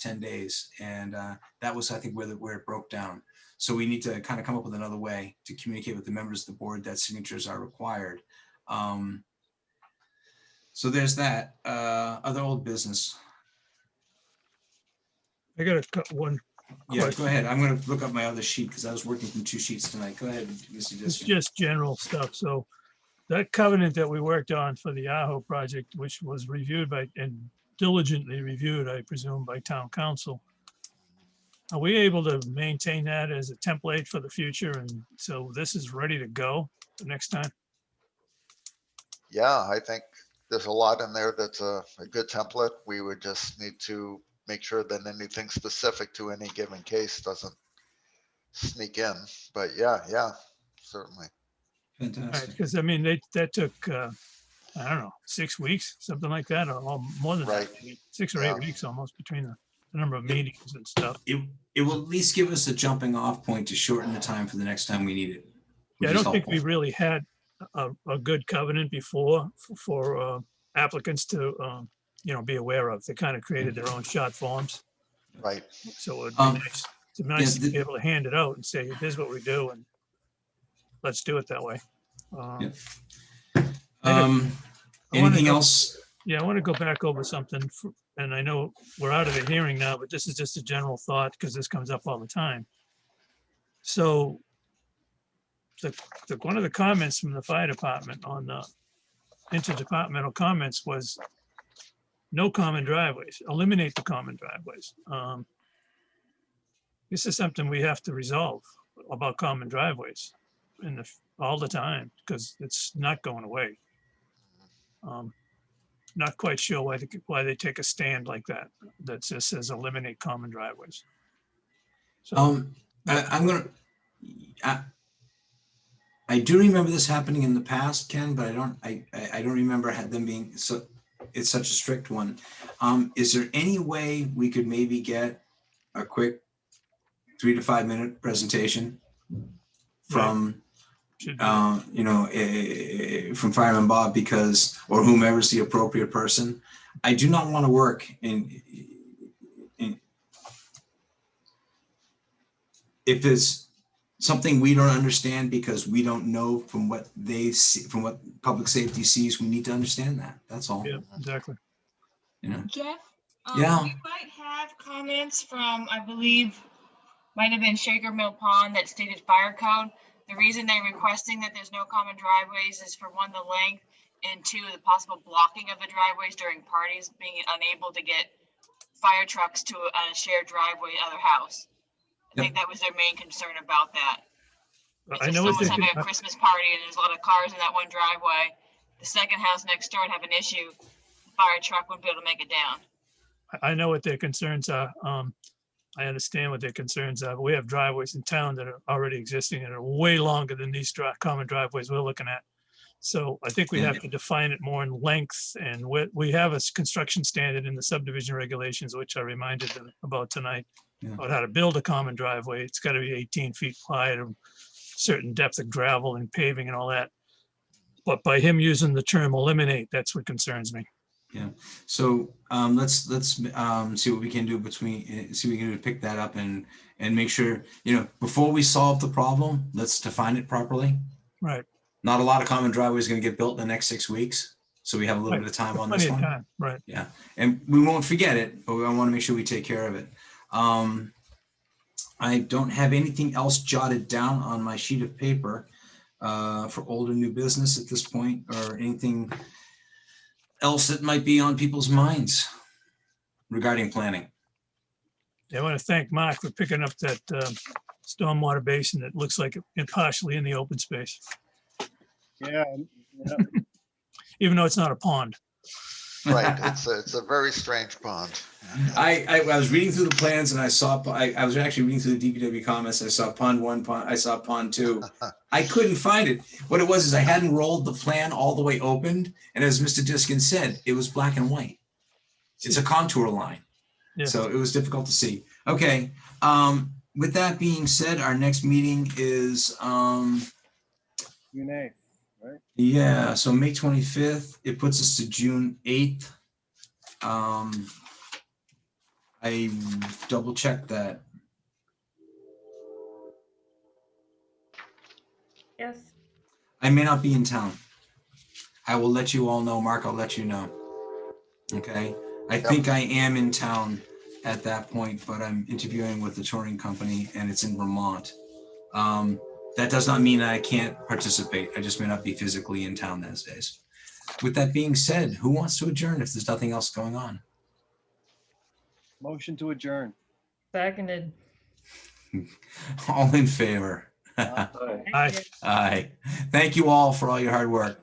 10 days, and that was, I think, where it broke down. So we need to kind of come up with another way to communicate with the members of the board that signatures are required. So there's that. Other old business. I got one. Yeah, question. go ahead. I'm going to look up my other sheet because I was working from 2 sheets tonight. Go ahead, Mr. It's Diskin. just general stuff. So that covenant that we worked on for the Aho project, which was reviewed by and diligently reviewed, I presume, by town council. Are we able to maintain that as a template for the future? And so this is ready to go the next time? Yeah, I think there's a lot in there that's a good template. We would just need to make sure that anything specific to any given case doesn't sneak in. But yeah, certainly. Fantastic. Because I mean, that took, I don't know, 6 weeks, something like that, or more than that. 6 or 8 weeks almost between the number of meetings and stuff. It will at least give us a jumping off point to shorten the time for the next time we need it. Yeah, I don't think we really had a good covenant before for applicants to, be aware of. They kind of created their own short forms. Right. So it'd be nice. It's nice to be able to hand it out and say, here's what we do, and let's do it that way. Anything else? Yeah, I want to go back over something, and I know we're out of the hearing now, but this is just a general thought because this comes up all the time. So one of the comments from the fire department on the interdepartmental comments was no common driveways, eliminate the common driveways. This is something we have to resolve about common driveways all the time, because it's not going away. Not quite sure why they take a stand like that just says eliminate common driveways. So I do remember this happening in the past, Ken, but I don't remember them being so. It's such a strict one. Is there any way we could maybe get a quick 3 to 5 minute presentation from from Fireman Bob, or whomever's the appropriate person? I do not want to work if it's something we don't understand because we don't know from what they see, from what public safety sees. We need to understand that. That's all. Yeah, exactly. Jeff, Yeah. we might have comments from, I believe, might have been Shaker Mill Pond that stated fire code. The reason they're requesting that there's no common driveways is for 1, the length, and 2, the possible blocking of the driveways during parties, being unable to get fire trucks to a shared driveway at other house. I think that was their main concern about that. I If know someone's having a Christmas party and there's a lot of cars in that one driveway, the second house next door would have an issue. The fire truck wouldn't be able to make it down. I know what their concerns are. I understand what their concerns are. We have driveways in town that are already existing and are way longer than these common driveways we're looking at. So I think we have to define it more in length, and we have a construction standard in the subdivision regulations, which I reminded them about tonight, about how to build a common driveway. It's got to be 18 feet wide, a certain depth of gravel and paving and all that. But by him using the term eliminate, that's what concerns me. Yeah, so let's see what we can do see what we can do to pick that up and make sure, before we solve the problem, let's define it properly. Right. Not a lot of common driveways is going to get built in the next 6 weeks, so we have a little Right. bit of time on Plenty this of one. time, right. Yeah, and we won't forget it, but we want to make sure we take care of it. I don't have anything else jotted down on my sheet of paper for old or new business at this point, or anything else that might be on people's minds regarding planning. I want to thank Mark for picking up that stormwater basin that looks like it partially in the open space, Yeah, yeah. even though it's not a pond. Right, it's a very strange pond. I was reading through the plans and I saw, I was actually reading through the DPW comments. I saw pond 1, I saw pond 2. I couldn't find it. What it was is I hadn't rolled the plan all the way opened. And as Mr. Diskin said, it was black and white. It's a contour line. Yeah. So it was difficult to see. Okay. With that being said, our next meeting is, June 8th, right? yeah, so May 25th, it puts us to June 8th. I double checked that. Yes. I may not be in town. I will let you all know. Mark, I'll let you know. Okay. I think I am in town at that point, but I'm interviewing with the touring company and it's in Vermont. That does not mean that I can't participate. I just may not be physically in town those days. With that being said, who wants to adjourn if there's nothing else going on? Motion to adjourn. Seconded. All in favor? Aye. Aye. Aye. Thank you all for all your hard work.